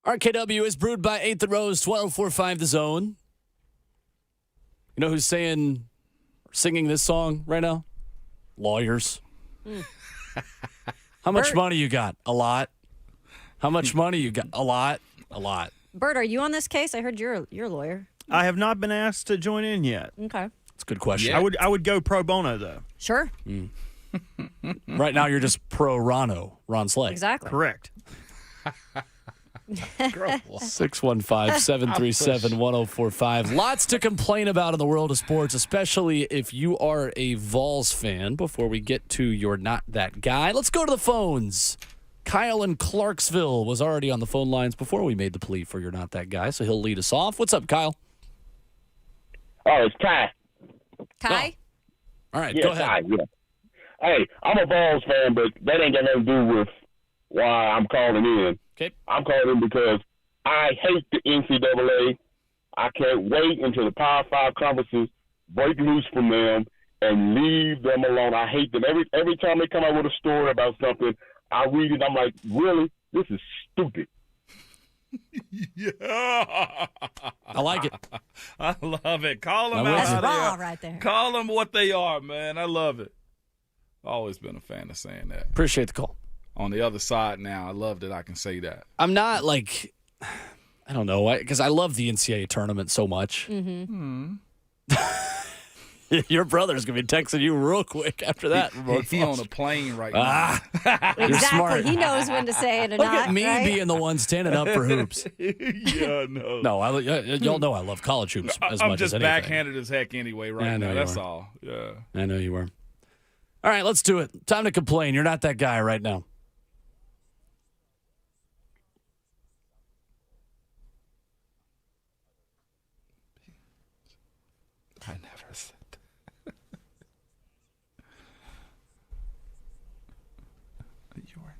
RKW is brewed by 8th and Rose, 1245 The Zone. You know who's singing this song right now? Lawyers. How much money you got? A lot. How much money you got? A lot. A lot. Bert, are you on this case? I heard you're a lawyer. I have not been asked to join in yet. Okay. That's a good question. I would go pro bono though. Sure. Right now, you're just pro Ron Slay. Exactly. Correct. 615-737-1045. Lots to complain about in the world of sports, especially if you are a Vols fan. Before we get to You're Not That Guy, let's go to the phones. Kyle in Clarksville was already on the phone lines before we made the plea for You're Not That Guy, so he'll lead us off. What's up, Kyle? Oh, it's Kai. Kai? All right, Yeah, go ahead. Kai, yeah. Hey, I'm a Vols fan, but that ain't got nothing to do with why I'm calling in. Okay. I'm calling in because I hate the NCAA. I can't wait until the Power 5 conferences break loose from them and leave them alone. I hate them. Every time they come out with a story about something, I read it. I'm like, really? This is stupid. Yeah. I like it. I love it. Call them I'm with out. you. That's how they raw are. right there. Call them what they are, man. I love it. Always been a fan of saying that. Appreciate the call. On the other side now, I love that I can say that. I'm not like, I don't know, because I love the NCAA tournament so much. Mm-hmm. Your brother's going to be texting you real quick after that. He on a plane right now. You're smart. Exactly. He knows when to say it or Look not. at me right? being the one standing up for hoops. Yeah, no. No, y'all know I love college hoops as I'm much just as anything. backhanded as heck anyway I right know now. you That's are. all. Yeah. I know you were. All right, let's do it. Time to complain. You're not that guy right now. I never said that. You were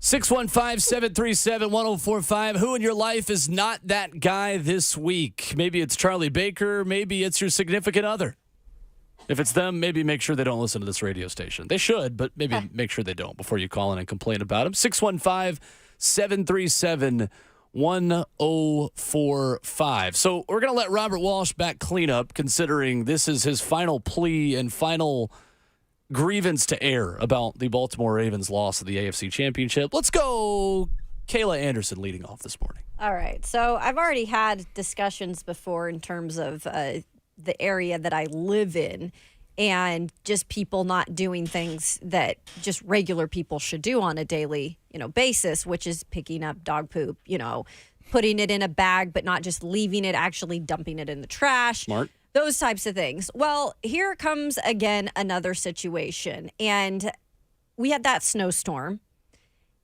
615-737-1045. Who in your life is not that guy this week? Maybe it's Charlie Baker. Maybe it's your significant other. If it's them, maybe make sure they don't listen to this radio station. They should, but maybe make sure they don't before you call in and complain about them. 615-737-1045. So we're going to let Robert Walsh back clean up, considering this is his final plea and final grievance to air about the Baltimore Ravens' loss of the AFC Championship. Let's go, Kayla Anderson leading off this morning. All right. So I've already had discussions before in terms of the area that I live in and just people not doing things that just regular people should do on a daily, basis, which is picking up dog poop, putting it in a bag, but not just leaving it, actually dumping it in the trash. Smart. Those types of things. Well, here comes again another situation. And we had that snowstorm.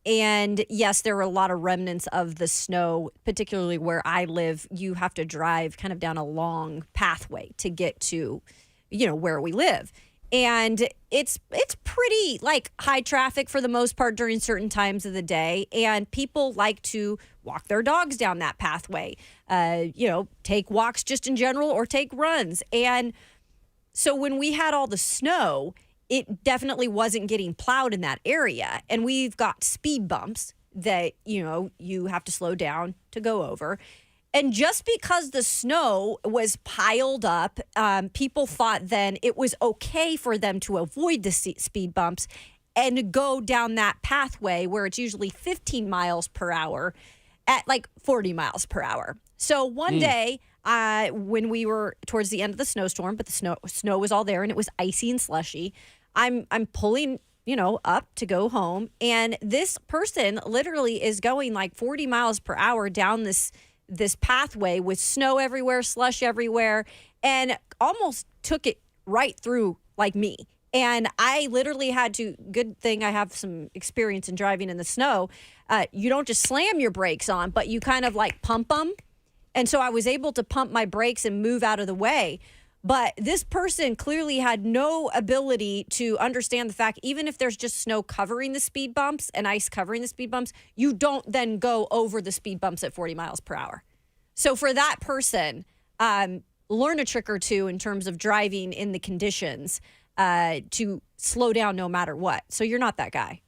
And yes, there were a lot of remnants of the snow, particularly where I live. You have to drive kind of down a long pathway to get to, where we live. And it's pretty like high traffic for the most part during certain times of the day. And people like to walk their dogs down that pathway, take walks just in general or take runs. And so when we had all the snow, it definitely wasn't getting plowed in that area. And we've got speed bumps that, you have to slow down to go over. And just because the snow was piled up, people thought then it was okay for them to avoid the speed bumps and go down that pathway where it's usually 15 miles per hour at like 40 miles per hour. So one day, when we were towards the end of the snowstorm, but the snow was all there and it was icy and slushy, I'm pulling, up to go home. And this person literally is going like 40 miles per hour down this pathway with snow everywhere, slush everywhere, and almost took it right through like me. And I literally had to, good thing I have some experience in driving in the snow. You don't just slam your brakes on, but you kind of like pump them. And so I was able to pump my brakes and move out of the way. But this person clearly had no ability to understand the fact, even if there's just snow covering the speed bumps and ice covering the speed bumps, you don't then go over the speed bumps at 40 miles per hour. So for that person, learn a trick or two in terms of driving in the conditions to slow down no matter what. So you're not that guy.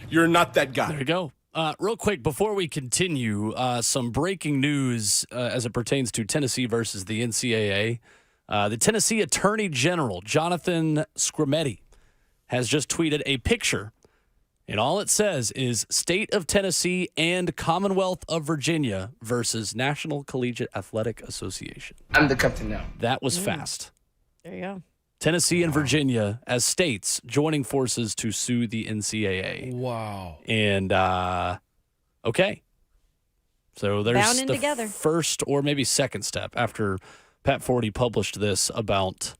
You're not that guy. There you go. Real quick, before we continue, some breaking news as it pertains to Tennessee versus the NCAA. The Tennessee Attorney General, Jonathan Scrimetti, has just tweeted a picture, and all it says is State of Tennessee and Commonwealth of Virginia versus National Collegiate Athletic Association. I'm the captain now. That was fast. There you go. Tennessee and Virginia as states joining forces to sue the NCAA. Wow. And, okay. So there's Bound in the together. first or maybe second step after Pat Forty published this about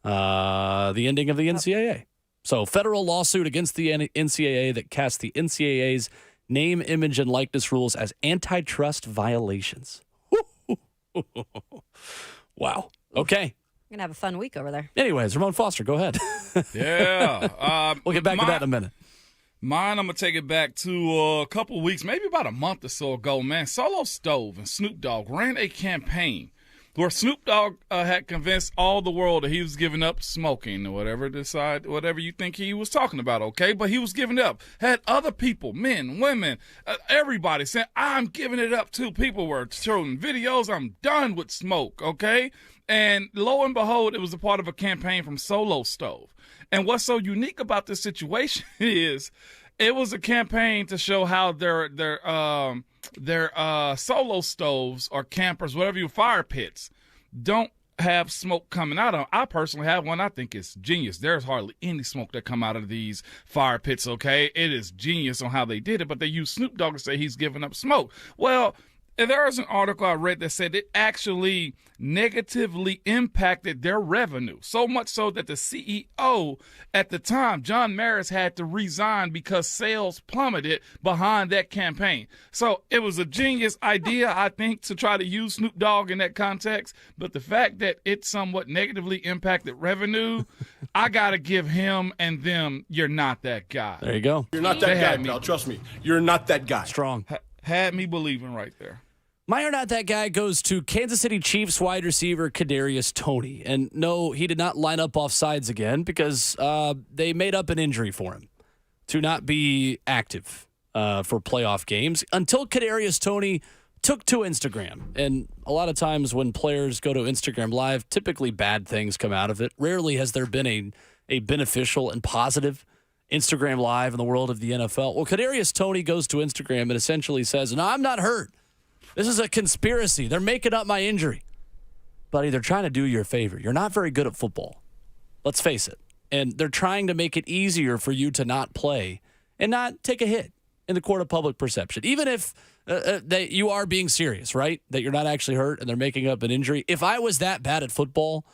the ending of the NCAA. So federal lawsuit against the NCAA that casts the NCAA's name, image, and likeness rules as antitrust violations. Wow. Okay. You're going to have a fun week over there. Anyways, Ramon Foster, go ahead. Yeah. We'll get back to that in a minute. Mine, I'm going to take it back to a couple weeks, maybe about a month or so ago, man. Solo Stove and Snoop Dogg ran a campaign where Snoop Dogg had convinced all the world that he was giving up smoking or whatever you think he was talking about, okay? But he was giving it up. Had other people, men, women, everybody saying, I'm giving it up too. People were showing videos, I'm done with smoke, okay? And lo and behold, it was a part of a campaign from Solo Stove. And what's so unique about this situation is it was a campaign to show how their solo stoves or campers, whatever you fire pits, don't have smoke coming out of them. I personally have one. I think it's genius. There's hardly any smoke that come out of these fire pits, okay? It is genius on how they did it, but they use Snoop Dogg to say he's giving up smoke. Well, there was an article I read that said it actually negatively impacted their revenue, so much so that the CEO at the time, John Maris, had to resign because sales plummeted behind that campaign. So it was a genius idea, I think, to try to use Snoop Dogg in that context. But the fact that it somewhat negatively impacted revenue, I got to give him and them, you're not that guy. There you go. You're not that guy, pal. Trust me. You're not that guy. Strong. Had me believing right there. My You're Not That Guy goes to Kansas City Chiefs wide receiver Kadarius Toney. And no, he did not line up off sides again because they made up an injury for him to not be active for playoff games until Kadarius Toney took to Instagram. And a lot of times when players go to Instagram Live, typically bad things come out of it. Rarely has there been a beneficial and positive Instagram Live in the world of the NFL. Well, Kadarius Toney goes to Instagram and essentially says, no, I'm not hurt. This is a conspiracy. They're making up my injury. Buddy, they're trying to do you a favor. You're not very good at football. Let's face it. And they're trying to make it easier for you to not play and not take a hit in the court of public perception. Even if you are being serious, right? That you're not actually hurt and they're making up an injury. If I was that bad at football,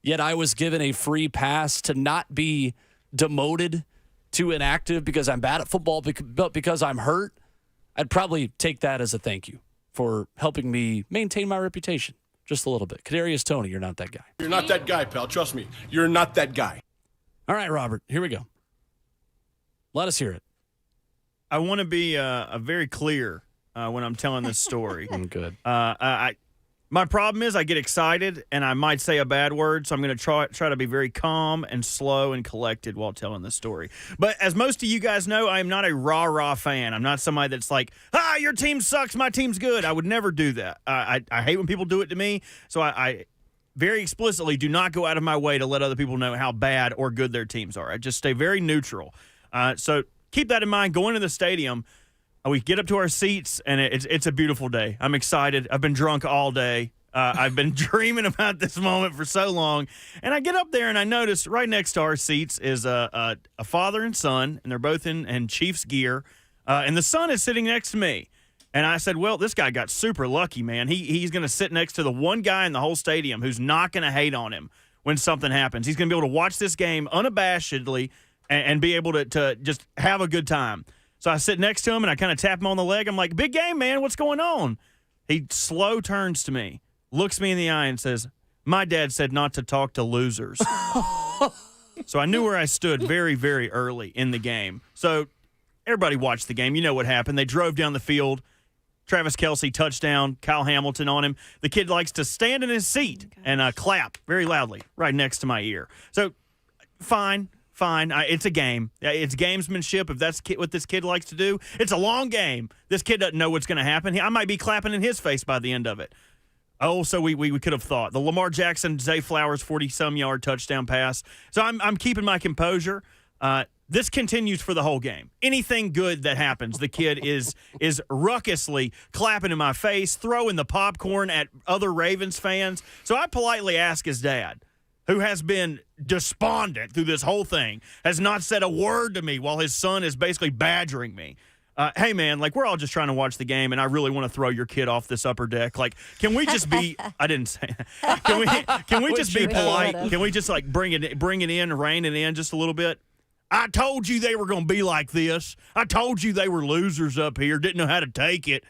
yet I was given a free pass to not be demoted to inactive because I'm bad at football, but because I'm hurt, I'd probably take that as a thank you for helping me maintain my reputation just a little bit. Kadarius Toney, you're not that guy. You're not that guy, pal. Trust me. You're not that guy. All right, Robert, here we go. Let us hear it. I want to be very clear when I'm telling this story. I'm good. My problem is I get excited and I might say a bad word, so I'm going to try to be very calm and slow and collected while telling this story. But as most of you guys know, I am not a rah-rah fan. I'm not somebody that's like, your team sucks, my team's good. I would never do that. I hate when people do it to me, so I very explicitly do not go out of my way to let other people know how bad or good their teams are. I just stay very neutral. So keep that in mind. Going to the stadium, we get up to our seats, and it's a beautiful day. I'm excited. I've been drunk all day. I've been dreaming about this moment for so long. And I get up there, and I notice right next to our seats is a father and son, and they're both in Chiefs gear. And the son is sitting next to me. And I said, well, this guy got super lucky, man. He's going to sit next to the one guy in the whole stadium who's not going to hate on him when something happens. He's going to be able to watch this game unabashedly and be able to just have a good time. So I sit next to him, and I kind of tap him on the leg. I'm like, big game, man. What's going on? He slow turns to me, looks me in the eye, and says, my dad said not to talk to losers. So I knew where I stood very, very early in the game. So everybody watched the game. You know what happened. They drove down the field. Travis Kelce, touchdown, Kyle Hamilton on him. The kid likes to stand in his seat and clap very loudly right next to my ear. So fine. Fine. It's a game. It's gamesmanship. If that's what this kid likes to do, it's a long game. This kid doesn't know what's going to happen. I might be clapping in his face by the end of it. Oh, so we could have thought. The Lamar Jackson, Zay Flowers 40-some-yard touchdown pass. So I'm keeping my composure. This continues for the whole game. Anything good that happens, the kid is ruckusly clapping in my face, throwing the popcorn at other Ravens fans. So I politely ask his dad, who has been despondent through this whole thing, has not said a word to me while his son is basically badgering me. Hey, man, like, we're all just trying to watch the game, and I really want to throw your kid off this upper deck. Like, can we just be – I didn't say that. Can we just be polite? Can we just, like, bring it in, rein it in just a little bit? I told you they were going to be like this. I told you they were losers up here, didn't know how to take it.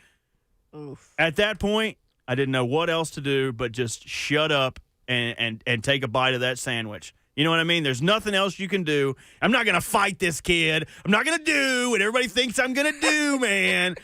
Oof. At that point, I didn't know what else to do but just shut up and take a bite of that sandwich. You know what I mean? There's nothing else you can do. I'm not going to fight this kid. I'm not going to do what everybody thinks I'm going to do, man.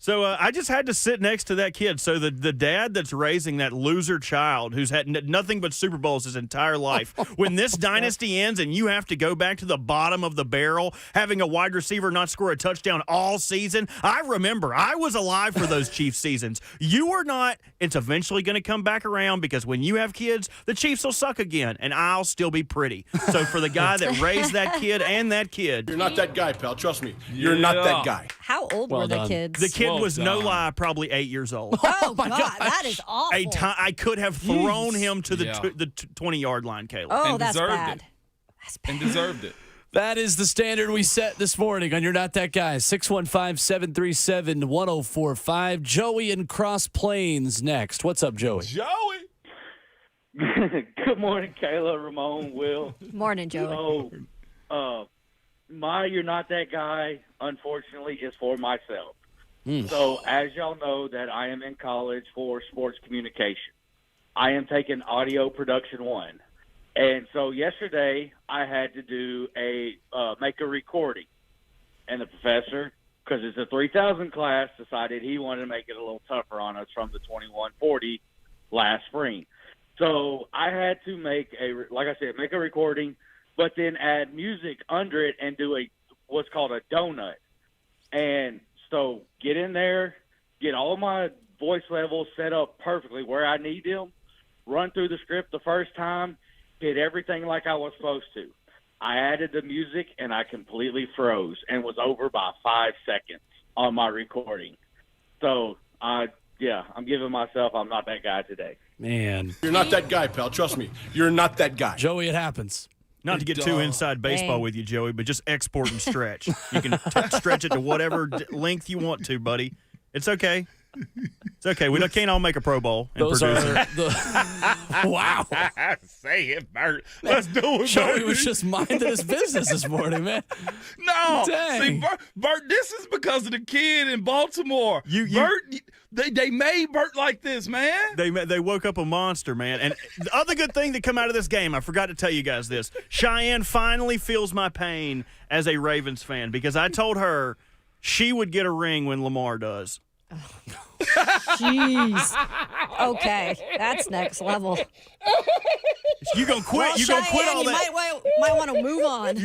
So I just had to sit next to that kid. So the dad that's raising that loser child who's had nothing but Super Bowls his entire life, when this dynasty ends and you have to go back to the bottom of the barrel, having a wide receiver not score a touchdown all season, I remember. I was alive for those Chiefs seasons. You are not. It's eventually going to come back around because when you have kids, the Chiefs will suck again, and I'll still be pretty. So for the guy that raised that kid and that kid. You're not that guy, pal. Trust me. You're not that guy. How old were the kids? The kid was, no lie, probably 8 years old. Oh, my God. That is awful. I could have thrown him to the 20-yard line, Caleb. Oh, and that's deserved bad. it. That's bad. And deserved it. That is the standard we set this morning on You're Not That Guy. 615-737-1045. Joey in Cross Plains next. What's up, Joey? Joey. Good morning, Kayla, Ramon, Will. Morning, Joey. So, my You're Not That Guy, unfortunately, is for myself. So, as y'all know, that I am in college for sports communication. I am taking audio production 1. And so yesterday I had to do make a recording. And the professor, because it's a 3,000 class, decided he wanted to make it a little tougher on us from the 2140 last spring. So I had to make a recording, but then add music under it and do what's called a donut. And so get in there, get all my voice levels set up perfectly where I need them, run through the script the first time, did everything like I was supposed to. I added the music, and I completely froze and was over by 5 seconds on my recording. So, I'm giving myself I'm not that guy today. Man. You're not that guy, pal. Trust me. You're not that guy. Joey, it happens. Not to get too inside baseball with you, Joey, but just export and stretch. You can stretch it to whatever length you want to, buddy. It's okay. It's okay. We can't all make a Pro Bowl and Those produce are it. Wow. Say it, Bert. Let's do it, Joey Bert. was just minding his business this morning, man. No. Dang. See, Bert, this is because of the kid in Baltimore. Bert, they made Bert like this, man. They woke up a monster, man. And the other good thing that come out of this game, I forgot to tell you guys this. Cheyenne finally feels my pain as a Ravens fan because I told her she would get a ring when Lamar does. Jeez. Okay, that's next level. You gonna quit? Well, you Cheyenne, gonna quit all that? Might want to move on.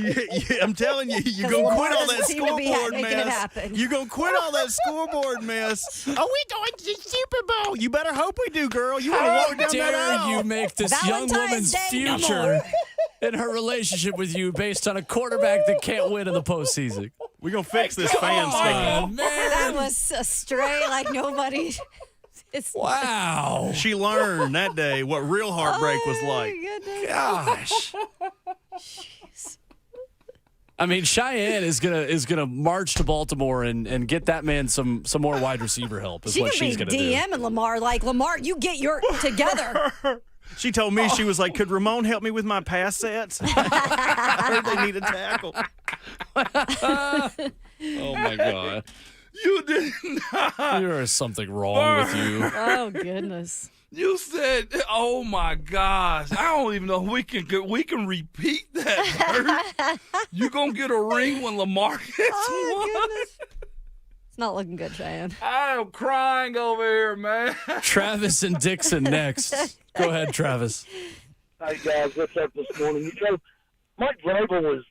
I'm telling you, you 'Cause gonna Lamar quit all doesn't that seem to be scoreboard making it mess. happen. You gonna quit all that scoreboard mess? Oh, we going to the Super Bowl? You better hope we do, girl. You want to walk down that Dare aisle? you make this young Valentine's woman's Day future in her relationship with you based on a quarterback that can't win in the postseason? We're gonna fix this fan Oh, stuff. man. That was a stray like nobody. Wow. She learned that day what real heartbreak was like. Gosh. I mean, Cheyenne is gonna march to Baltimore and get that man some more wide receiver help. Is She what could she's be gonna do. DMing Lamar like, Lamar, you get your together. She told me, she was like, could Ramon help me with my pass sets? I heard they need a tackle. Oh my God. You did not. There is something wrong with you. Oh goodness. You said, "Oh my gosh!" I don't even know if we can repeat that. Bert. You gonna get a ring when Lamar gets one? Goodness. It's not looking good, Cheyenne. I'm crying over here, man. Travis and Dixon next. Go ahead, Travis. Hey guys, what's up this morning? Mike Vrabel was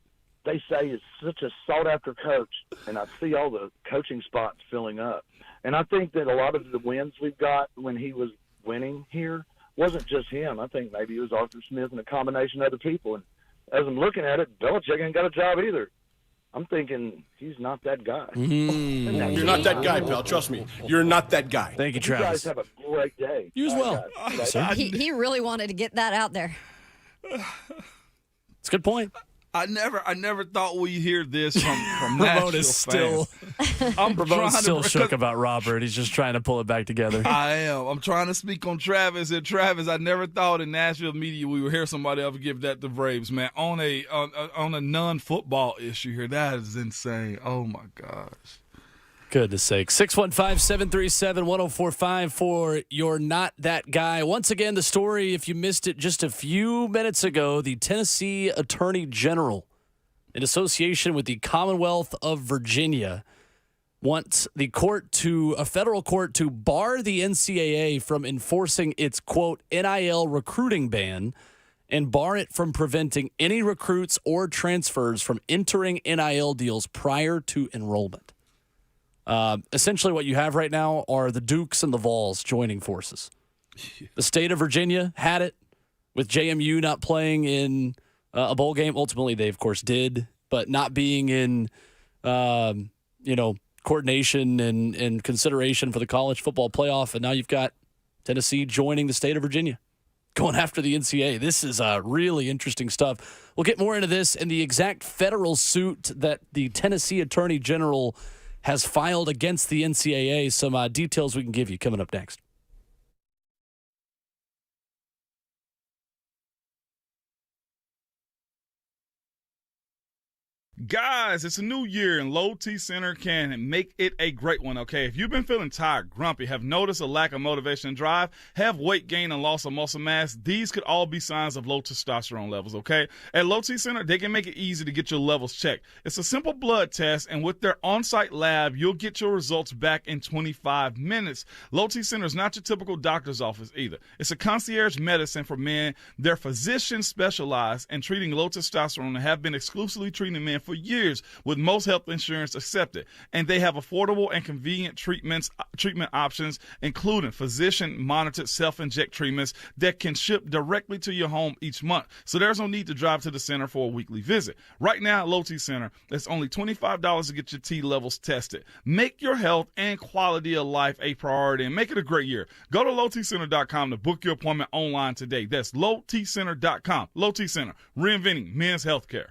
they say is such a sought-after coach, and I see all the coaching spots filling up. And I think that a lot of the wins we've got when he was winning here wasn't just him. I think maybe it was Arthur Smith and a combination of other people. And as I'm looking at it, Belichick ain't got a job either. I'm thinking he's not that guy. You're not that guy, pal. Trust me. You're not that guy. Thank you, You guys Travis. have a great day. You as All well. right, guys. He really wanted to get that out there. It's a good point. I never thought we'd hear this from Ramon Nashville is still, fans. I'm Ramon's trying still to, shook about Robert. He's just trying to pull it back together. I am. I'm trying to speak on Travis. And Travis, I never thought in Nashville media we would hear somebody ever give that to Braves, man. On a non-football issue here, that is insane. Oh my gosh. Goodness sake. 615-737-1045 for You're Not That Guy. Once again, the story, if you missed it just a few minutes ago, the Tennessee Attorney General, in association with the Commonwealth of Virginia, wants a federal court to bar the NCAA from enforcing its, quote, NIL recruiting ban and bar it from preventing any recruits or transfers from entering NIL deals prior to enrollment. Essentially what you have right now are the Dukes and the Vols joining forces. The state of Virginia had it with JMU not playing in a bowl game. Ultimately, they, of course, did, but not being in, coordination and consideration for the college football playoff. And now you've got Tennessee joining the state of Virginia, going after the NCAA. This is really interesting stuff. We'll get more into this and the exact federal suit that the Tennessee Attorney General has filed against the NCAA. Some details we can give you coming up next. Guys, it's a new year, and Low T Center can make it a great one, okay? If you've been feeling tired, grumpy, have noticed a lack of motivation and drive, have weight gain and loss of muscle mass, these could all be signs of low testosterone levels, okay? At Low T Center, they can make it easy to get your levels checked. It's a simple blood test, and with their on-site lab, you'll get your results back in 25 minutes. Low T Center is not your typical doctor's office either. It's a concierge medicine for men. Their physicians specialize in treating low testosterone and have been exclusively treating men for years, with most health insurance accepted. And they have affordable and convenient treatment options, including physician-monitored self-inject treatments that can ship directly to your home each month. So there's no need to drive to the center for a weekly visit. Right now at Low T Center, it's only $25 to get your T levels tested. Make your health and quality of life a priority and make it a great year. Go to lowtcenter.com to book your appointment online today. That's lowtcenter.com. Low T Center, reinventing men's healthcare.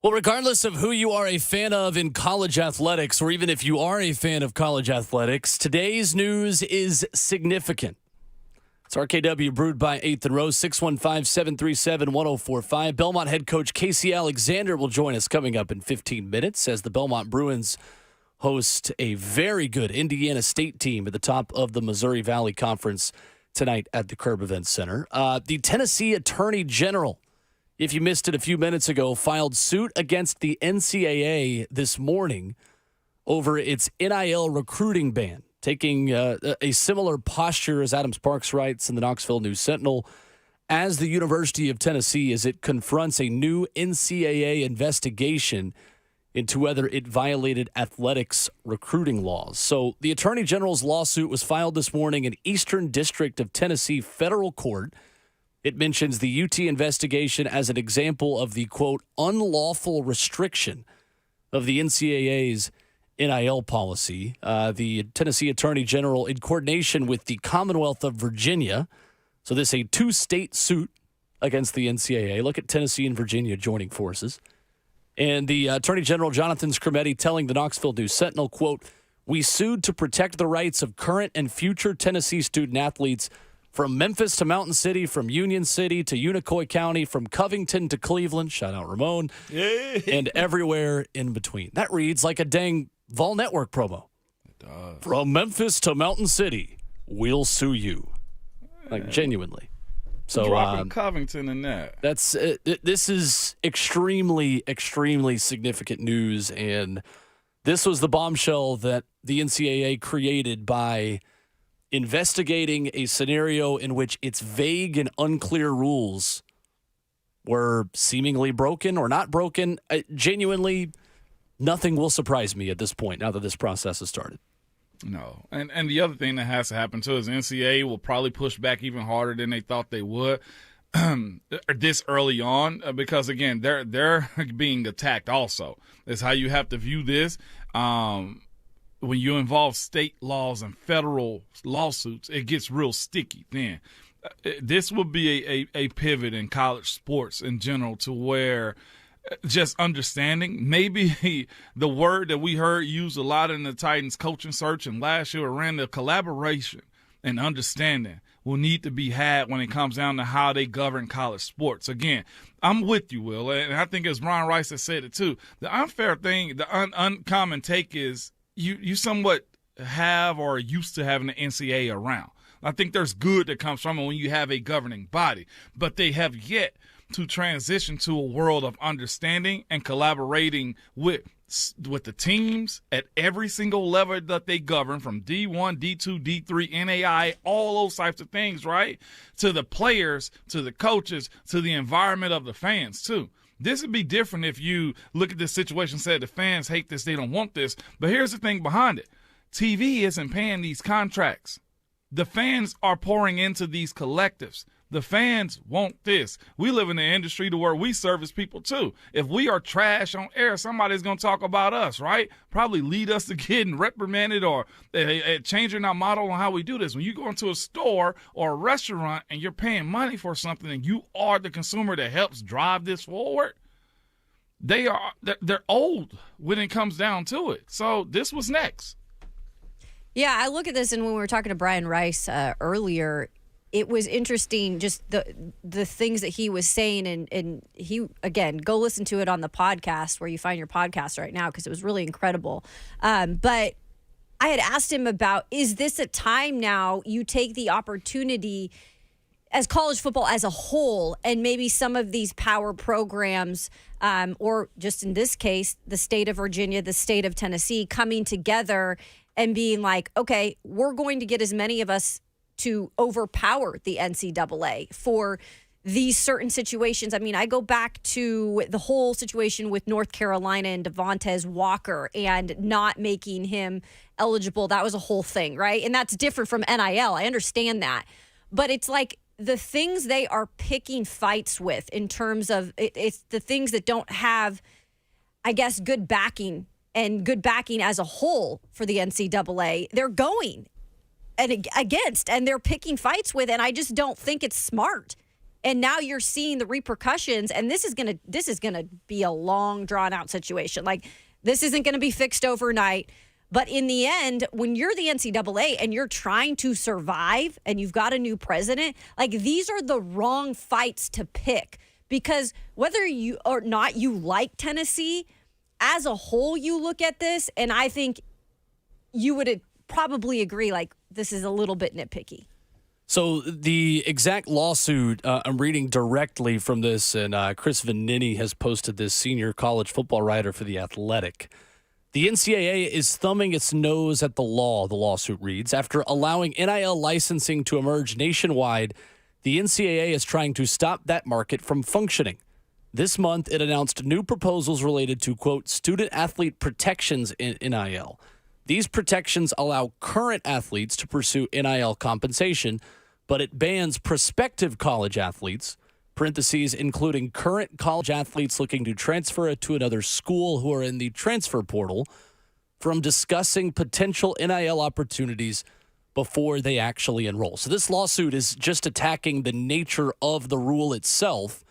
Well, regardless of who you are a fan of in college athletics, or even if you are a fan of college athletics, today's news is significant. It's RKW brewed by 8th and Rose, 615-737-1045. Belmont head coach Casey Alexander will join us coming up in 15 minutes as the Belmont Bruins host a very good Indiana State team at the top of the Missouri Valley Conference tonight at the Curb Event Center. The Tennessee Attorney General, if you missed it a few minutes ago, filed suit against the NCAA this morning over its NIL recruiting ban, taking a similar posture, as Adam Sparks writes in the Knoxville News Sentinel, as the University of Tennessee as it confronts a new NCAA investigation into whether it violated athletics recruiting laws. So the Attorney General's lawsuit was filed this morning in Eastern District of Tennessee Federal Court. It mentions the UT investigation as an example of the, quote, unlawful restriction of the NCAA's NIL policy. The Tennessee Attorney General, in coordination with the Commonwealth of Virginia, so this is a two-state suit against the NCAA. Look at Tennessee and Virginia joining forces. And the Attorney General, Jonathan Scarametti, telling the Knoxville News Sentinel, quote, we sued to protect the rights of current and future Tennessee student-athletes from Memphis to Mountain City, from Union City to Unicoi County, from Covington to Cleveland, shout out Ramon, and everywhere in between. That reads like a dang Vol Network promo. It does. From Memphis to Mountain City, we'll sue you. Like, genuinely. So dropping Covington in that. That's this is extremely, extremely significant news, and this was the bombshell that the NCAA created by investigating a scenario in which its vague and unclear rules were seemingly broken or not broken. Genuinely, nothing will surprise me at this point now that this process has started. No. And the other thing that has to happen, too, is the NCAA will probably push back even harder than they thought they would this early on because, again, they're being attacked also. That's how you have to view this. When you involve state laws and federal lawsuits, it gets real sticky then. This will be a pivot in college sports in general to where just understanding, maybe the word that we heard used a lot in the Titans coaching search and last year around the collaboration and understanding will need to be had when it comes down to how they govern college sports. Again, I'm with you, Will, and I think as Brian Rice has said it too, the unfair thing, the uncommon take is you somewhat have or are used to having the NCAA around. I think there's good that comes from it when you have a governing body, but they have yet to transition to a world of understanding and collaborating with the teams at every single level that they govern, from D1, D2, D3, NAI, all those types of things, right? To the players, to the coaches, to the environment of the fans, too. This would be different if you look at this situation and say the fans hate this, they don't want this. But here's the thing behind it. TV isn't paying these contracts. The fans are pouring into these collectives. The fans want this. We live in an industry to where we service people too. If we are trash on air, somebody's going to talk about us, right? Probably lead us to getting reprimanded or changing our model on how we do this. When you go into a store or a restaurant and you're paying money for something and you are the consumer that helps drive this forward, they're old when it comes down to it. So this was next. Yeah, I look at this, and when we were talking to Brian Rice earlier, it was interesting just the things that he was saying, and he, again, go listen to it on the podcast where you find your podcast right now because it was really incredible. But I had asked him about, is this a time now you take the opportunity as college football as a whole and maybe some of these power programs or just in this case, the state of Virginia, the state of Tennessee coming together and being like, okay, we're going to get as many of us to overpower the NCAA for these certain situations. I mean, I go back to the whole situation with North Carolina and Devontae Walker and not making him eligible. That was a whole thing, right? And that's different from NIL. I understand that. But it's like the things they are picking fights with in terms of it's the things that don't have, I guess, good backing and good backing as a whole for the NCAA. They're going and against, and they're picking fights with, and I just don't think it's smart. And now you're seeing the repercussions, and this is gonna be a long, drawn out situation. Like, this isn't gonna be fixed overnight. But in the end, when you're the NCAA and you're trying to survive and you've got a new president, like, these are the wrong fights to pick, because whether you or not you like Tennessee, as a whole, you look at this, and I think you would probably agree, like, this is a little bit nitpicky. So the exact lawsuit, I'm reading directly from this, and Chris Vanini has posted this, senior college football writer for The Athletic. The NCAA is thumbing its nose at the law, the lawsuit reads. After allowing NIL licensing to emerge nationwide, the NCAA is trying to stop that market from functioning. This month, it announced new proposals related to, quote, student-athlete protections in NIL. These protections allow current athletes to pursue NIL compensation, but it bans prospective college athletes, parentheses, including current college athletes looking to transfer to another school who are in the transfer portal, from discussing potential NIL opportunities before they actually enroll. So this lawsuit is just attacking the nature of the rule itself,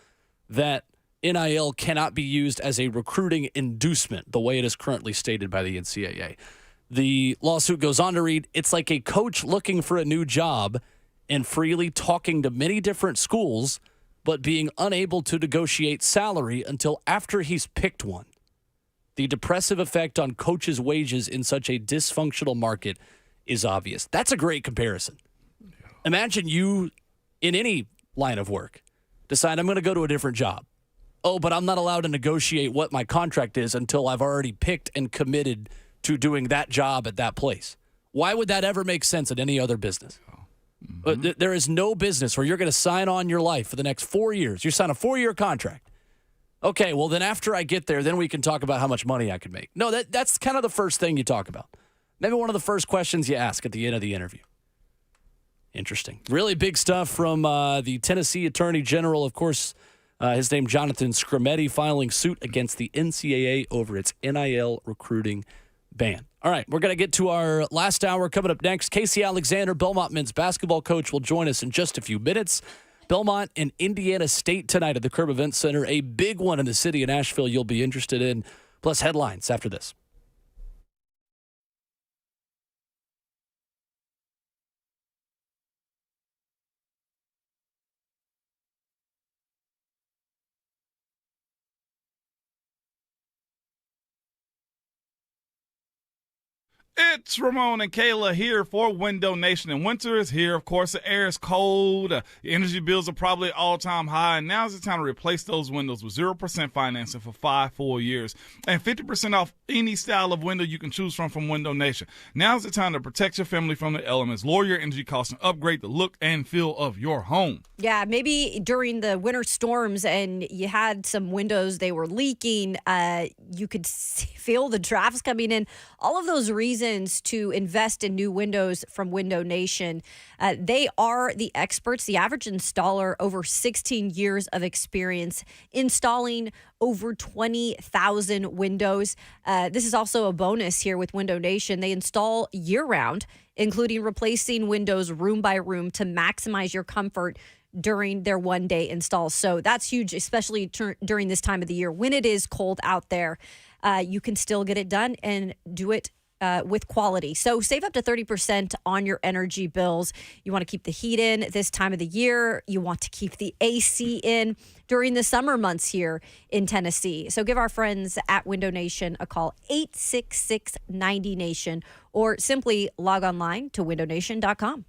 that NIL cannot be used as a recruiting inducement, the way it is currently stated by the NCAA. The lawsuit goes on to read, it's like a coach looking for a new job and freely talking to many different schools, but being unable to negotiate salary until after he's picked one. The depressive effect on coaches' wages in such a dysfunctional market is obvious. That's a great comparison. Imagine you, in any line of work, decide, I'm going to go to a different job. Oh, but I'm not allowed to negotiate what my contract is until I've already picked and committed to doing that job at that place. Why would that ever make sense in any other business? There is no business where you're going to sign on your life for the next 4 years. You sign a 4-year contract. Okay, well, then after I get there, then we can talk about how much money I can make. No, that's kind of the first thing you talk about. Maybe one of the first questions you ask at the end of the interview. Interesting. Really big stuff from the Tennessee Attorney General. Of course, his name, Jonathan Scrimetti, filing suit against the NCAA over its NIL recruiting ban. All right, we're going to get to our last hour coming up next. Casey Alexander, Belmont men's basketball coach, will join us in just a few minutes. Belmont and Indiana State tonight at the Curb Event Center, a big one in the city of Nashville you'll be interested in, plus headlines after this. It's Ramon and Kayla here for Window Nation, and winter is here. Of course, the air is cold. The energy bills are probably all-time high, and now's the time to replace those windows with 0% financing for 5 full years and 50% off any style of window you can choose from Window Nation. Now's the time to protect your family from the elements, lower your energy costs, and upgrade the look and feel of your home. Yeah, maybe during the winter storms and you had some windows, they were leaking, you could feel the drafts coming in. All of those reasons to invest in new windows from Window Nation. They are the experts, the average installer, over 16 years of experience installing over 20,000 windows. This is also a bonus here with Window Nation. They install year-round, including replacing windows room by room to maximize your comfort during their one-day installs. So that's huge, especially during this time of the year when it is cold out there. You can still get it done and do it with quality. So save up to 30% on your energy bills. You want to keep the heat in this time of the year. You want to keep the AC in during the summer months here in Tennessee. So give our friends at Window Nation a call, 866-90-NATION, or simply log online to windownation.com.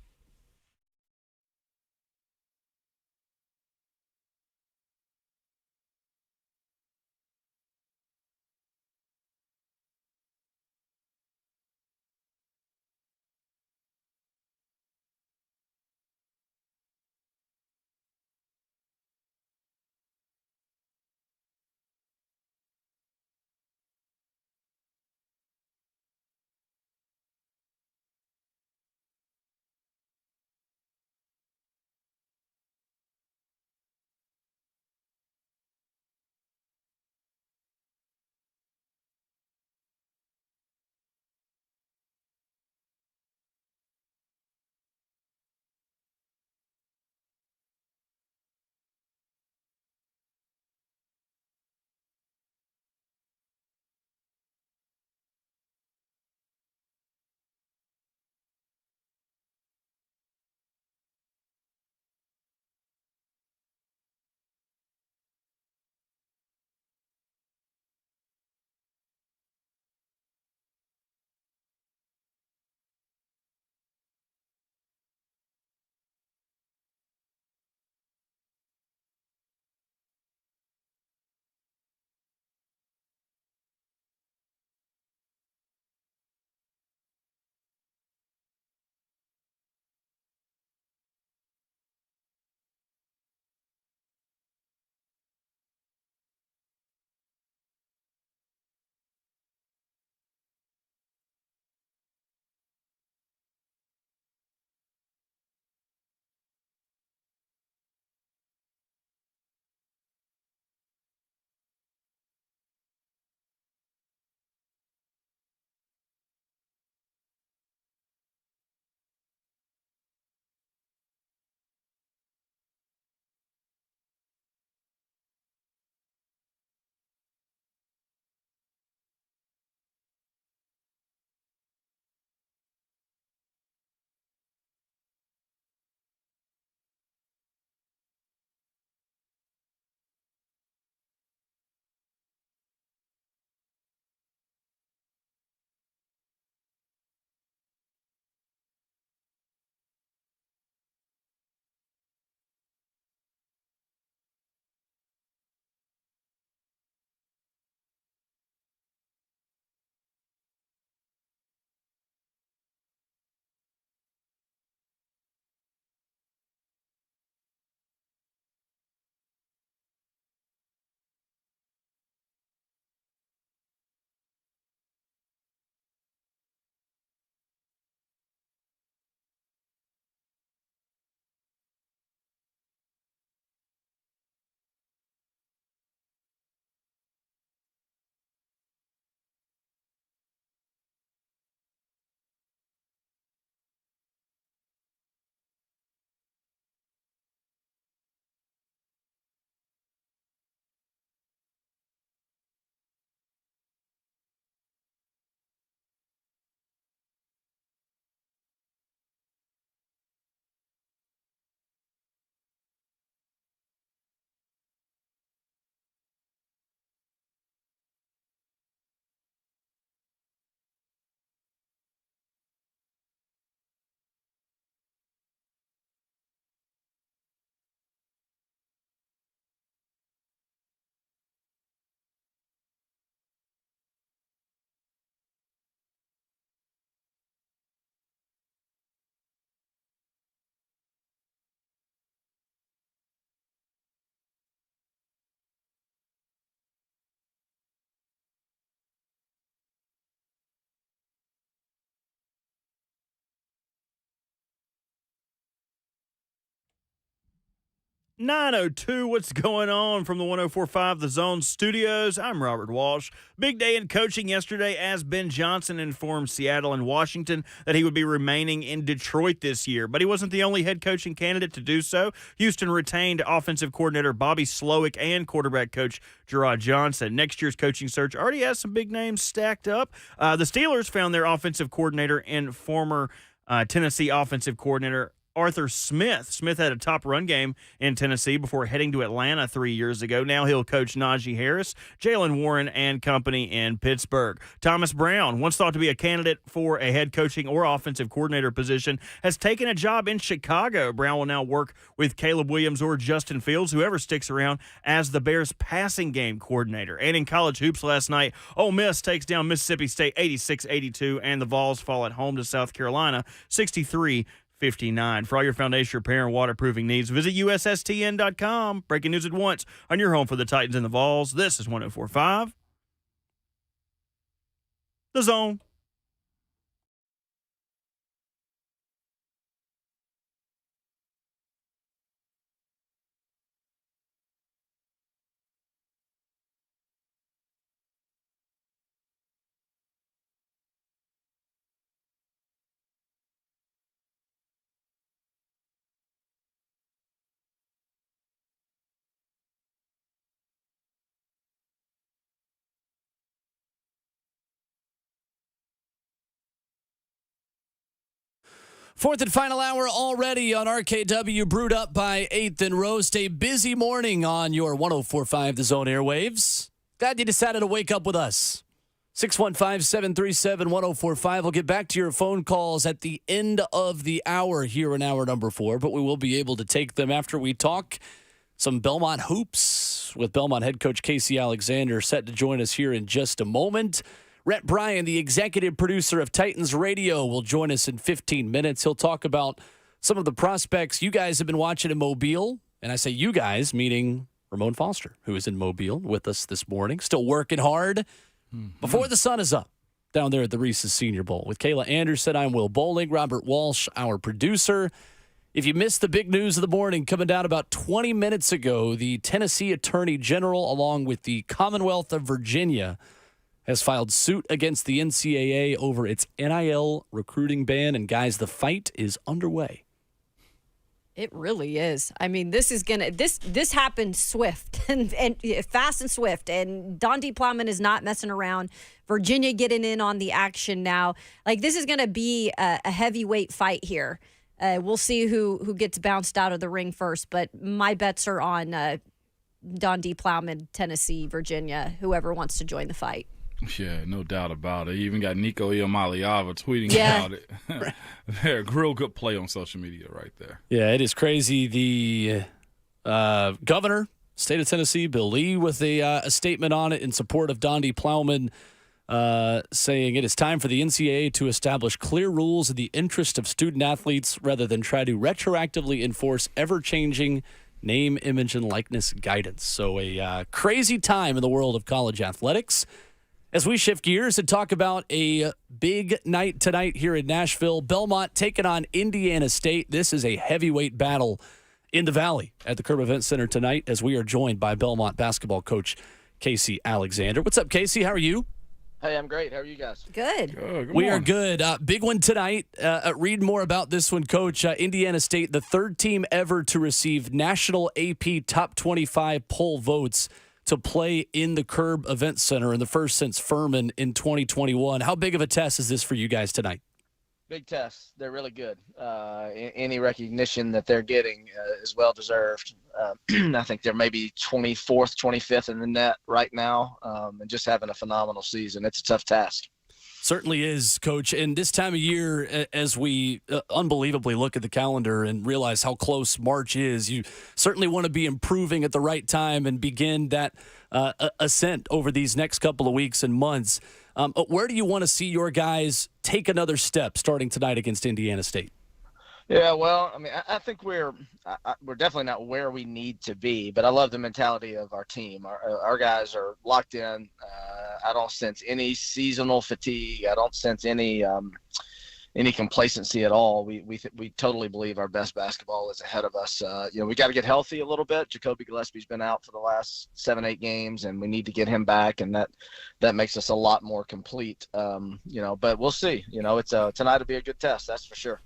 9:02, what's going on from the 104.5 The Zone studios? I'm Robert Walsh. Big day in coaching yesterday as Ben Johnson informed Seattle and Washington that he would be remaining in Detroit this year. But he wasn't the only head coaching candidate to do so. Houston retained offensive coordinator Bobby Slowick and quarterback coach Gerard Johnson. Next year's coaching search already has some big names stacked up. The Steelers found their offensive coordinator and former Tennessee offensive coordinator Arthur Smith. Smith had a top run game in Tennessee before heading to Atlanta 3 years ago. Now he'll coach Najee Harris, Jalen Warren, and company in Pittsburgh. Thomas Brown, once thought to be a candidate for a head coaching or offensive coordinator position, has taken a job in Chicago. Brown will now work with Caleb Williams or Justin Fields, whoever sticks around, as the Bears' passing game coordinator. And in college hoops last night, Ole Miss takes down Mississippi State 86-82, and the Vols fall at home to South Carolina 63-59. For all your foundation repair and waterproofing needs, visit USSTN.com. Breaking news at once on your home for the Titans and the Vols. This is 104.5 The Zone. Fourth and final hour already on RKW, brewed up by 8th and Roast. A busy morning on your 104.5 The Zone airwaves. Glad you decided to wake up with us. 615-737-1045. We'll get back to your phone calls at the end of the hour here in hour number 4, but we will be able to take them after we talk some Belmont hoops with Belmont head coach Casey Alexander set to join us here in just a moment. Rhett Bryan, the executive producer of Titans Radio, will join us in 15 minutes. He'll talk about some of the prospects you guys have been watching in Mobile. And I say you guys, meaning Ramon Foster, who is in Mobile with us this morning, still working hard before the sun is up down there at the Reese's Senior Bowl. With Kayla Anderson, I'm Will Bowling, Robert Walsh, our producer. If you missed the big news of the morning, coming down about 20 minutes ago, the Tennessee Attorney General, along with the Commonwealth of Virginia, has filed suit against the NCAA over its NIL recruiting ban. And guys, the fight is underway. It really is. I mean, this happened swift and fast and swift. And Don D. Plowman is not messing around. Virginia getting in on the action now. Like, this is going to be a heavyweight fight here. We'll see who gets bounced out of the ring first. But my bets are on Don D. Plowman, Tennessee, Virginia, whoever wants to join the fight. Yeah, no doubt about it. You even got Nico Iamaleava tweeting about it. They're a real good play on social media right there. Yeah, it is crazy. The governor, state of Tennessee, Bill Lee, with a statement on it in support of Don D. Plowman, saying it is time for the NCAA to establish clear rules in the interest of student athletes rather than try to retroactively enforce ever-changing name, image, and likeness guidance. So a crazy time in the world of college athletics. As we shift gears and talk about a big night tonight here in Nashville, Belmont taking on Indiana State. This is a heavyweight battle in the Valley at the Curb Event Center tonight as we are joined by Belmont basketball coach Casey Alexander. What's up, Casey? How are you? Hey, I'm great. How are you guys? Good. We are good. Big one tonight. Read more about this one, Coach. Indiana State, the third team ever to receive national AP Top 25 poll votes to play in the Curb Event Center, and the first since Furman in 2021. How big of a test is this for you guys tonight? Big test. They're really good. Any recognition that they're getting is well-deserved. I think they're maybe 24th, 25th in the net right now, and just having a phenomenal season. It's a tough task. Certainly is, Coach. And this time of year, as we unbelievably look at the calendar and realize how close March is, you certainly want to be improving at the right time and begin that ascent over these next couple of weeks and months. Where do you want to see your guys take another step starting tonight against Indiana State? Yeah, well, I mean, I think we're definitely not where we need to be, but I love the mentality of our team. Our guys are locked in. I don't sense any seasonal fatigue. I don't sense any any complacency at all. We totally believe our best basketball is ahead of us. We got to get healthy a little bit. Jacoby Gillespie's been out for the last 7-8 games, and we need to get him back, and that makes us a lot more complete. But we'll see. Tonight will be a good test, that's for sure.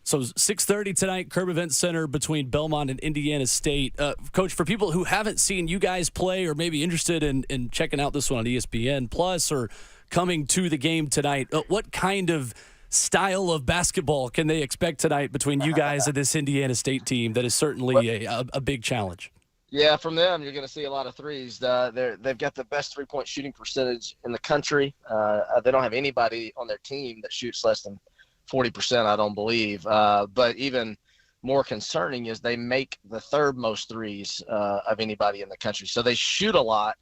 So 6:30 tonight, Curb Event Center between Belmont and Indiana State. Coach, for people who haven't seen you guys play or maybe interested in checking out this one on ESPN Plus or coming to the game tonight, what kind of style of basketball can they expect tonight between you guys and this Indiana State team that is certainly a big challenge? Yeah, from them, you're going to see a lot of threes. They've got the best three-point shooting percentage in the country. They don't have anybody on their team that shoots less than 40%, I don't believe. But even more concerning is they make the third most threes of anybody in the country. So they shoot a lot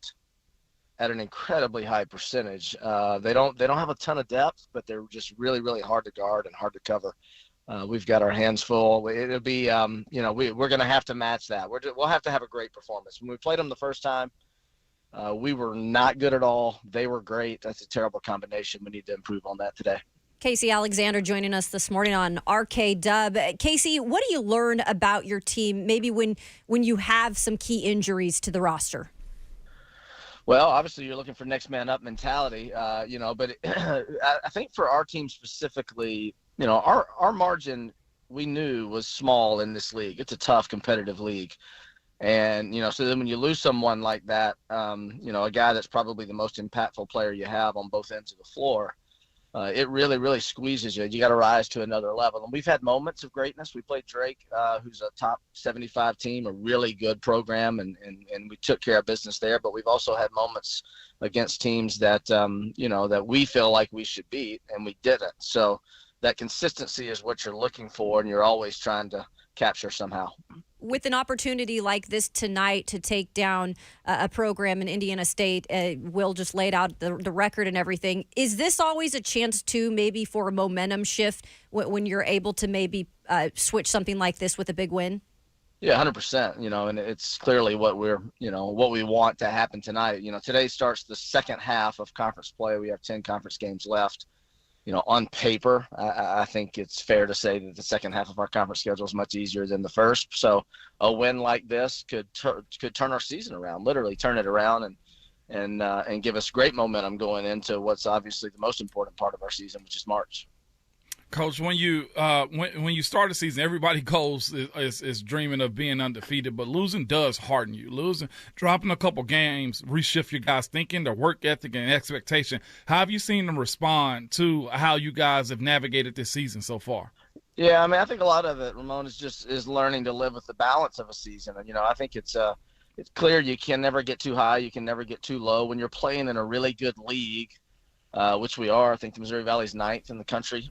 at an incredibly high percentage. They don't have a ton of depth, but they're just really, really hard to guard and hard to cover. We've got our hands full. It'll be, we're going to have to match that. We'll have to have a great performance. When we played them the first time, we were not good at all. They were great. That's a terrible combination. We need to improve on that today. Casey Alexander joining us this morning on RKW. Casey, what do you learn about your team maybe when you have some key injuries to the roster? Well, obviously you're looking for next man up mentality, but I think for our team specifically, our margin we knew was small in this league. It's a tough competitive league. And, so then when you lose someone like that, a guy that's probably the most impactful player you have on both ends of the floor, it really, really squeezes you. You got to rise to another level. And we've had moments of greatness. We played Drake, who's a top 75 team, a really good program, and we took care of business there. But we've also had moments against teams that, that we feel like we should beat, and we didn't. So that consistency is what you're looking for, and you're always trying to capture somehow. With an opportunity like this tonight to take down a program in Indiana State, Will just laid out the record and everything. Is this always a chance to maybe for a momentum shift when you're able to maybe switch something like this with a big win? Yeah, 100%. And it's clearly what what we want to happen tonight. Today starts the second half of conference play. We have 10 conference games left. On paper, I think it's fair to say that the second half of our conference schedule is much easier than the first. So a win like this could turn our season around, literally turn it around and give us great momentum going into what's obviously the most important part of our season, which is March. Coach, when you start a season, everybody goes is dreaming of being undefeated, but losing does harden you. Dropping a couple games, reshift your guys' thinking, their work ethic, and expectation. How have you seen them respond to how you guys have navigated this season so far? Yeah, I think a lot of it, Ramon, is learning to live with the balance of a season. And I think it's clear you can never get too high, you can never get too low. When you're playing in a really good league, which we are. I think the Missouri Valley's 9th in the country.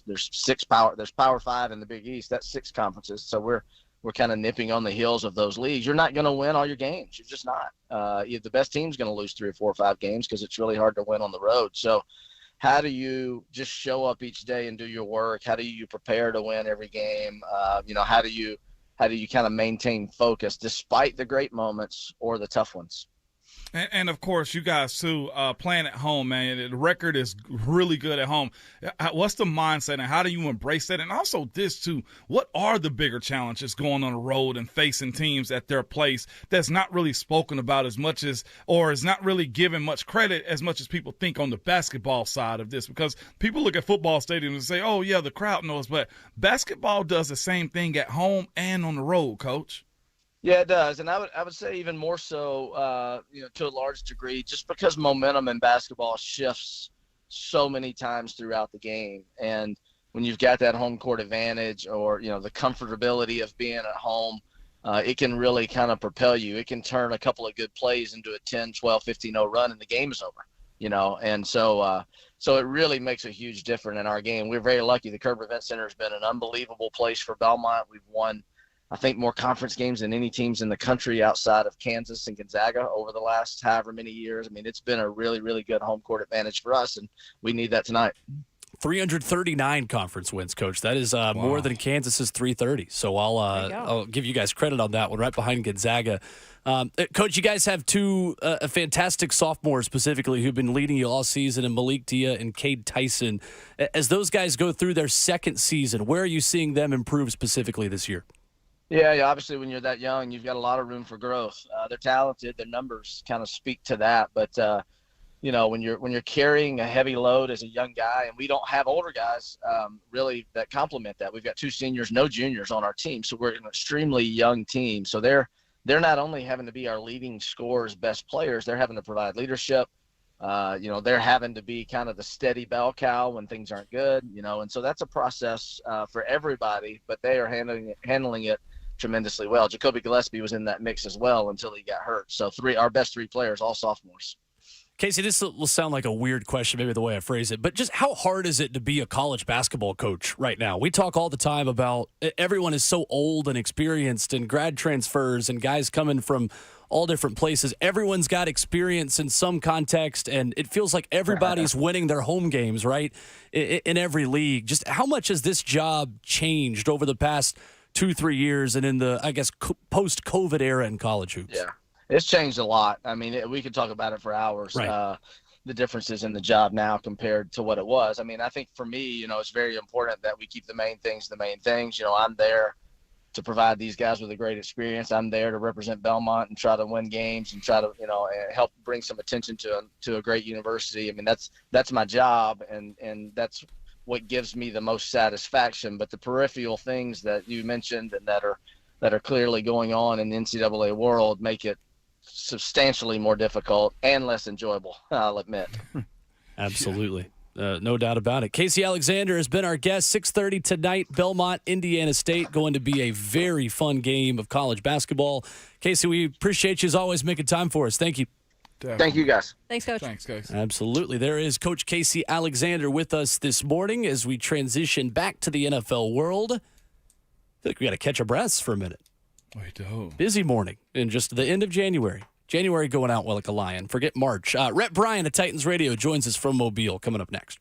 There's Power 5 in the Big East. That's 6 conferences. So we're kind of nipping on the heels of those leagues. You're not going to win all your games. You're just not. The best team's going to lose 3 or 4 or 5 games because it's really hard to win on the road. So how do you just show up each day and do your work? How do you prepare to win every game? How do you kind of maintain focus despite the great moments or the tough ones? And of course, you guys too, playing at home, man. The record is really good at home. What's the mindset, and how do you embrace that? And also this too, what are the bigger challenges going on the road and facing teams at their place that's not really spoken about as much as, or is not really given much credit as much as people think on the basketball side of this? Because people look at football stadiums and say, oh yeah, the crowd knows, but basketball does the same thing at home and on the road, Coach. Yeah, it does, and I would say even more so, to a large degree, just because momentum in basketball shifts so many times throughout the game, and when you've got that home court advantage or the comfortability of being at home, it can really kind of propel you. It can turn a couple of good plays into a 10, 12, 15-0 run, and the game is over. And so it really makes a huge difference in our game. We're very lucky. The Curb Event Center has been an unbelievable place for Belmont. We've won, I think, more conference games than any teams in the country outside of Kansas and Gonzaga over the last however many years. It's been a really, really good home court advantage for us, and we need that tonight. 339 conference wins, Coach. That is more than Kansas's 330. So I'll give you guys credit on that one, right behind Gonzaga. Coach, you guys have two fantastic sophomores specifically who've been leading you all season, and Malik Dia and Cade Tyson. As those guys go through their second season, where are you seeing them improve specifically this year? Yeah, obviously when you're that young, you've got a lot of room for growth. They're talented. Their numbers kind of speak to that. But, when you're carrying a heavy load as a young guy, and we don't have older guys really that complement that. We've got 2 seniors, no juniors on our team. So we're an extremely young team. So they're not only having to be our leading scorers, best players, they're having to provide leadership. They're having to be kind of the steady bell cow when things aren't good, and so that's a process for everybody, but they are handling it tremendously well. Jacoby Gillespie was in that mix as well until he got hurt. So our best 3 players, all sophomores. Casey, this will sound like a weird question, maybe the way I phrase it, but just how hard is it to be a college basketball coach right now? We talk all the time about everyone is so old and experienced, and grad transfers and guys coming from all different places. Everyone's got experience in some context, and it feels like everybody's winning their home games, right, in every league. Just how much has this job changed over the past 2-3 years and in the, I guess, post-COVID era in college hoops? Yeah, it's changed a lot. I mean, we could talk about it for hours. Right. The differences in the job now compared to what it was. I mean, I think for me, it's very important that we keep the main things the main things. I'm there to provide these guys with a great experience. I'm there to represent Belmont and try to win games and try to, help bring some attention to a great university. I mean, that's my job, and that's what gives me the most satisfaction. But the peripheral things that you mentioned and that are clearly going on in the NCAA world make it substantially more difficult and less enjoyable, I'll admit. Absolutely. No doubt about it. Casey Alexander has been our guest. 6:30 tonight, Belmont, Indiana State. Going to be a very fun game of college basketball. Casey, we appreciate you as always making time for us. Thank you. Definitely. Thank you, guys. Thanks, Coach. Thanks, guys. Absolutely. There is Coach Casey Alexander with us this morning as we transition back to the NFL world. I feel like we got to catch our breaths for a minute. We do. Busy morning in just the end of January. January going out like a lion. Forget March. Rhett Bryan at Titans Radio joins us from Mobile coming up next.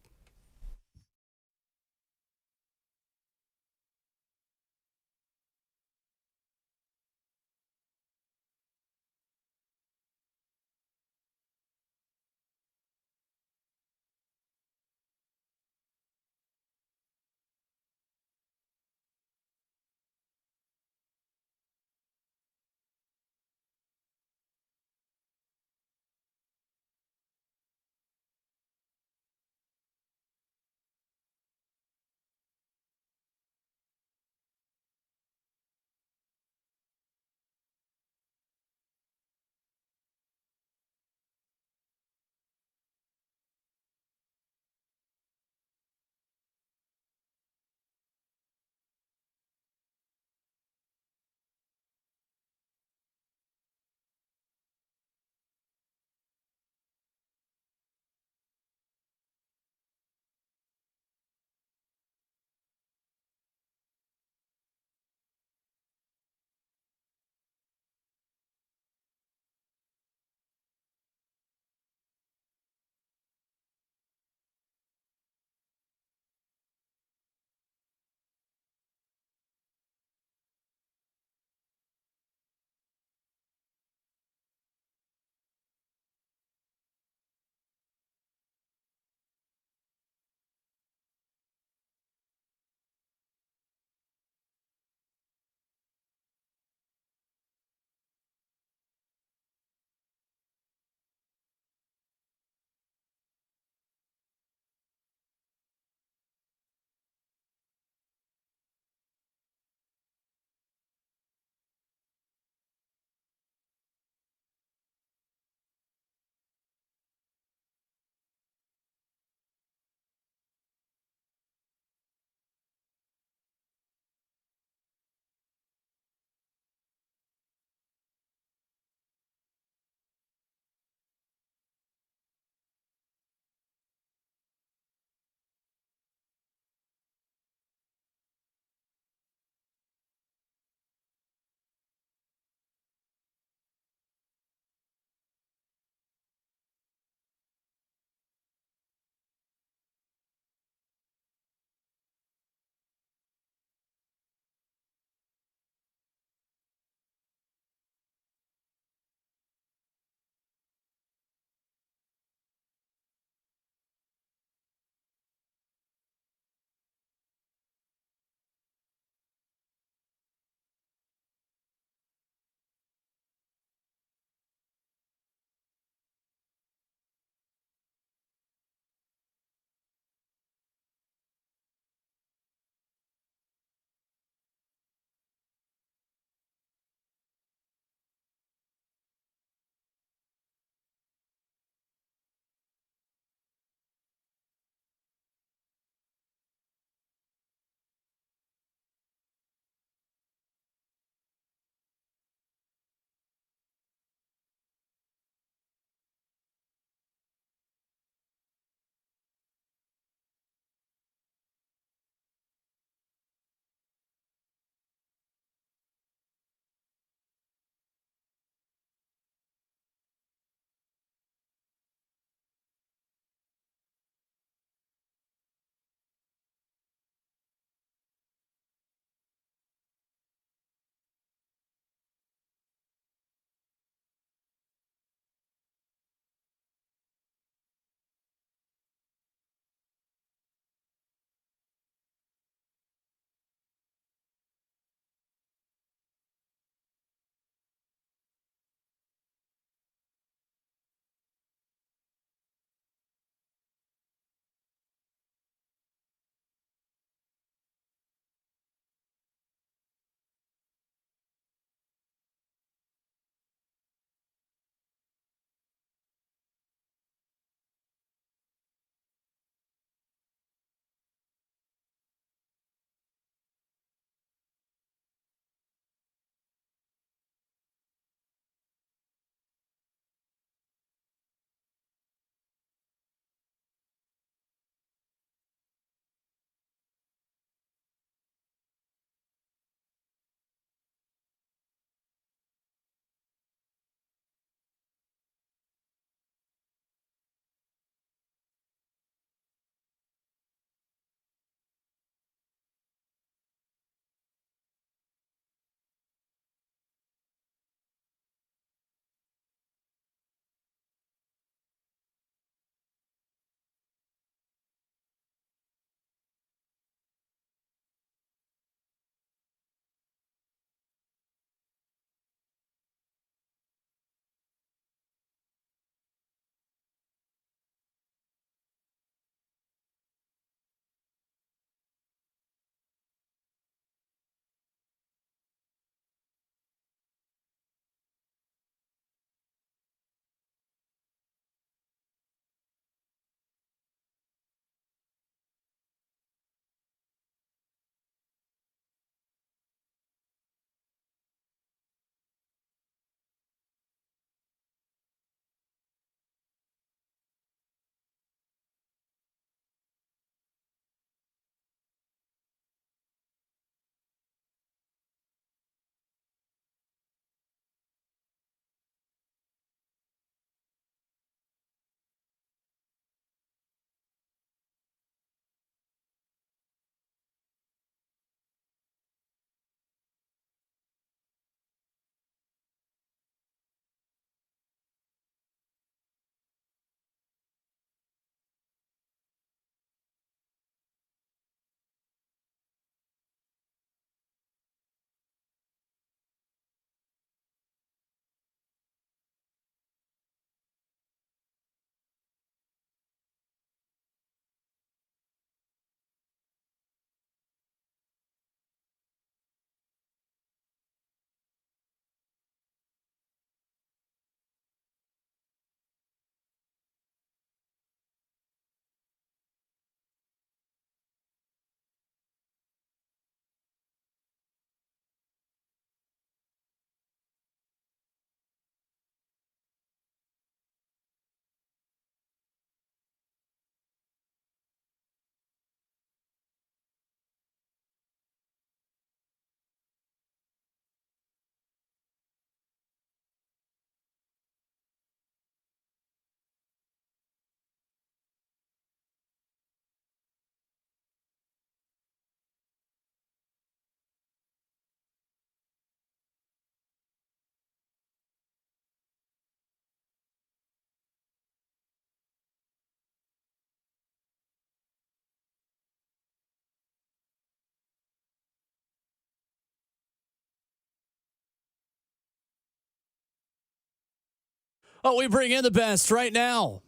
Oh, we bring in the best right now.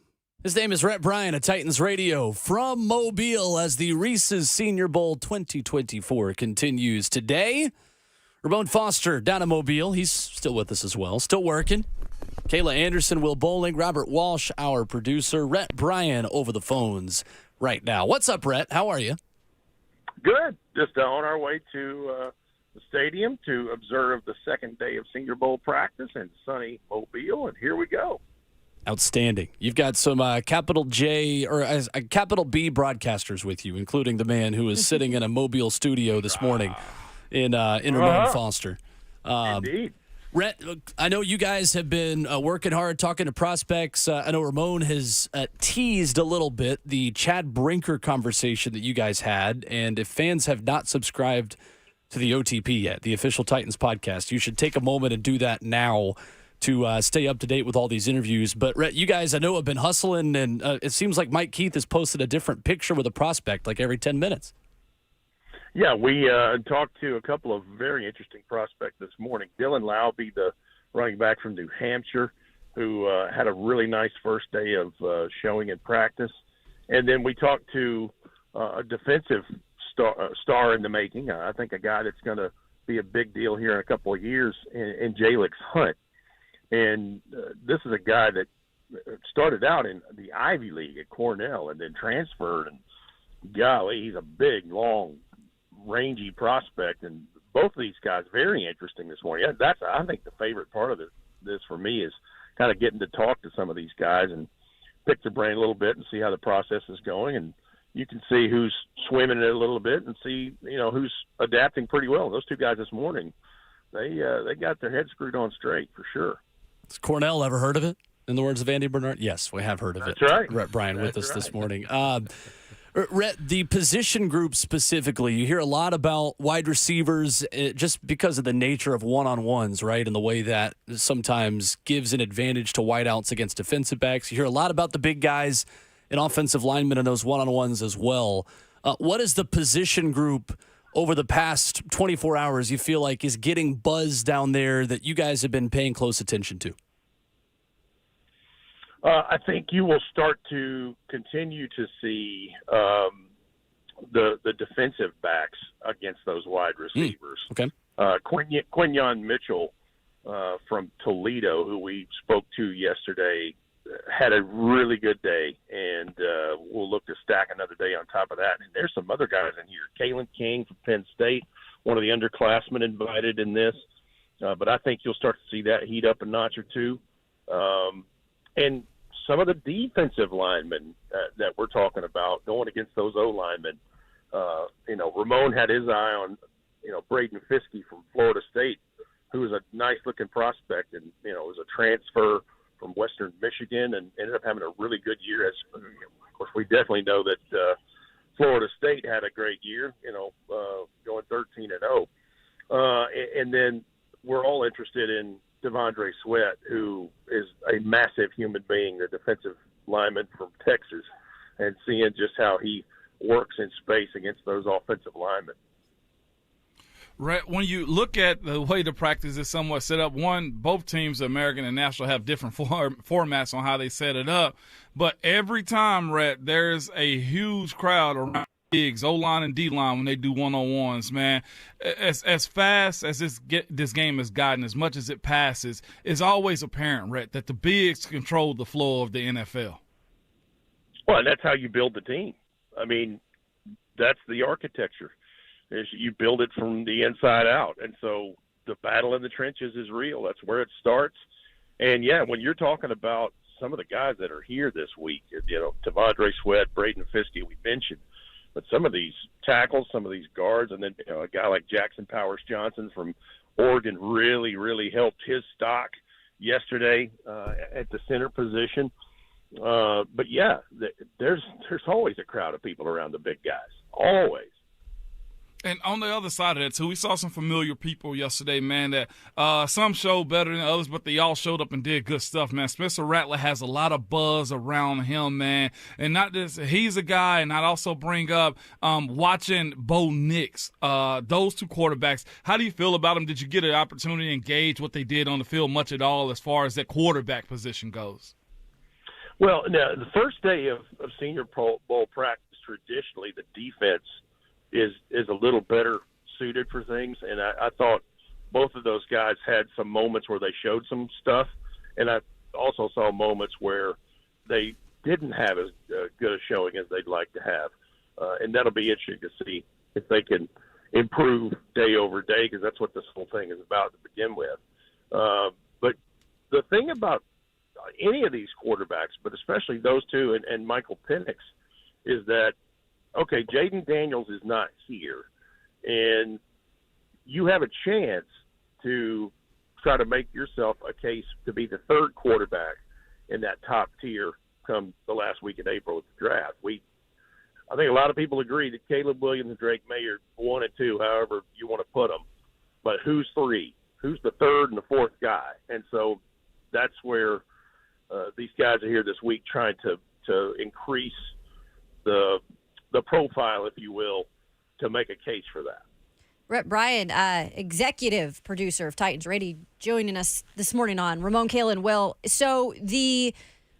His name is Rhett Bryan of Titans Radio from Mobile as the Reese's Senior Bowl 2024 continues today. Ramon Foster down in Mobile. He's still with us as well. Still working. Kayla Anderson, Will Bowling, Robert Walsh, our producer. Rhett Bryan over the phones right now. What's up, Rhett? How are you? Good. Just on our way to the stadium to observe the second day of Senior Bowl practice in sunny Mobile, and here we go. Outstanding. You've got some capital J or capital B broadcasters with you, including the man who is sitting in a Mobile studio this morning in Ramon Foster. Indeed. Rhett, I know you guys have been working hard, talking to prospects. I know Ramon has teased a little bit the Chad Brinker conversation that you guys had, and if fans have not subscribed to the OTP yet, the official Titans podcast, you should take a moment and do that now to stay up to date with all these interviews. But, Rhett, you guys, I know, have been hustling, and it seems like Mike Keith has posted a different picture with a prospect like every 10 minutes. Yeah, we talked to a couple of very interesting prospects this morning. Dylan Laube, the running back from New Hampshire, who had a really nice first day of showing in practice. And then we talked to a defensive star in the making, I think a guy that's going to be a big deal here in a couple of years, in Jalix Hunt. And this is a guy that started out in the Ivy League at Cornell and then transferred. And golly, he's a big, long, rangy prospect. And both of these guys very interesting this morning. That's, I think, the favorite part of this for me is kind of getting to talk to some of these guys and pick their brain a little bit and see how the process is going. And you can see who's swimming in it a little bit and see, who's adapting pretty well. Those two guys this morning, they got their heads screwed on straight for sure. Has Cornell ever heard of it? In the words of Andy Bernard? Yes, we have heard of it. That's right. Rhett Bryan with us this morning. Rhett, the position group specifically, you hear a lot about wide receivers just because of the nature of one-on-ones, right, and the way that sometimes gives an advantage to wideouts against defensive backs. You hear a lot about the big guys and offensive linemen in those one-on-ones as well. What is the position group over the past 24 hours you feel like is getting buzz down there that you guys have been paying close attention to? I think you will start to continue to see the defensive backs against those wide receivers. Okay. Quinyon Mitchell from Toledo, who we spoke to yesterday, had a really good day, and we'll look to stack another day on top of that. And there's some other guys in here. Kalen King from Penn State, one of the underclassmen invited in this. But I think you'll start to see that heat up a notch or two. And some of the defensive linemen that we're talking about going against those O-linemen, Ramon had his eye on, Braden Fiskey from Florida State, who was a nice-looking prospect and, was a transfer from Western Michigan and ended up having a really good year. Of course, we definitely know that Florida State had a great year, going 13-0. And then we're all interested in Devondre Sweat, who is a massive human being, the defensive lineman from Texas, and seeing just how he works in space against those offensive linemen. Rhett, when you look at the way the practice is somewhat set up, both teams, American and National, have different formats on how they set it up. But every time, Rhett, there's a huge crowd around bigs, O-line and D-line, when they do one-on-ones, man. As fast as this game has gotten, as much as it passes, it's always apparent, Rhett, that the bigs control the flow of the NFL. Well, and that's how you build the team. I mean, that's the architecture. Is you build it from the inside out. And so the battle in the trenches is real. That's where it starts. And, yeah, when you're talking about some of the guys that are here this week, Devondre Sweat, Braden Fiskey, we mentioned, but some of these tackles, some of these guards, and then a guy like Jackson Powers Johnson from Oregon really, really helped his stock yesterday at the center position. But, yeah, there's always a crowd of people around the big guys, always. And on the other side of that, too, we saw some familiar people yesterday, man, that some showed better than others, but they all showed up and did good stuff, man. Spencer Rattler has a lot of buzz around him, man. And not just he's a guy, and I'd also bring up watching Bo Nix, those two quarterbacks. How do you feel about them? Did you get an opportunity to engage what they did on the field much at all as far as that quarterback position goes? Well, now, the first day of Senior Bowl practice, traditionally the defense is a little better suited for things, and I thought both of those guys had some moments where they showed some stuff, and I also saw moments where they didn't have as good a showing as they'd like to have, and that'll be interesting to see if they can improve day over day, because that's what this whole thing is about to begin with. But the thing about any of these quarterbacks, but especially those two and Michael Penix, is that, okay, Jaden Daniels is not here, and you have a chance to try to make yourself a case to be the third quarterback in that top tier come the last week in April at the draft. I think a lot of people agree that Caleb Williams and Drake May are 1 and 2, however you want to put them. But who's 3? Who's the third and the fourth guy? And so that's where these guys are here this week trying to increase the profile, if you will, to make a case for that. Rhett Bryan, executive producer of Titans Radio, joining us this morning on Ramon, Kayla, and Will. So the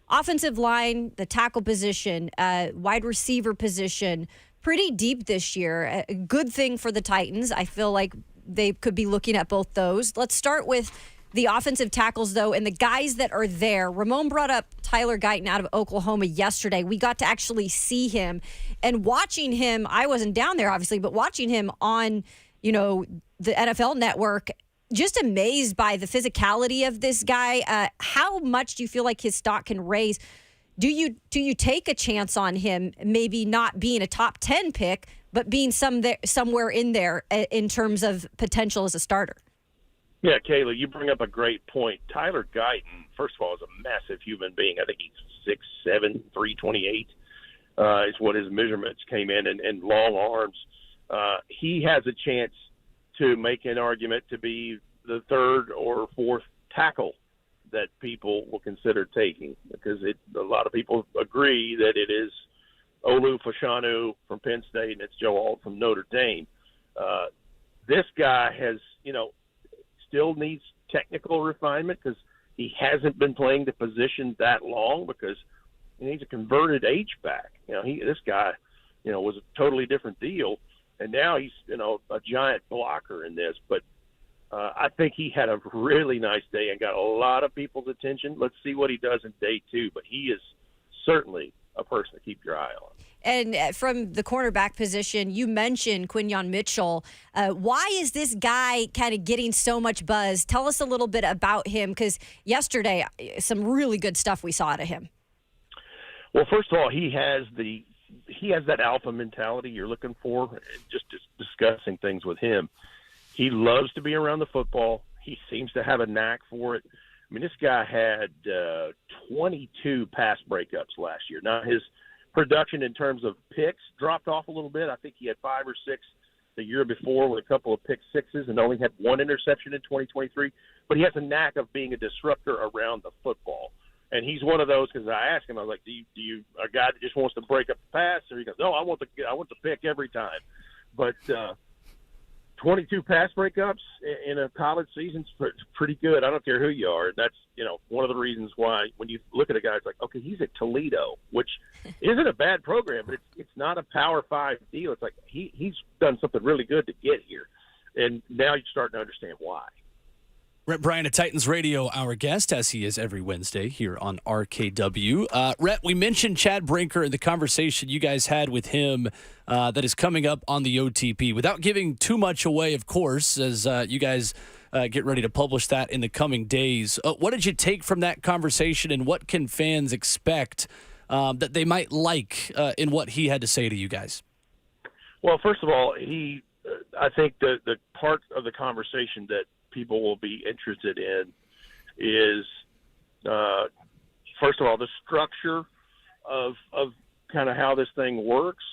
offensive line, the tackle position, wide receiver position, pretty deep this year. A good thing for the Titans. I feel like they could be looking at both those. Let's start with the offensive tackles, though, and the guys that are there. Ramon brought up Tyler Guyton out of Oklahoma yesterday. We got to actually see him. And watching him, I wasn't down there, obviously, but watching him on, the NFL Network, just amazed by the physicality of this guy. How much do you feel like his stock can raise? Do you take a chance on him, maybe not being a top 10 pick, but being somewhere in there in terms of potential as a starter? Yeah, Kayla, you bring up a great point. Tyler Guyton, first of all, is a massive human being. I think he's 6'7", 328 is what his measurements came in, and long arms. He has a chance to make an argument to be the third or fourth tackle that people will consider taking, because a lot of people agree that it is Olu Fashanu from Penn State and it's Joe Alt from Notre Dame. This guy has, still needs technical refinement because he hasn't been playing the position that long, because he's a converted H-back. This guy, was a totally different deal, and now he's, a giant blocker in this. But I think he had a really nice day and got a lot of people's attention. Let's see what he does in day 2, but he is certainly a person to keep your eye on. And from the cornerback position, you mentioned Quinyon Mitchell. Why is this guy kind of getting so much buzz? Tell us a little bit about him, because yesterday, some really good stuff we saw out of him. Well, first of all, he has that alpha mentality you're looking for. Just discussing things with him, he loves to be around the football. He seems to have a knack for it. I mean, this guy had 22 pass breakups last year. Now, his production in terms of picks dropped off a little bit. I think he had 5 or 6 the year before with a couple of pick sixes and only had 1 interception in 2023. But he has a knack of being a disruptor around the football. And he's one of those, because I asked him, I was like, do you a guy that just wants to break up the pass? Or he goes, no, I want the pick every time. But 22 pass breakups in a college season is pretty good. I don't care who you are. That's, one of the reasons why when you look at a guy, it's like, okay, he's at Toledo, which isn't a bad program, but it's not a Power 5 deal. It's like he's done something really good to get here. And now you're starting to understand why. Rhett Bryan of Titans Radio, our guest, as he is every Wednesday here on RKW. Rhett, we mentioned Chad Brinker and the conversation you guys had with him that is coming up on the OTP. Without giving too much away, of course, as you guys get ready to publish that in the coming days, what did you take from that conversation, and what can fans expect that they might like in what he had to say to you guys? Well, first of all, I think the part of the conversation that people will be interested in is, first of all, the structure of kind of how this thing works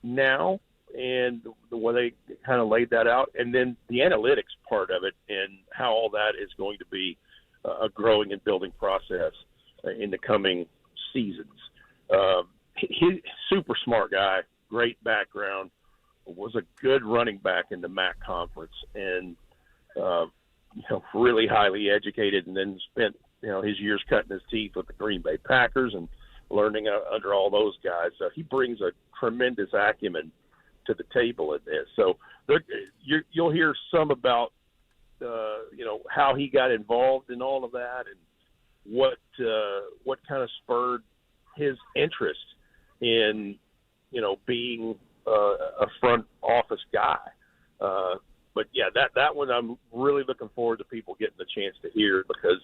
now and the way they kind of laid that out, and then the analytics part of it and how all that is going to be a growing and building process in the coming seasons. He's super smart guy, great background, was a good running back in the MAC conference, and really highly educated, and then spent his years cutting his teeth with the Green Bay Packers and learning under all those guys. So he brings a tremendous acumen to the table in this. So you'll hear some about how he got involved in all of that and what kind of spurred his interest in being a front office guy. But yeah, that one I'm really looking forward to people getting the chance to hear, because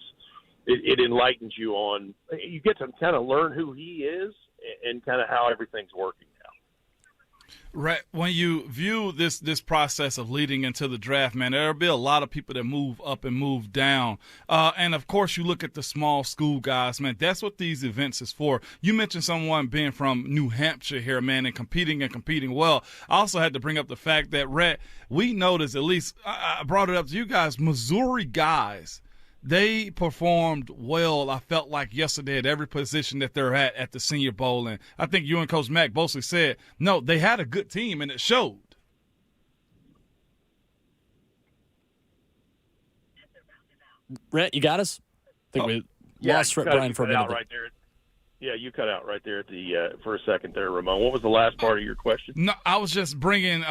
it enlightens you on. You get to kind of learn who he is and kind of how everything's working now. Right. When you view this process of leading into the draft, man, there'll be a lot of people that move up and move down. And, of course, you look at the small school guys, man. That's what these events is for. You mentioned someone being from New Hampshire here, man, and competing well. I also had to bring up the fact that, Rhett, we noticed, at least I brought it up to you guys, Missouri guys, they performed well, I felt like, yesterday at every position that they're at the Senior Bowl. And I think you and Coach Mack both said, no, they had a good team, and it showed. Rhett, you got us? I think we lost Rhett Bryan for a minute. Right there. Yeah, you cut out right there at for a second there, Ramon. What was the last part of your question? No, I was just bringing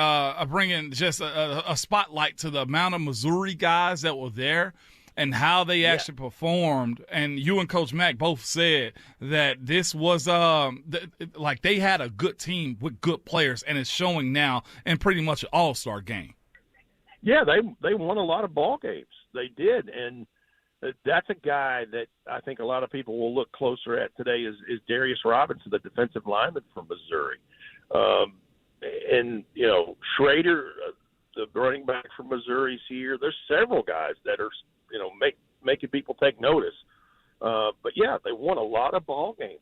just a spotlight to the amount of Missouri guys that were there and how they actually performed. And you and Coach Mack both said that this was like they had a good team with good players, and it's showing now in pretty much an all-star game. Yeah, they won a lot of ball games. They did, and that's a guy that I think a lot of people will look closer at today is Darius Robinson, the defensive lineman from Missouri. And, Schrader, the running back from Missouri's here. There's several guys that are, making people take notice. But, yeah, they won a lot of ball games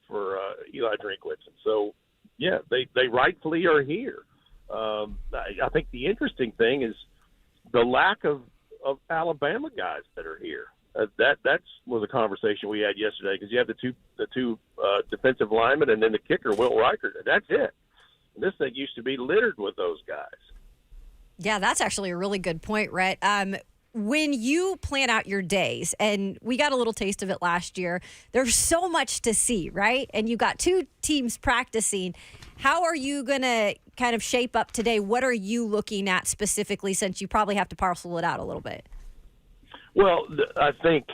for Eli Drinkwitz. And so, yeah, they rightfully are here. I think the interesting thing is the lack of Alabama guys that are here. That was a conversation we had yesterday, because you have the two defensive linemen and then the kicker, Will Reichert. That's it. And this thing used to be littered with those guys. Yeah, that's actually a really good point, Rhett. When you plan out your days, and we got a little taste of it last year, there's so much to see, right? And you got two teams practicing. How are you going to kind of shape up today? What are you looking at specifically, since you probably have to parcel it out a little bit? Well, I think,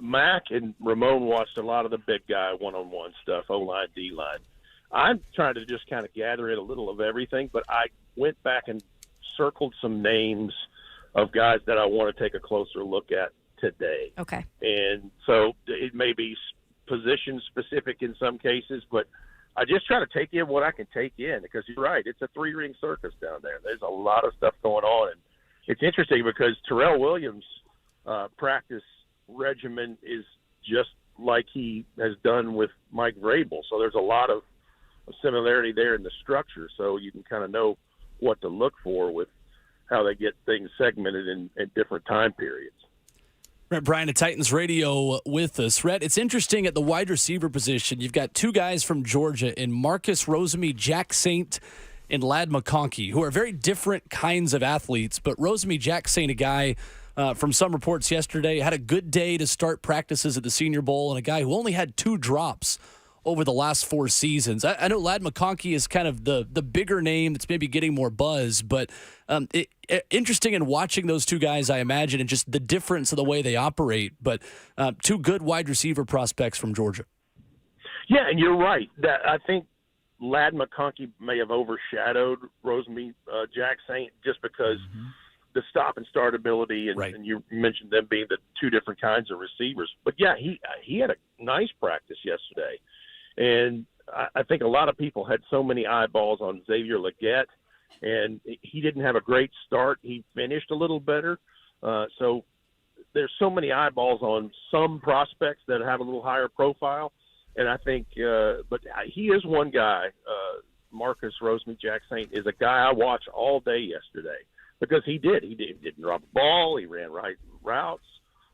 Mac and Ramon watched a lot of the big guy one-on-one stuff, O-line, D-line. I'm trying to just kind of gather in a little of everything, but I went back and circled some names of guys that I want to take a closer look at today. Okay. And so it may be position-specific in some cases, but I just try to take in what I can take in, because you're right. It's a three-ring circus down there. There's a lot of stuff going on. And it's interesting because Terrell Williams' practice regimen is just like he has done with Mike Vrabel. So there's a lot of similarity there in the structure. So you can kind of know what to look for with how they get things segmented in different time periods. Rhett Bryan of Titans Radio with us. Rhett, it's interesting at the wide receiver position. You've got two guys from Georgia in Marcus Rosemy, Jack Saint, and Ladd McConkey, who are very different kinds of athletes. But Rosemy, Jack Saint, a guy from some reports yesterday, had a good day to start practices at the Senior Bowl, and a guy who only had 2 drops over the last 4 seasons. I know Ladd McConkey is kind of the bigger name that's maybe getting more buzz, but interesting in watching those two guys, I imagine, and just the difference of the way they operate. But 2 good wide receiver prospects from Georgia. Yeah, and you're right. That I think Ladd McConkey may have overshadowed Rosemy, Jack Saint, just because the stop and start ability, and you mentioned them being the 2 different kinds of receivers. But yeah, he had a nice practice yesterday. And I think a lot of people had so many eyeballs on Xavier Legette, and he didn't have a great start. He finished a little better. So there's so many eyeballs on some prospects that have a little higher profile. And I think but he is one guy Marcus Rosemead-Jack Saint is a guy I watched all day yesterday because he didn't drop a ball. He ran right routes,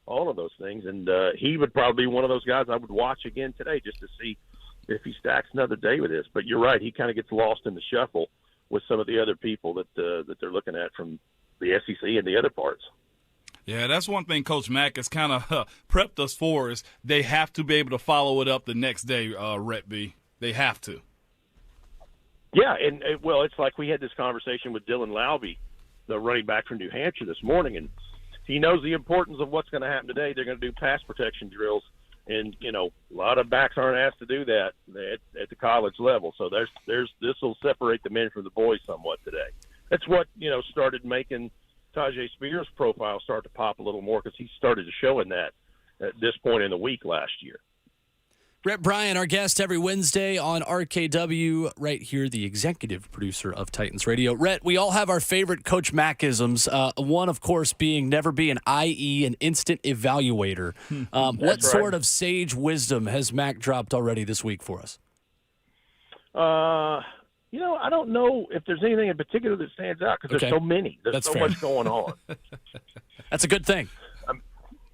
all of those things. And he would probably be one of those guys I would watch again today just to see if he stacks another day with this. But you're right. He kind of gets lost in the shuffle with some of the other people that they're looking at from the SEC and the other parts. Yeah, that's one thing Coach Mack has kind of prepped us for is they have to be able to follow it up the next day, Rhett B. They have to. Yeah, and well, it's like we had this conversation with Dylan Laube, the running back from New Hampshire this morning, and he knows the importance of what's going to happen today. They're going to do pass protection drills, and a lot of backs aren't asked to do that at the college level. So this will separate the men from the boys somewhat today. That's what started making Tajay Spears' profile start to pop a little more because he started to show in that at this point in the week last year. Rhett Bryan, our guest every Wednesday on RKW, right here, the executive producer of Titans Radio. Rhett, we all have our favorite Coach Mack-isms, one, of course, being never be an IE, an instant evaluator. What sort of sage wisdom has Mack dropped already this week for us? I don't know if there's anything in particular that stands out because there's so many. There's so much going on. That's a good thing.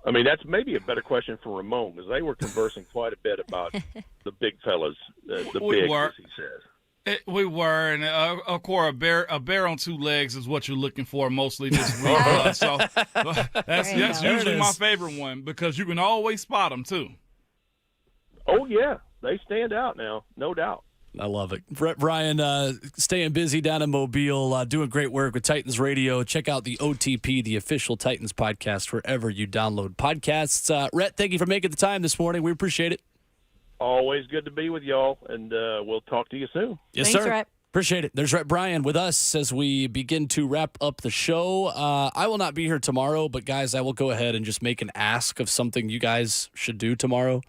I mean, that's maybe a better question for Ramon because they were conversing quite a bit about the big fellas, the bigs, as he says. We were, and of course, a bear on two legs is what you're looking for mostly this week. So that's usually my favorite one because you can always spot them too. Oh yeah, they stand out now, no doubt. I love it. Rhett Bryan staying busy down in Mobile, doing great work with Titans Radio. Check out the OTP, the official Titans podcast, wherever you download podcasts. Rhett, thank you for making the time this morning. We appreciate it. Always good to be with y'all, and we'll talk to you soon. Yes, Thanks, sir. Rhett. Appreciate it. There's Rhett Bryan with us as we begin to wrap up the show. I will not be here tomorrow, but, guys, I will go ahead and just make an ask of something you guys should do tomorrow.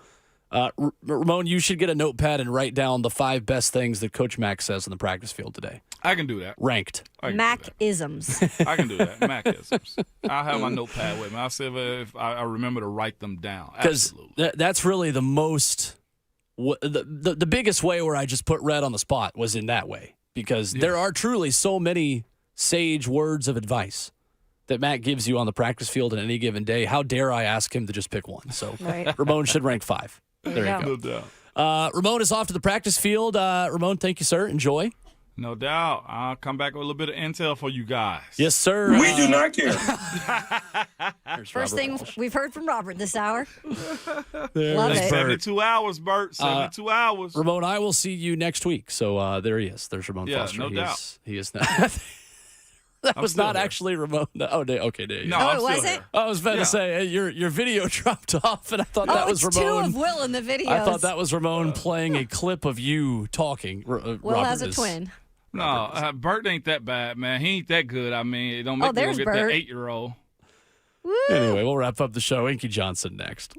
Ramon, you should get a notepad and write down the 5 best things that Coach Mack says on the practice field today. I can do that. Ranked. Mac-isms. I can do that. Mac-isms. I'll have my notepad with me. I'll see if I remember to write them down. Because that's really the most the biggest way where I just put Rhett on the spot was in that way. Because there are truly so many sage words of advice that Matt gives you on the practice field on any given day. How dare I ask him to just pick one? So Ramon should rank 5. There you go. No doubt. Ramon is off to the practice field. Ramon, thank you, sir. Enjoy. No doubt. I'll come back with a little bit of intel for you guys. Yes, sir. We do not care. First thing we've heard from Robert this hour. Love it. 72 hours, Bert. 72 hours. Ramon, I will see you next week. So there he is. There's Ramon Foster. No doubt. He is not. That was not actually Ramon. Okay, there you go. No, it wasn't? I was about to say, your video dropped off, and I thought that was Ramon. It's 2 of Will in the videos. I thought that was Ramon playing a clip of you talking. Will has a twin. No, Bert ain't that bad, man. He ain't that good. I mean, it don't make me go get that 8-year-old. Anyway, we'll wrap up the show. Inky Johnson next.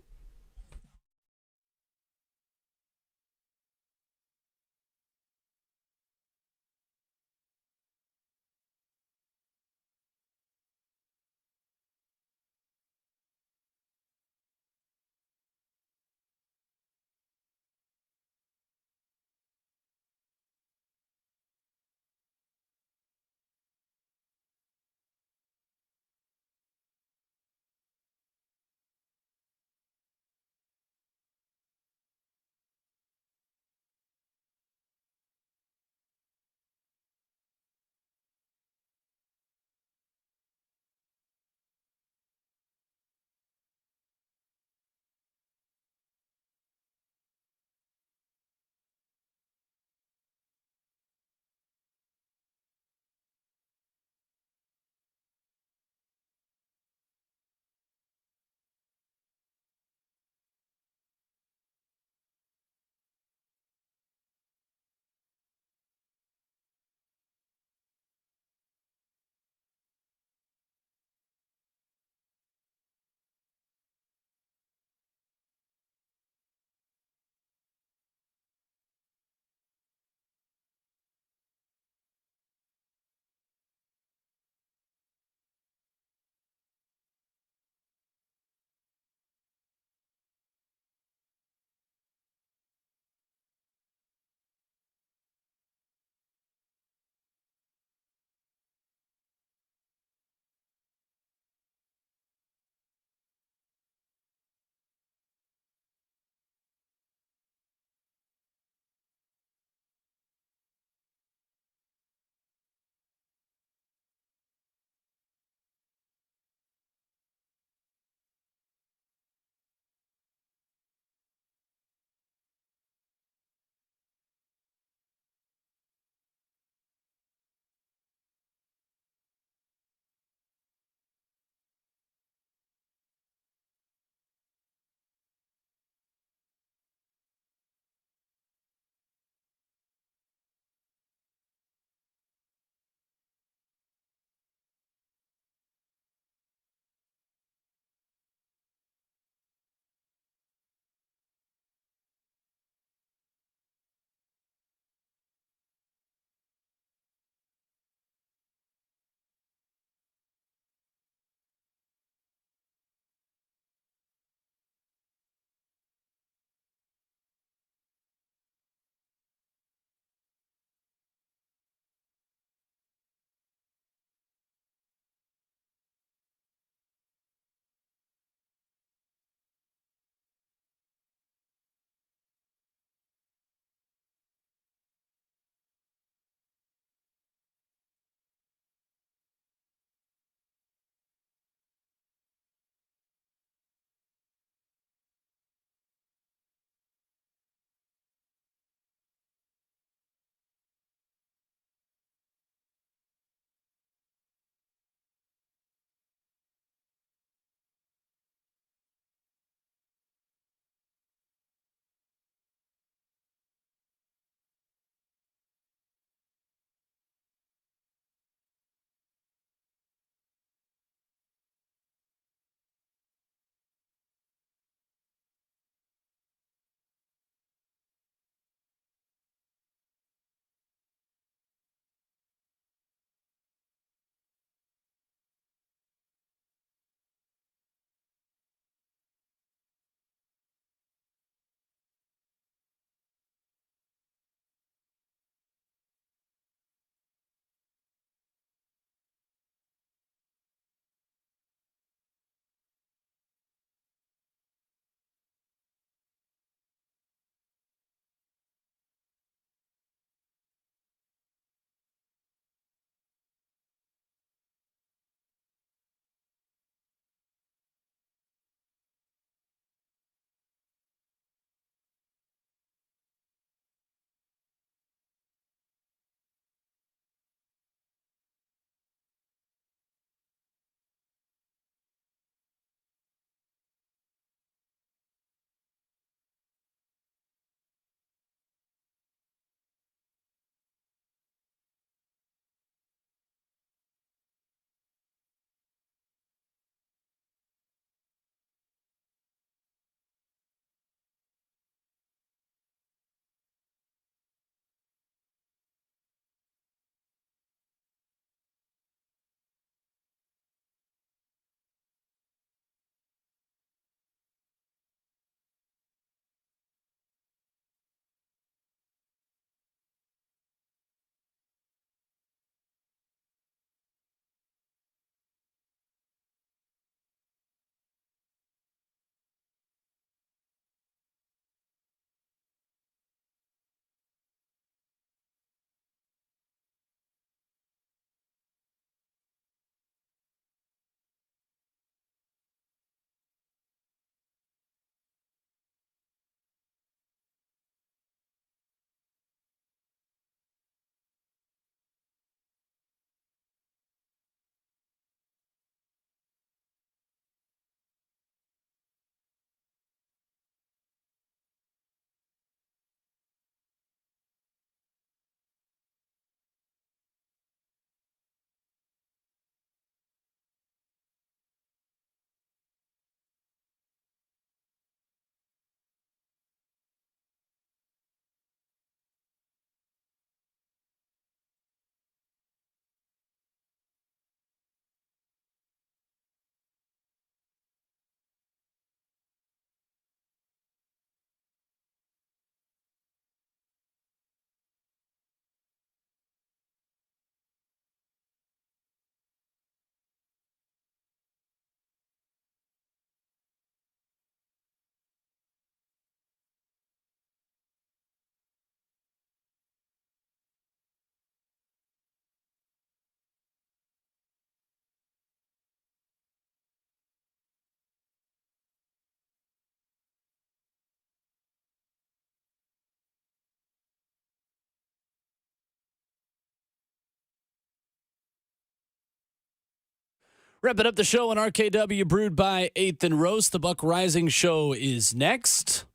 Wrapping up the show on RKW, brewed by 8th and Roast. The Buck Rising Show is next.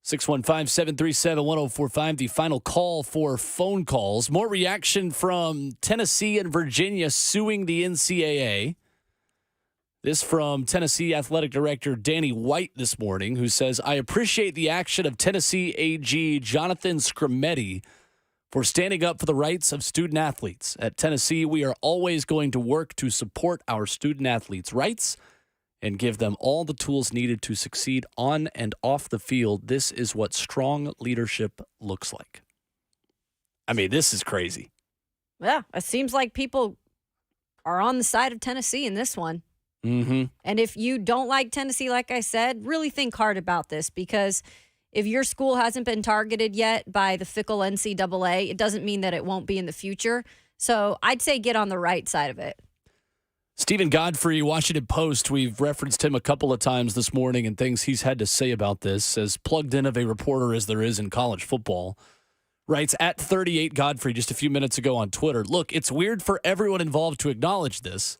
615-737-1045, the final call for phone calls. More reaction from Tennessee and Virginia suing the NCAA. This from Tennessee Athletic Director Danny White this morning, who says, I appreciate the action of Tennessee AG Jonathan Scrimetti for standing up for the rights of student athletes. At Tennessee, we are always going to work to support our student athletes' rights and give them all the tools needed to succeed on and off the field. This is what strong leadership looks like. I mean, this is crazy. Yeah, it seems like people are on the side of Tennessee in this one. Mm-hmm. And if you don't like Tennessee, like I said, really think hard about this, because if your school hasn't been targeted yet by the fickle NCAA, it doesn't mean that it won't be in the future. So I'd say get on the right side of it. Stephen Godfrey, Washington Post, we've referenced him a couple of times this morning and things he's had to say about this, as plugged in of a reporter as there is in college football, writes at 38 Godfrey just a few minutes ago on Twitter, look, it's weird for everyone involved to acknowledge this,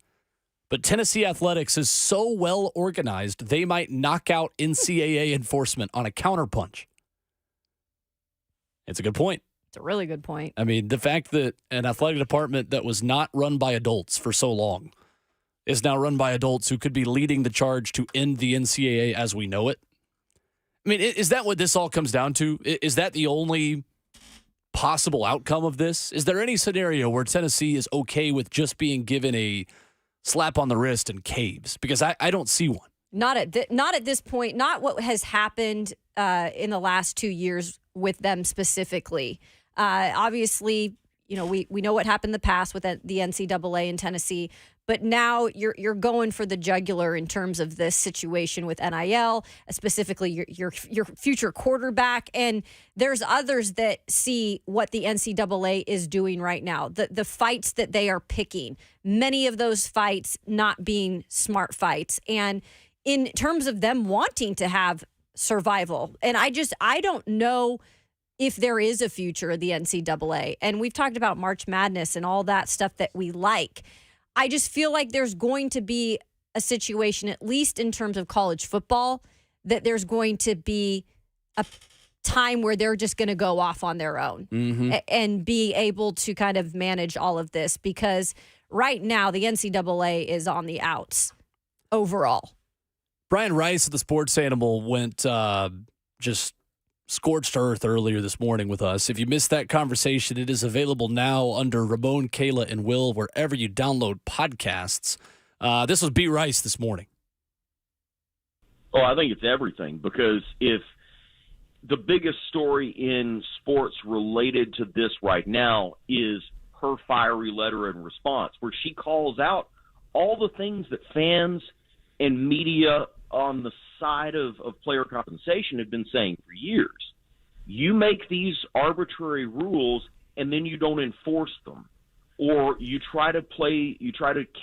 but Tennessee athletics is so well organized, they might knock out NCAA enforcement on a counterpunch. It's a good point. It's a really good point. I mean, the fact that an athletic department that was not run by adults for so long is now run by adults who could be leading the charge to end the NCAA as we know it. I mean, is that what this all comes down to? Is that the only possible outcome of this? Is there any scenario where Tennessee is okay with just being given a slap on the wrist and caves? Because I don't see one. Not at this point. Not what has happened in the last 2 years with them specifically. Obviously, you know, we know what happened in the past with the NCAA in Tennessee, but now you're going for the jugular in terms of this situation with NIL, specifically your future quarterback. And there's others that see what the NCAA is doing right now, the fights that they are picking, many of those fights not being smart fights. And in terms of them wanting to have survival, and I don't know if there is a future of the NCAA. And we've talked about March Madness and all that stuff that we like. I just feel like there's going to be a situation, at least in terms of college football, that there's going to be a time where they're just going to go off on their own and be able to kind of manage all of this, because right now the NCAA is on the outs overall. Brian Rice of the Sports Animal went just scorched earth earlier this morning with us. If you missed that conversation, it is available now under Ramon, Kayla, and Will, wherever you download podcasts. This was B. Rice this morning. Oh, I think it's everything, because if the biggest story in sports related to this right now is her fiery letter in response, where she calls out all the things that fans and media on the side of player compensation have been saying for years. You make these arbitrary rules and then you don't enforce them, or you try to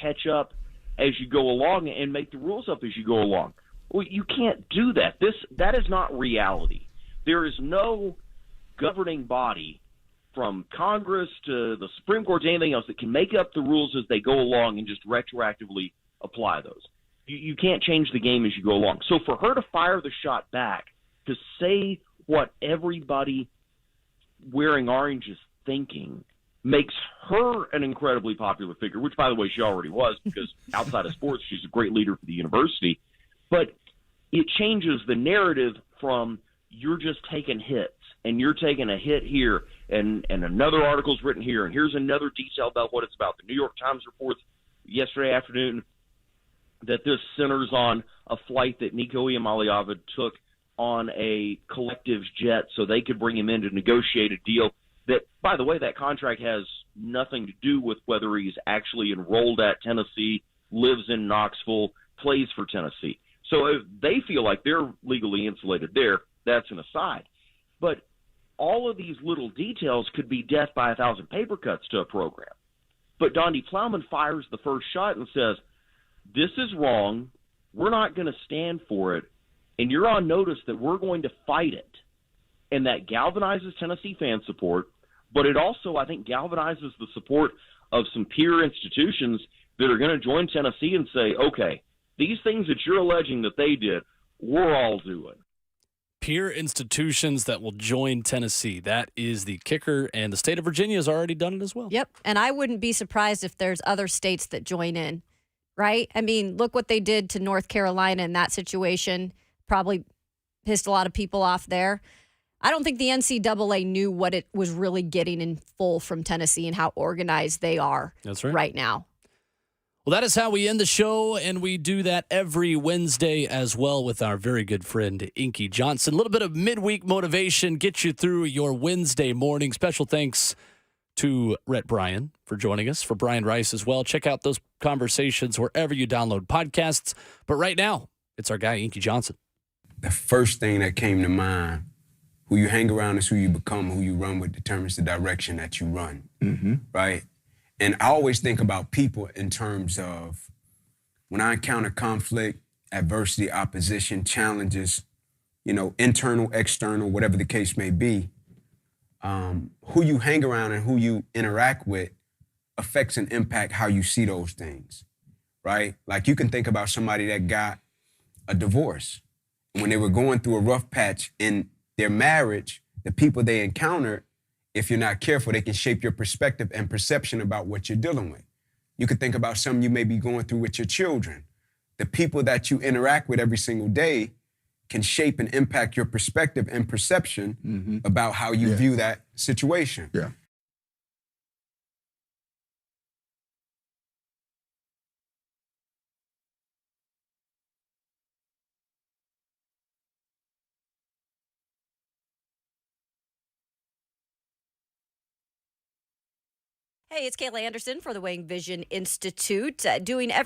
catch up as you go along and make the rules up as you go along. Well, you can't do that. That is not reality. There is no governing body, from Congress to the Supreme Court to anything else, that can make up the rules as they go along and just retroactively apply those. You can't change the game as you go along. So for her to fire the shot back, to say what everybody wearing orange is thinking, makes her an incredibly popular figure, which, by the way, she already was, because outside of sports, she's a great leader for the university. But it changes the narrative from you're just taking hits, and you're taking a hit here, and another article's written here, and here's another detail about what it's about. The New York Times reports yesterday afternoon that this centers on a flight that Nico Iamaleava took on a collective's jet so they could bring him in to negotiate a deal that, by the way, that contract has nothing to do with whether he's actually enrolled at Tennessee, lives in Knoxville, plays for Tennessee. So if they feel like they're legally insulated there, that's an aside. But all of these little details could be death by 1,000 paper cuts to a program. But Dondi Plowman fires the first shot and says, this is wrong, we're not going to stand for it, and you're on notice that we're going to fight it. And that galvanizes Tennessee fan support, but it also, I think, galvanizes the support of some peer institutions that are going to join Tennessee and say, okay, these things that you're alleging that they did, we're all doing. Peer institutions that will join Tennessee. That is the kicker, and the state of Virginia has already done it as well. Yep, and I wouldn't be surprised if there's other states that join in, right? I mean, look what they did to North Carolina in that situation. Probably pissed a lot of people off there. I don't think the NCAA knew what it was really getting in full from Tennessee and how organized they are right now. Well, that is how we end the show, and we do that every Wednesday as well with our very good friend, Inky Johnson. A little bit of midweek motivation, get you through your Wednesday morning. Special thanks to Rhett Bryan for joining us, for Brian Rice as well. Check out those conversations wherever you download podcasts. But right now, it's our guy, Inky Johnson. The first thing that came to mind, who you hang around is who you become, who you run with determines the direction that you run, right? And I always think about people in terms of when I encounter conflict, adversity, opposition, challenges, internal, external, whatever the case may be, who you hang around and who you interact with affects and impact how you see those things, right? Like you can think about somebody that got a divorce. When they were going through a rough patch in their marriage, the people they encountered, if you're not careful, they can shape your perspective and perception about what you're dealing with. You could think about something you may be going through with your children. The people that you interact with every single day can shape and impact your perspective and perception about how you view that situation. Yeah. Hey, it's Kayla Anderson for the Weighing Vision Institute, doing